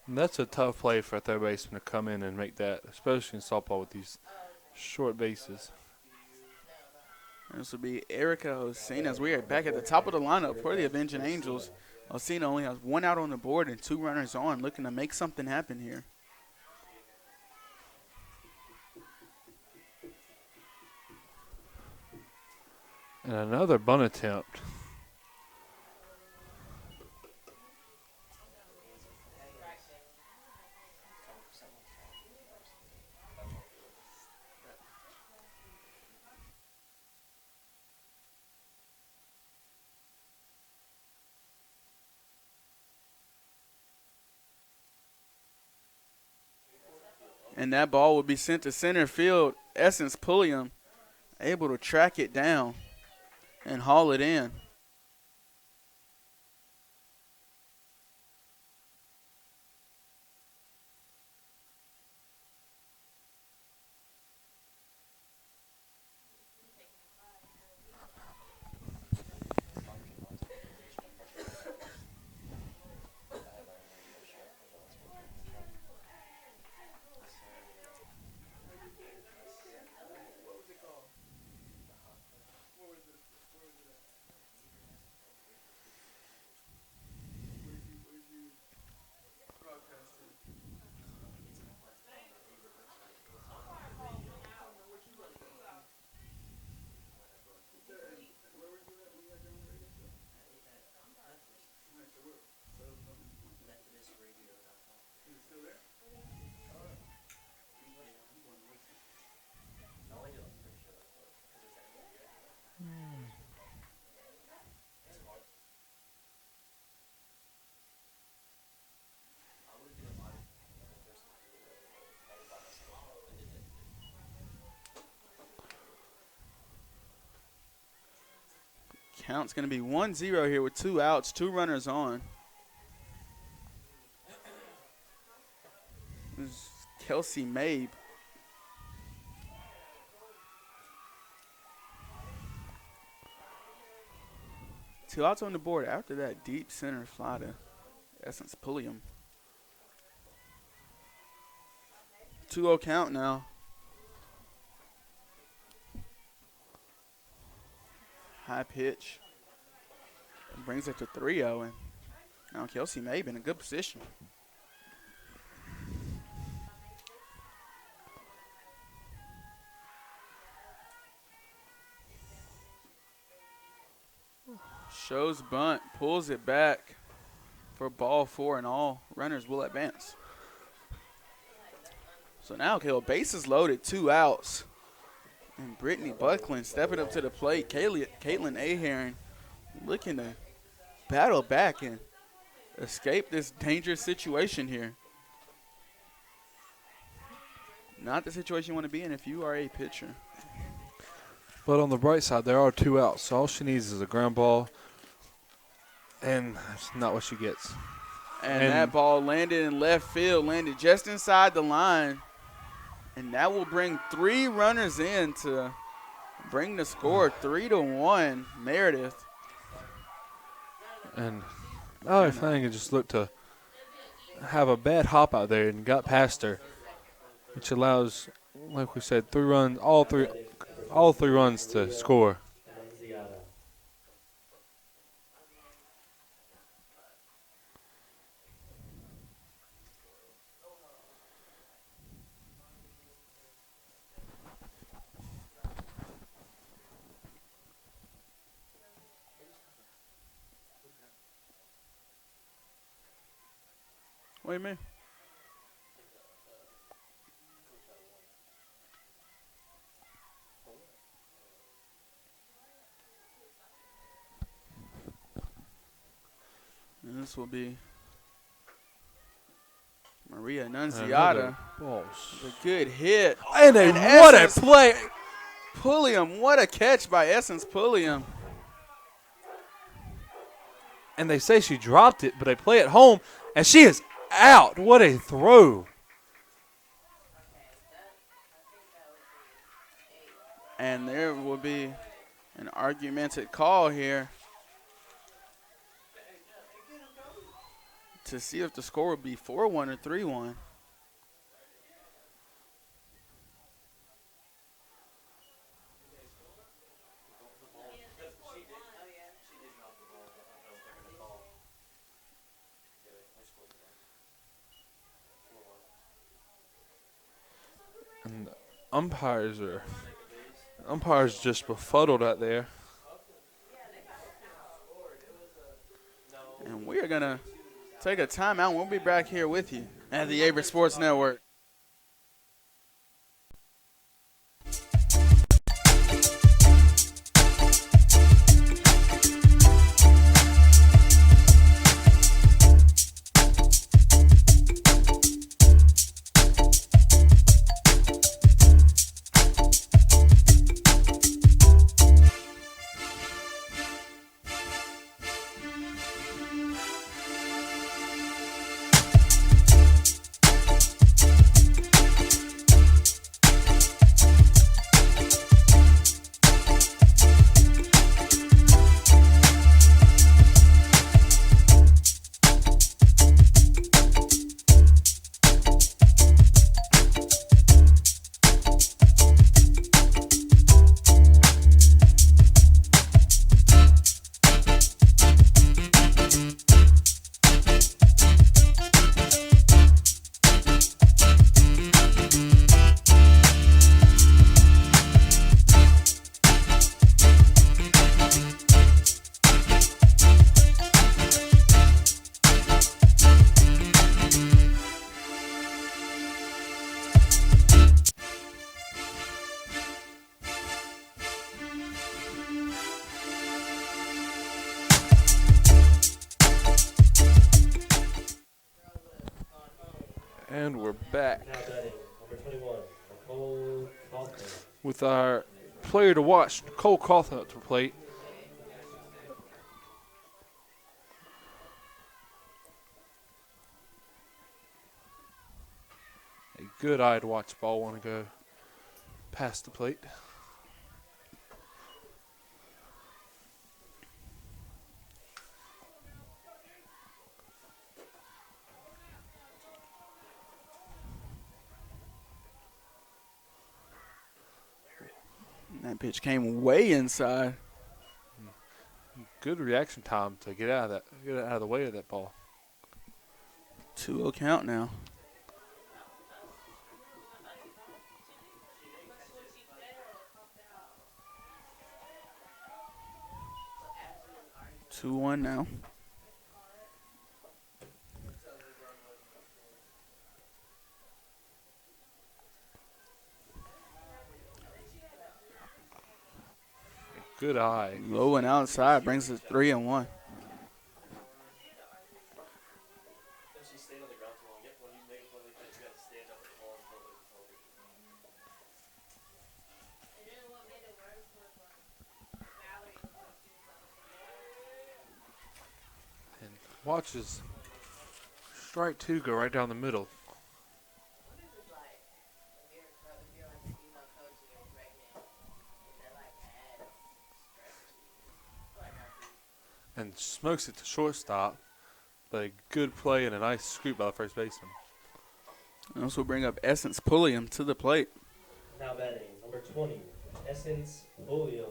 And that's a tough play for a third baseman to come in and make that, especially in softball with these short bases. This will be Erica Osina as we are back at the top of the lineup for the Avenging Angels. Osina only has 1 out on the board and 2 runners on, looking to make something happen here. And another bunt attempt. And that ball will be sent to center field. Essence Pulliam able to track it down and haul it in. Count's going to be 1-0 here with 2 outs, 2 runners on. This is Kelsey Mabe. Two outs on the board after that deep center fly to Essence Pulliam. 2-0 count now. High pitch. Brings it to 3-0. And now Kelsey Mabe in a good position. Shows bunt, pulls it back for ball 4, and all runners will advance. So now, Caleb, bases loaded, 2 outs. And Brittany Buckland stepping up to the plate. Caitlin Ahearn looking to battle back and escape this dangerous situation here. Not the situation you want to be in if you are a pitcher. But on the bright side, there are 2 outs. So all she needs is a ground ball And that's not what she gets. And that ball landed in left field, landed just inside the line. And that will bring 3 runners in to bring the score 3-1, Meredith. And other thing, it just looked to have a bad hop out there and got past her, which allows, like we said, 3 runs, all three runs to score. Annunziata. What do you mean? And this will be Maria Annunziata. A good hit. And what a play. Pulliam, what a catch by Essence Pulliam. And they say she dropped it, but they play it home, and she is out. What a throw. And there will be an argumented call here to see if the score would be 4-1 or 3-1. And the umpires just befuddled out there. And we are going to take a timeout. We'll be back here with you at the Averett Sports Network. And we're back Now batting, number 21, Nicole Kaufman. with our player to watch, Nicole Cawthon, up to the plate. A good eye to watch the ball want to go past the plate. That pitch came way inside. Good reaction time to get out of the way of that ball. 2-0 count now. Two one now. Good eye. Low and outside brings us 3-1. Watches strike 2 go right down the middle. What is it like if you're like a female coach and you're pregnant? Is that like add stress to you? Like And smokes it to shortstop. But a good play and a nice scoop by the first baseman. And this will bring up Essence Pulliam to the plate. Now batting, number 20, Essence Pulliam.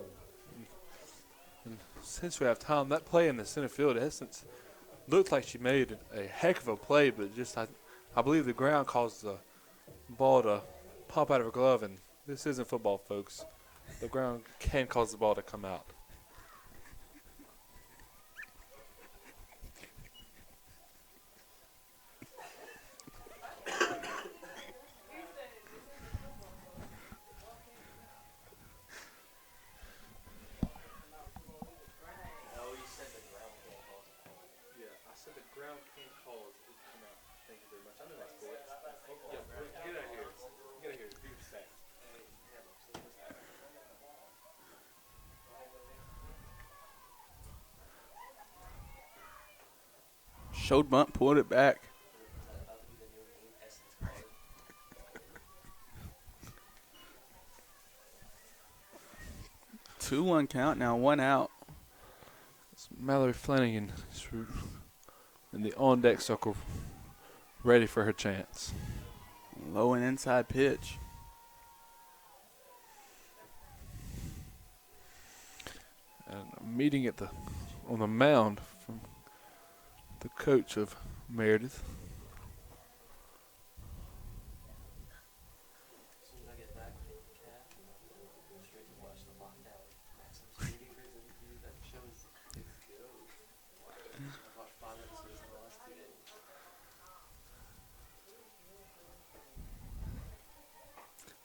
And since we have time, that play in the center field, Essence looked like she made a heck of a play, but just I believe the ground caused the ball to pop out of her glove. And this isn't football, folks. The ground can cause the ball to come out. Showed bunt, pulled it back. 2-1 count now, 1 out. It's Mallory Flanagan in the on-deck circle, ready for her chance. Low and inside pitch. And a meeting on the mound from the coach of Meredith.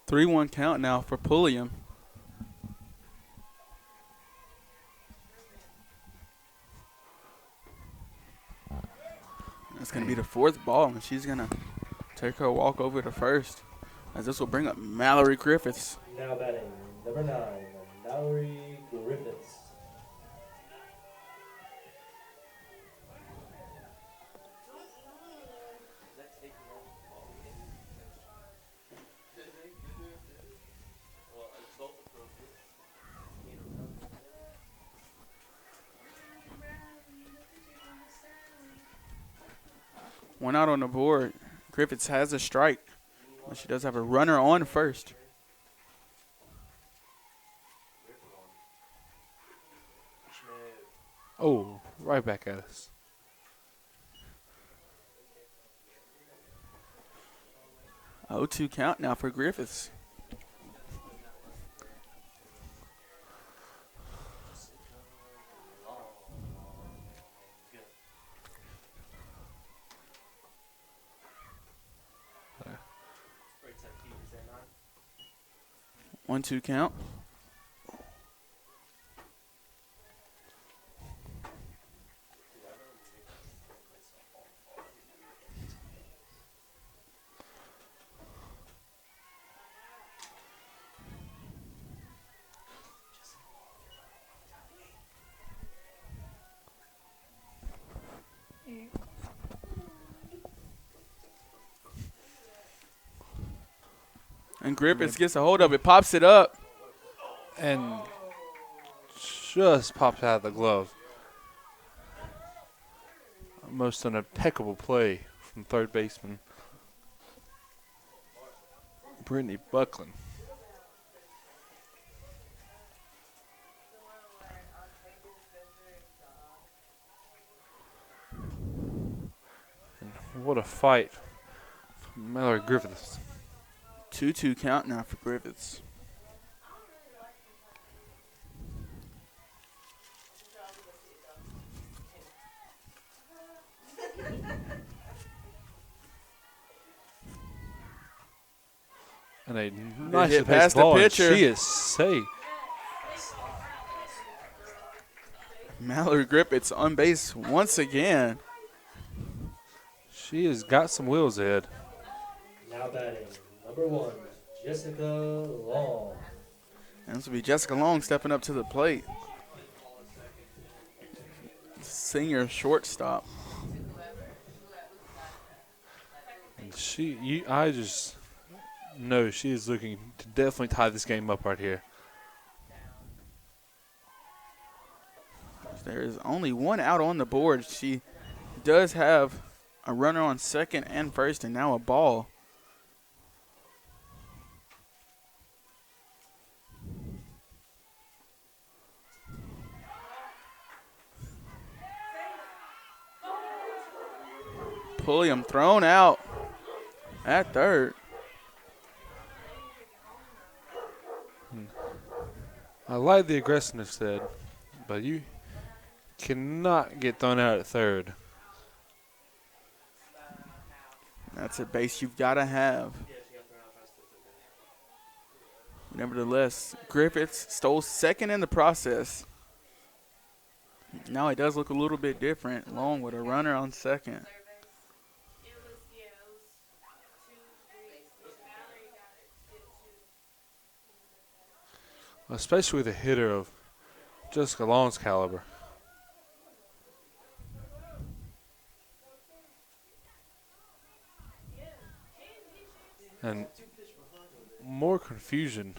Three-one count now for Pulliam. That's going to be the 4th ball, and she's going to take her walk over to first, as this will bring up Mallory Griffiths. Now batting, number 9, Mallory Griffiths. One out on the board. Griffiths has a strike, but she does have a runner on first. Oh, right back at us. Oh, 2 count now for Griffiths. One, 2 count. And Griffiths gets a hold of it, pops it up. And just pops out of the glove. Almost an impeccable play from third baseman Brittany Buckland. And what a fight from Mallory Griffiths. 2-2 count now for Griffiths. And a nice hit past the ball, and pitcher. she is safe. Mallory Griffiths on base once again. She has got some wheels ahead. Now batting, number 1, Jessica Long. And this will be Jessica Long stepping up to the plate. Senior shortstop. I just know she is looking to definitely tie this game up right here. There is only one out on the board. She does have a runner on second and first, and now a ball. Pulliam thrown out at third. I like the aggressiveness, Ed, but you cannot get thrown out at third. That's a base you've got to have. Nevertheless, Griffiths stole second in the process. Now it does look a little bit different, along with a runner on second. Especially with a hitter of Jessica Long's caliber. And more confusion.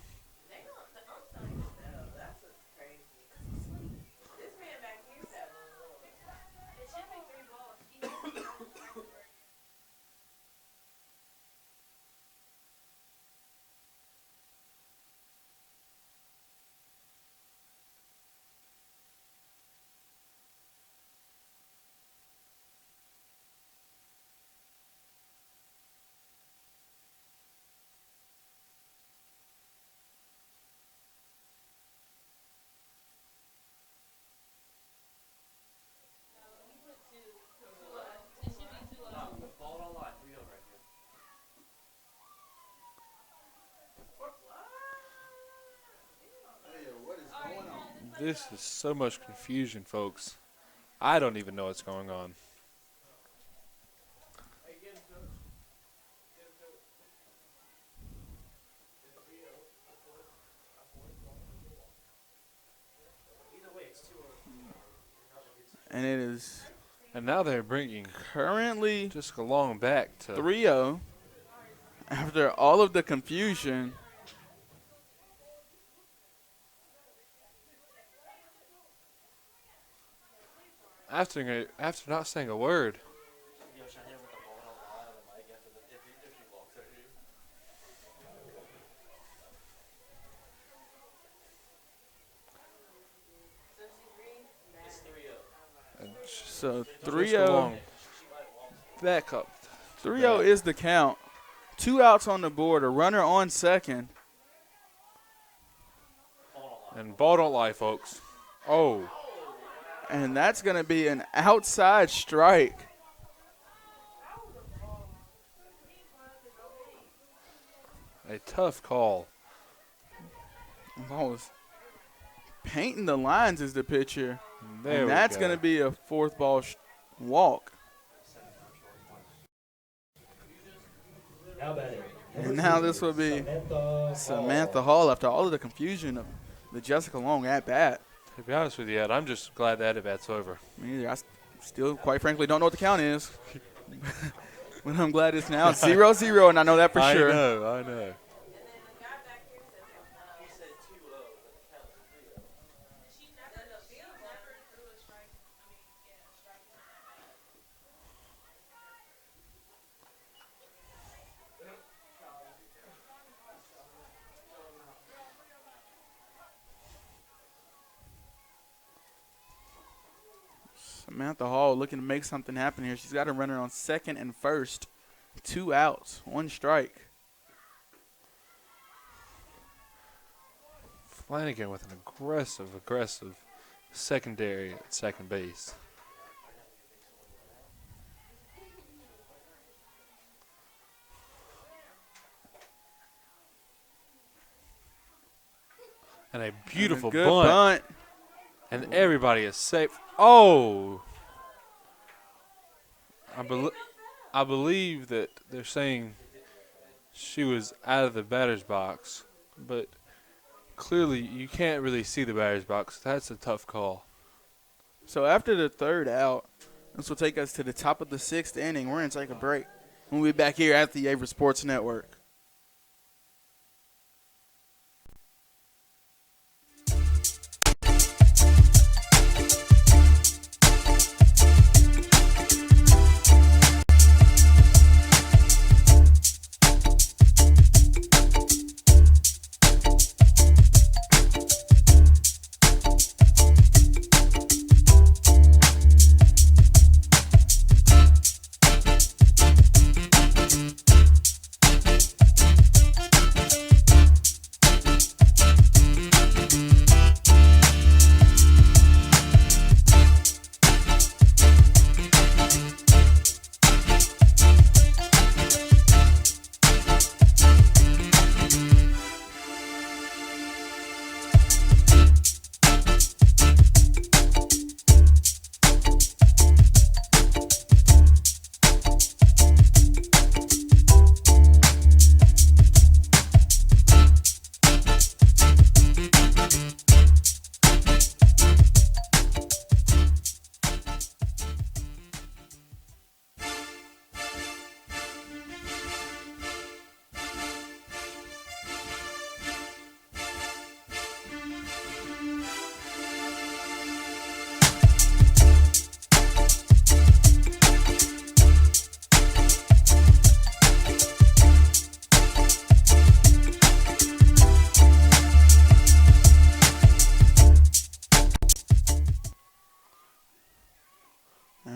This is so much confusion, folks. I don't even know what's going on. And it is And now they're bringing currently Jessica Long back to 3-0 after all of the confusion. after not saying a word. So Jessica 3-0. Long back up. 3-0 is the count. 2 outs on the board, a runner on second. And ball don't lie, folks. Oh. And that's going to be an outside strike. A tough call. Ball was painting the lines as the pitcher. There And we that's go. going to be a fourth ball walk. Now batting. And now this will be Samantha Hall after all of the confusion of the Jessica Long at bat. To be honest with you, Ed, I'm just glad that at bat's over. Me either. I still, quite frankly, don't know what the count is. But I'm glad it's now 0-0, and I know that for sure. I know. Samantha Hall looking to make something happen here. She's got a runner on second and first. 2 outs, 1 strike. Flanagan with an aggressive secondary at second base. And a beautiful Good bunt. And everybody is safe. Oh! I believe that they're saying she was out of the batter's box, but clearly you can't really see the batter's box. That's a tough call. So after the third out, this will take us to the top of the 6th inning. We're going to take a break. We'll be back here at the Averett Sports Network.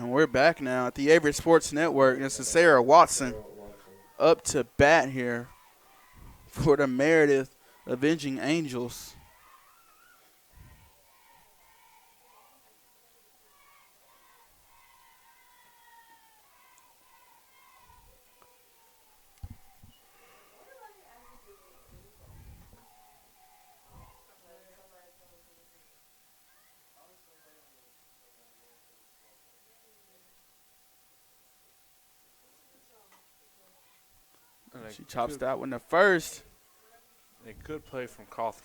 We're back now at the Averett Sports Network. This is Sarah Watson up to bat here for the Meredith Avenging Angels. She chops that one to first. A good play from Coughlin.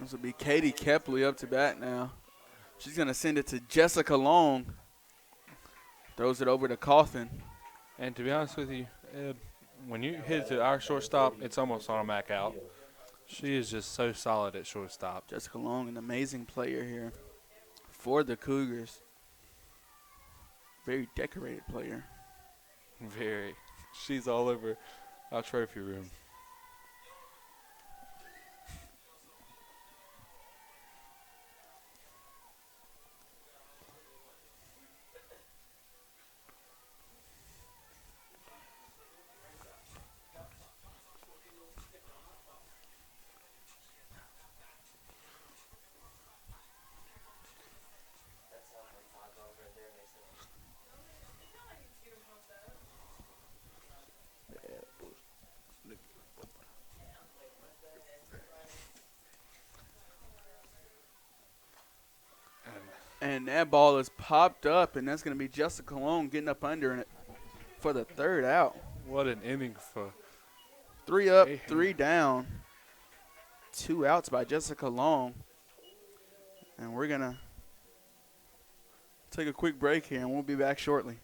This will be Katie Kepley up to bat now. She's going to send it to Jessica Long. Throws it over to Coughlin. And to be honest with you, Ed, when you hit it to our shortstop, it's almost automatic out. She is just so solid at shortstop. Jessica Long, an amazing player here for the Cougars. Very decorated player. Very. She's all over our trophy room. And that ball is popped up, and that's going to be Jessica Long getting up under it for the third out. What an inning for 3 up, 3 down. 2 outs by Jessica Long. And we're going to take a quick break here, and we'll be back shortly.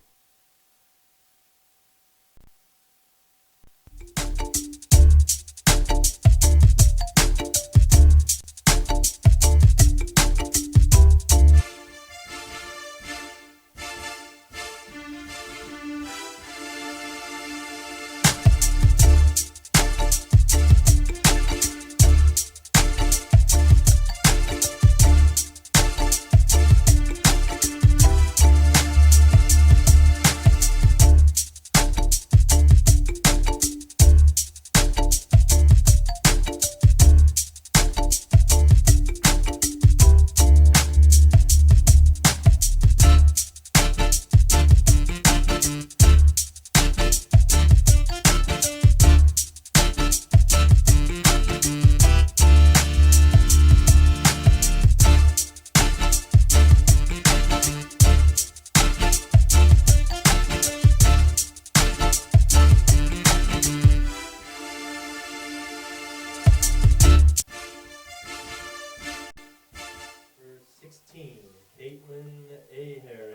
16, Caitlin Aheron.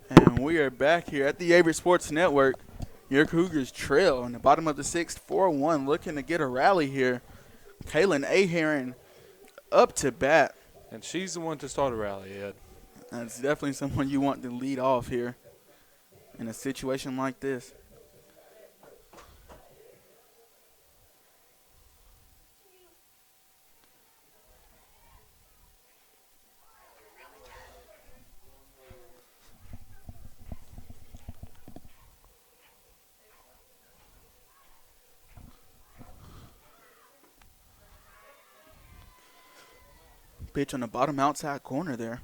And we are back here at the Averett Sports Network. Your Cougars trail in the bottom of the sixth, 4-1, looking to get a rally here. Kaylin Aheron up to bat. And she's the one to start a rally, Ed. That's definitely someone you want to lead off here in a situation like this. Pitch on the bottom outside corner there.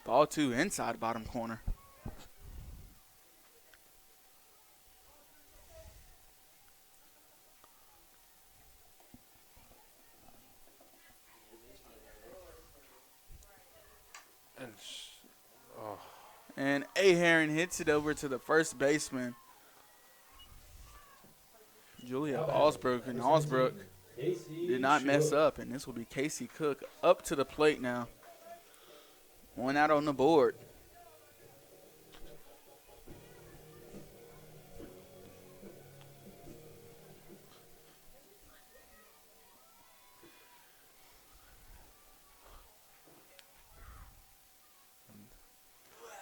Ball 2 inside bottom corner. And Aheron hits it over to the first baseman, Julia Osbrook. And Osbrook did not mess up, and this will be Casey Cook up to the plate now. One out on the board.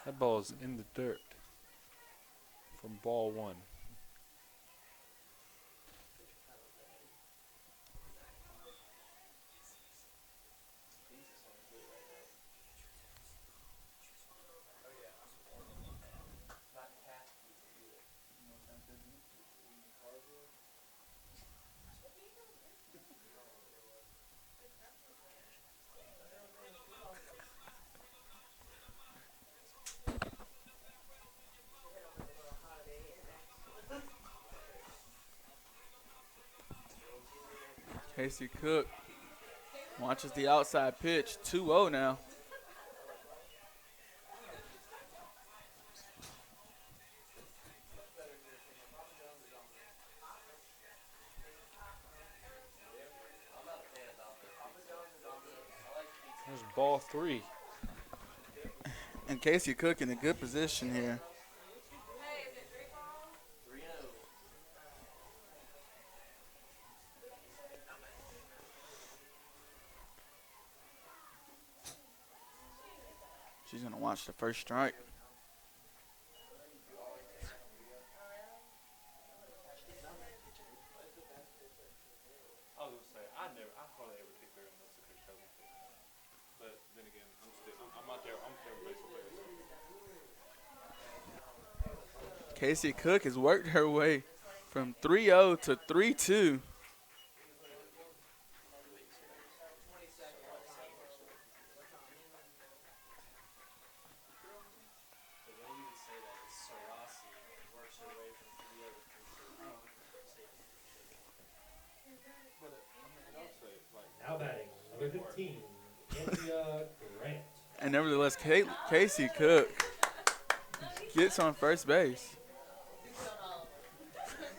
That ball is in the dirt from ball 1. Casey Cook watches the outside pitch. 2-0 now. There's ball 3. And Casey Cook in a good position here. She's going to watch the first strike. I was going to say, I hardly ever take care of most of the coach. But then again, I'm out there, I'm third base player. Casey Cook has worked her way from 3-0 to 3-2. Now batting, number 15, Andrea Grant. And nevertheless, Casey Cook gets on first base.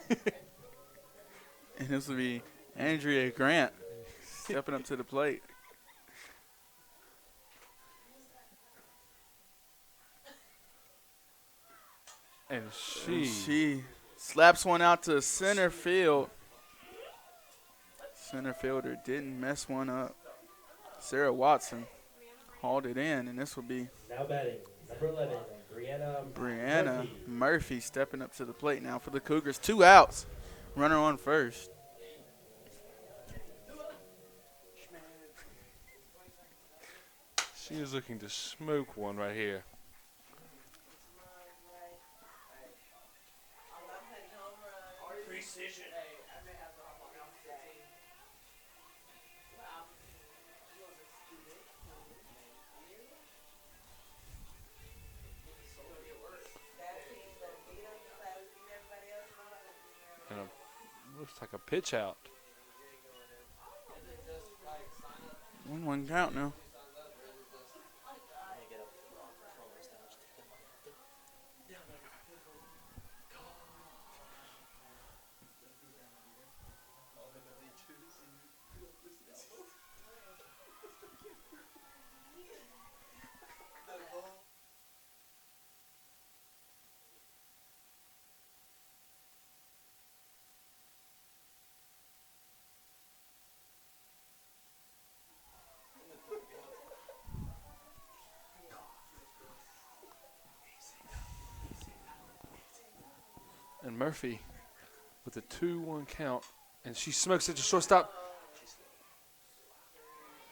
And this will be Andrea Grant stepping up to the plate. And she slaps one out to center field. Center fielder didn't mess one up. Sarah Watson hauled it in, and this will be Now batting, number 11, Brianna Murphy stepping up to the plate now for the Cougars. 2 outs. Runner on first. She is looking to smoke one right here. Precision. And looks like a pitch out. 1-1 count now. And Murphy with a 2-1 count. And she smokes it to shortstop.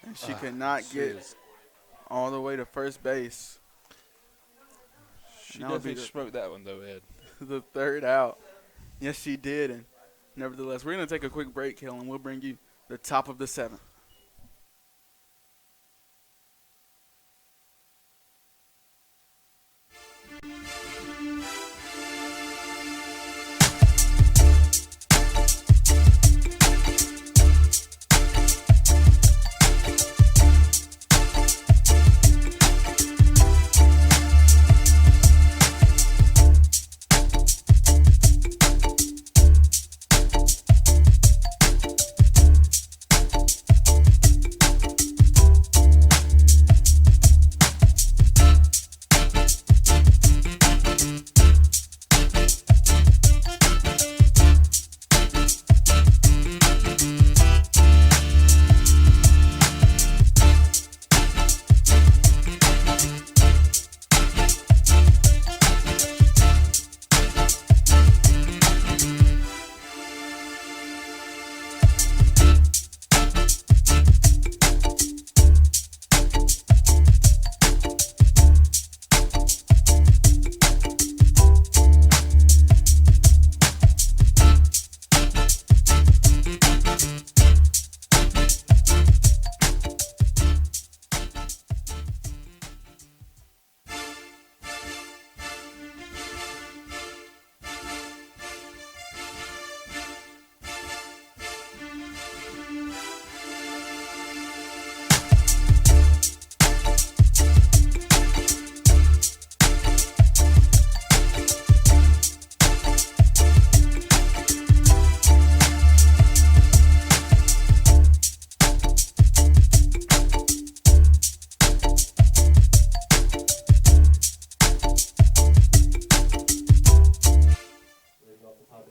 And she could not get all the way to first base. She That would be definitely smoked that one, though, Ed. the third out. Yes, she did. And nevertheless, we're going to take a quick break, Hill, and we'll bring you the top of the 7th.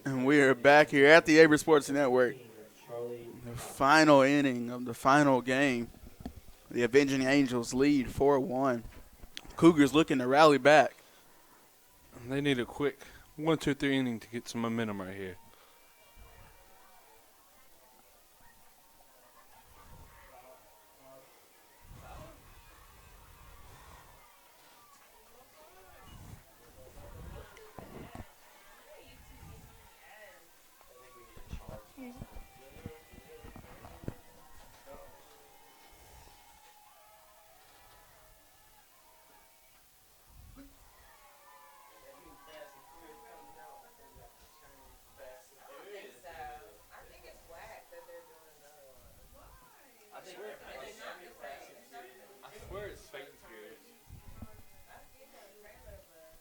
And we are back here at the Averett Sports Network. The final inning of the final game. The Avenging Angels lead 4-1. Cougars looking to rally back. They need a quick 1, 2, 3 inning to get some momentum right here. I swear it's Satan's Gears.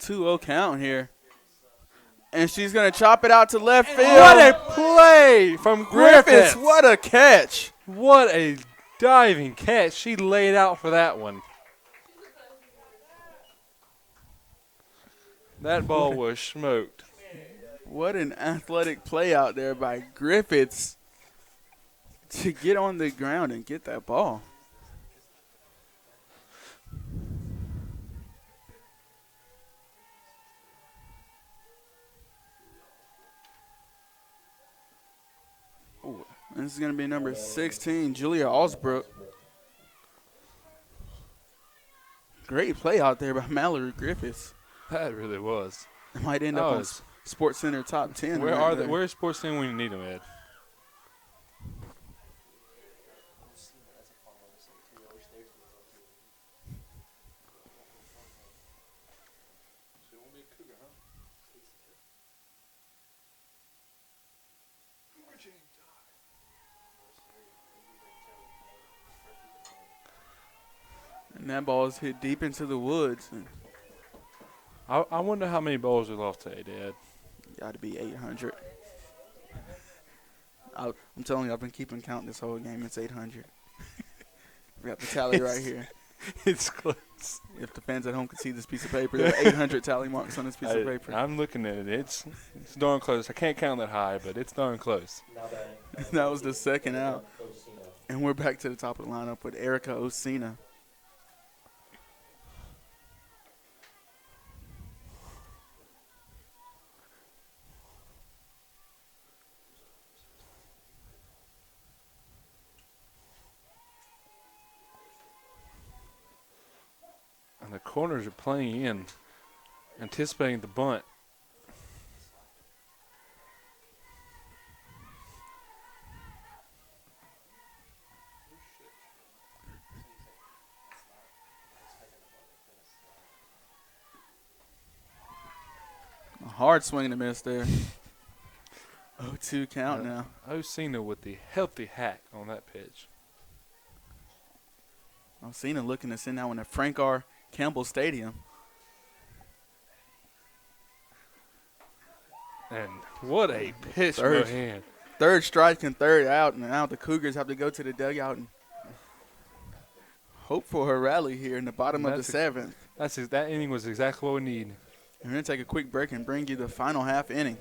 2-0 count here. And she's going to chop it out to left field. What a play from Griffiths. What a catch. What a diving catch. She laid out for that one. That ball was smoked. What an athletic play out there by Griffiths to get on the ground and get that ball. Ooh, this is going to be number 16, Julia Alsbrook. Great play out there by Mallory Griffiths. That really was. It might end up on Sports Center top 10. Where right are there. they? Where's Sports Center when you need them, Ed? And that ball is hit deep into the woods. I wonder how many balls we lost today, Dad. Got to be 800. I'm telling you, I've been keeping count this whole game. It's 800. We got the tally right here. It's close. If the fans at home could see this piece of paper, there are 800 tally marks on this piece of paper. I'm looking at it. It's darn close. I can't count that high, but it's darn close. That was the second out. And we're back to the top of the lineup with Erica Osina. And the corners are playing in, anticipating the bunt. A hard swing and a miss there. 0-2 count now. Osina with the healthy hack on that pitch. Osina looking to send that one to Frank R. Campbell Stadium. And what a pitch, Third. Mohan. Third strike and third out, and now the Cougars have to go to the dugout and hope for a rally here in the bottom of the seventh. That inning was exactly what we need. We're going to take a quick break and bring you the final half inning.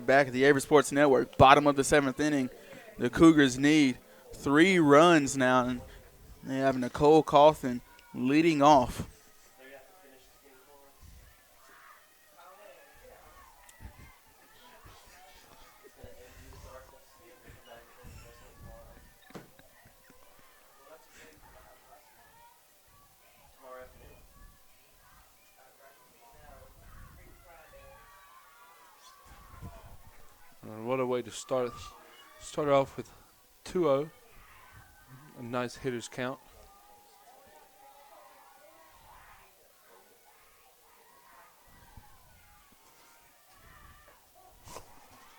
Back at the Averett Sports Network, bottom of the seventh inning. The Cougars need 3 runs now, and they have Nicole Cawthon leading off. And what a way to start off with 2-0. A nice hitter's count.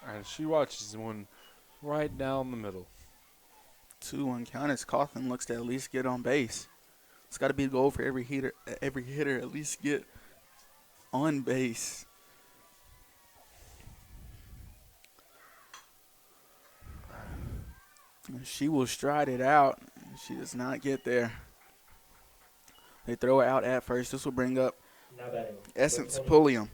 And she watches one right down the middle. 2-1 count as Cawthon looks to at least get on base. It's got to be the goal for every hitter at least get on base. She will stride it out. She does not get there. They throw it out at first. This will bring up Essence Pulliam.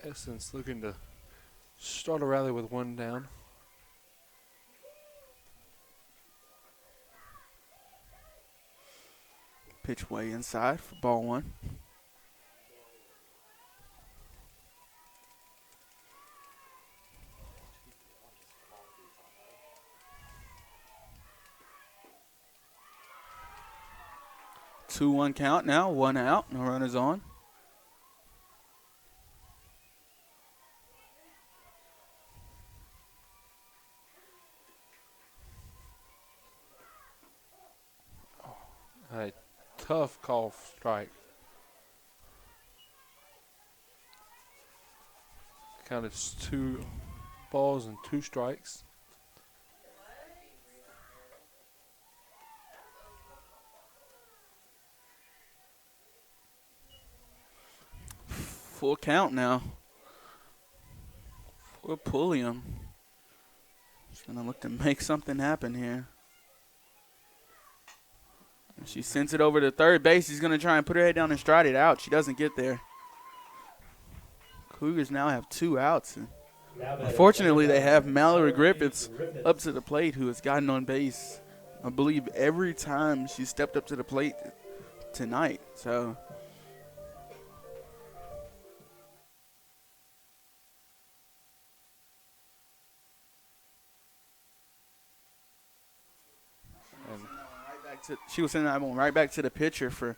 Essence looking to start a rally with 1 down. Pitch way inside for ball 1. Two 1 count now, 1 out, no runners on. A tough call strike. Count is 2 balls and 2 strikes. Full count now for Pulliam. She's going to look to make something happen here. She sends it over to third base. She's going to try and put her head down and stride it out. She doesn't get there. Cougars now have 2 outs. And Unfortunately, they have Mallory Griffiths up to the plate, who has gotten on base, I believe, every time she stepped up to the plate tonight. So she was sending that one right back to the pitcher for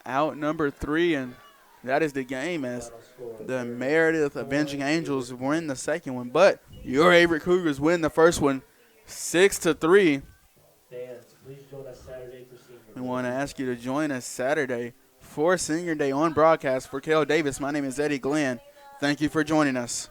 out number 3, and that is the game as the Meredith Avenging Angels win the second one. But your Averett Cougars win the first one 6-3. Fans, please join us Saturday for senior. We want to ask you to join us Saturday for Senior Day on broadcast. For Cale Davis, my name is Eddie Glenn. Thank you for joining us.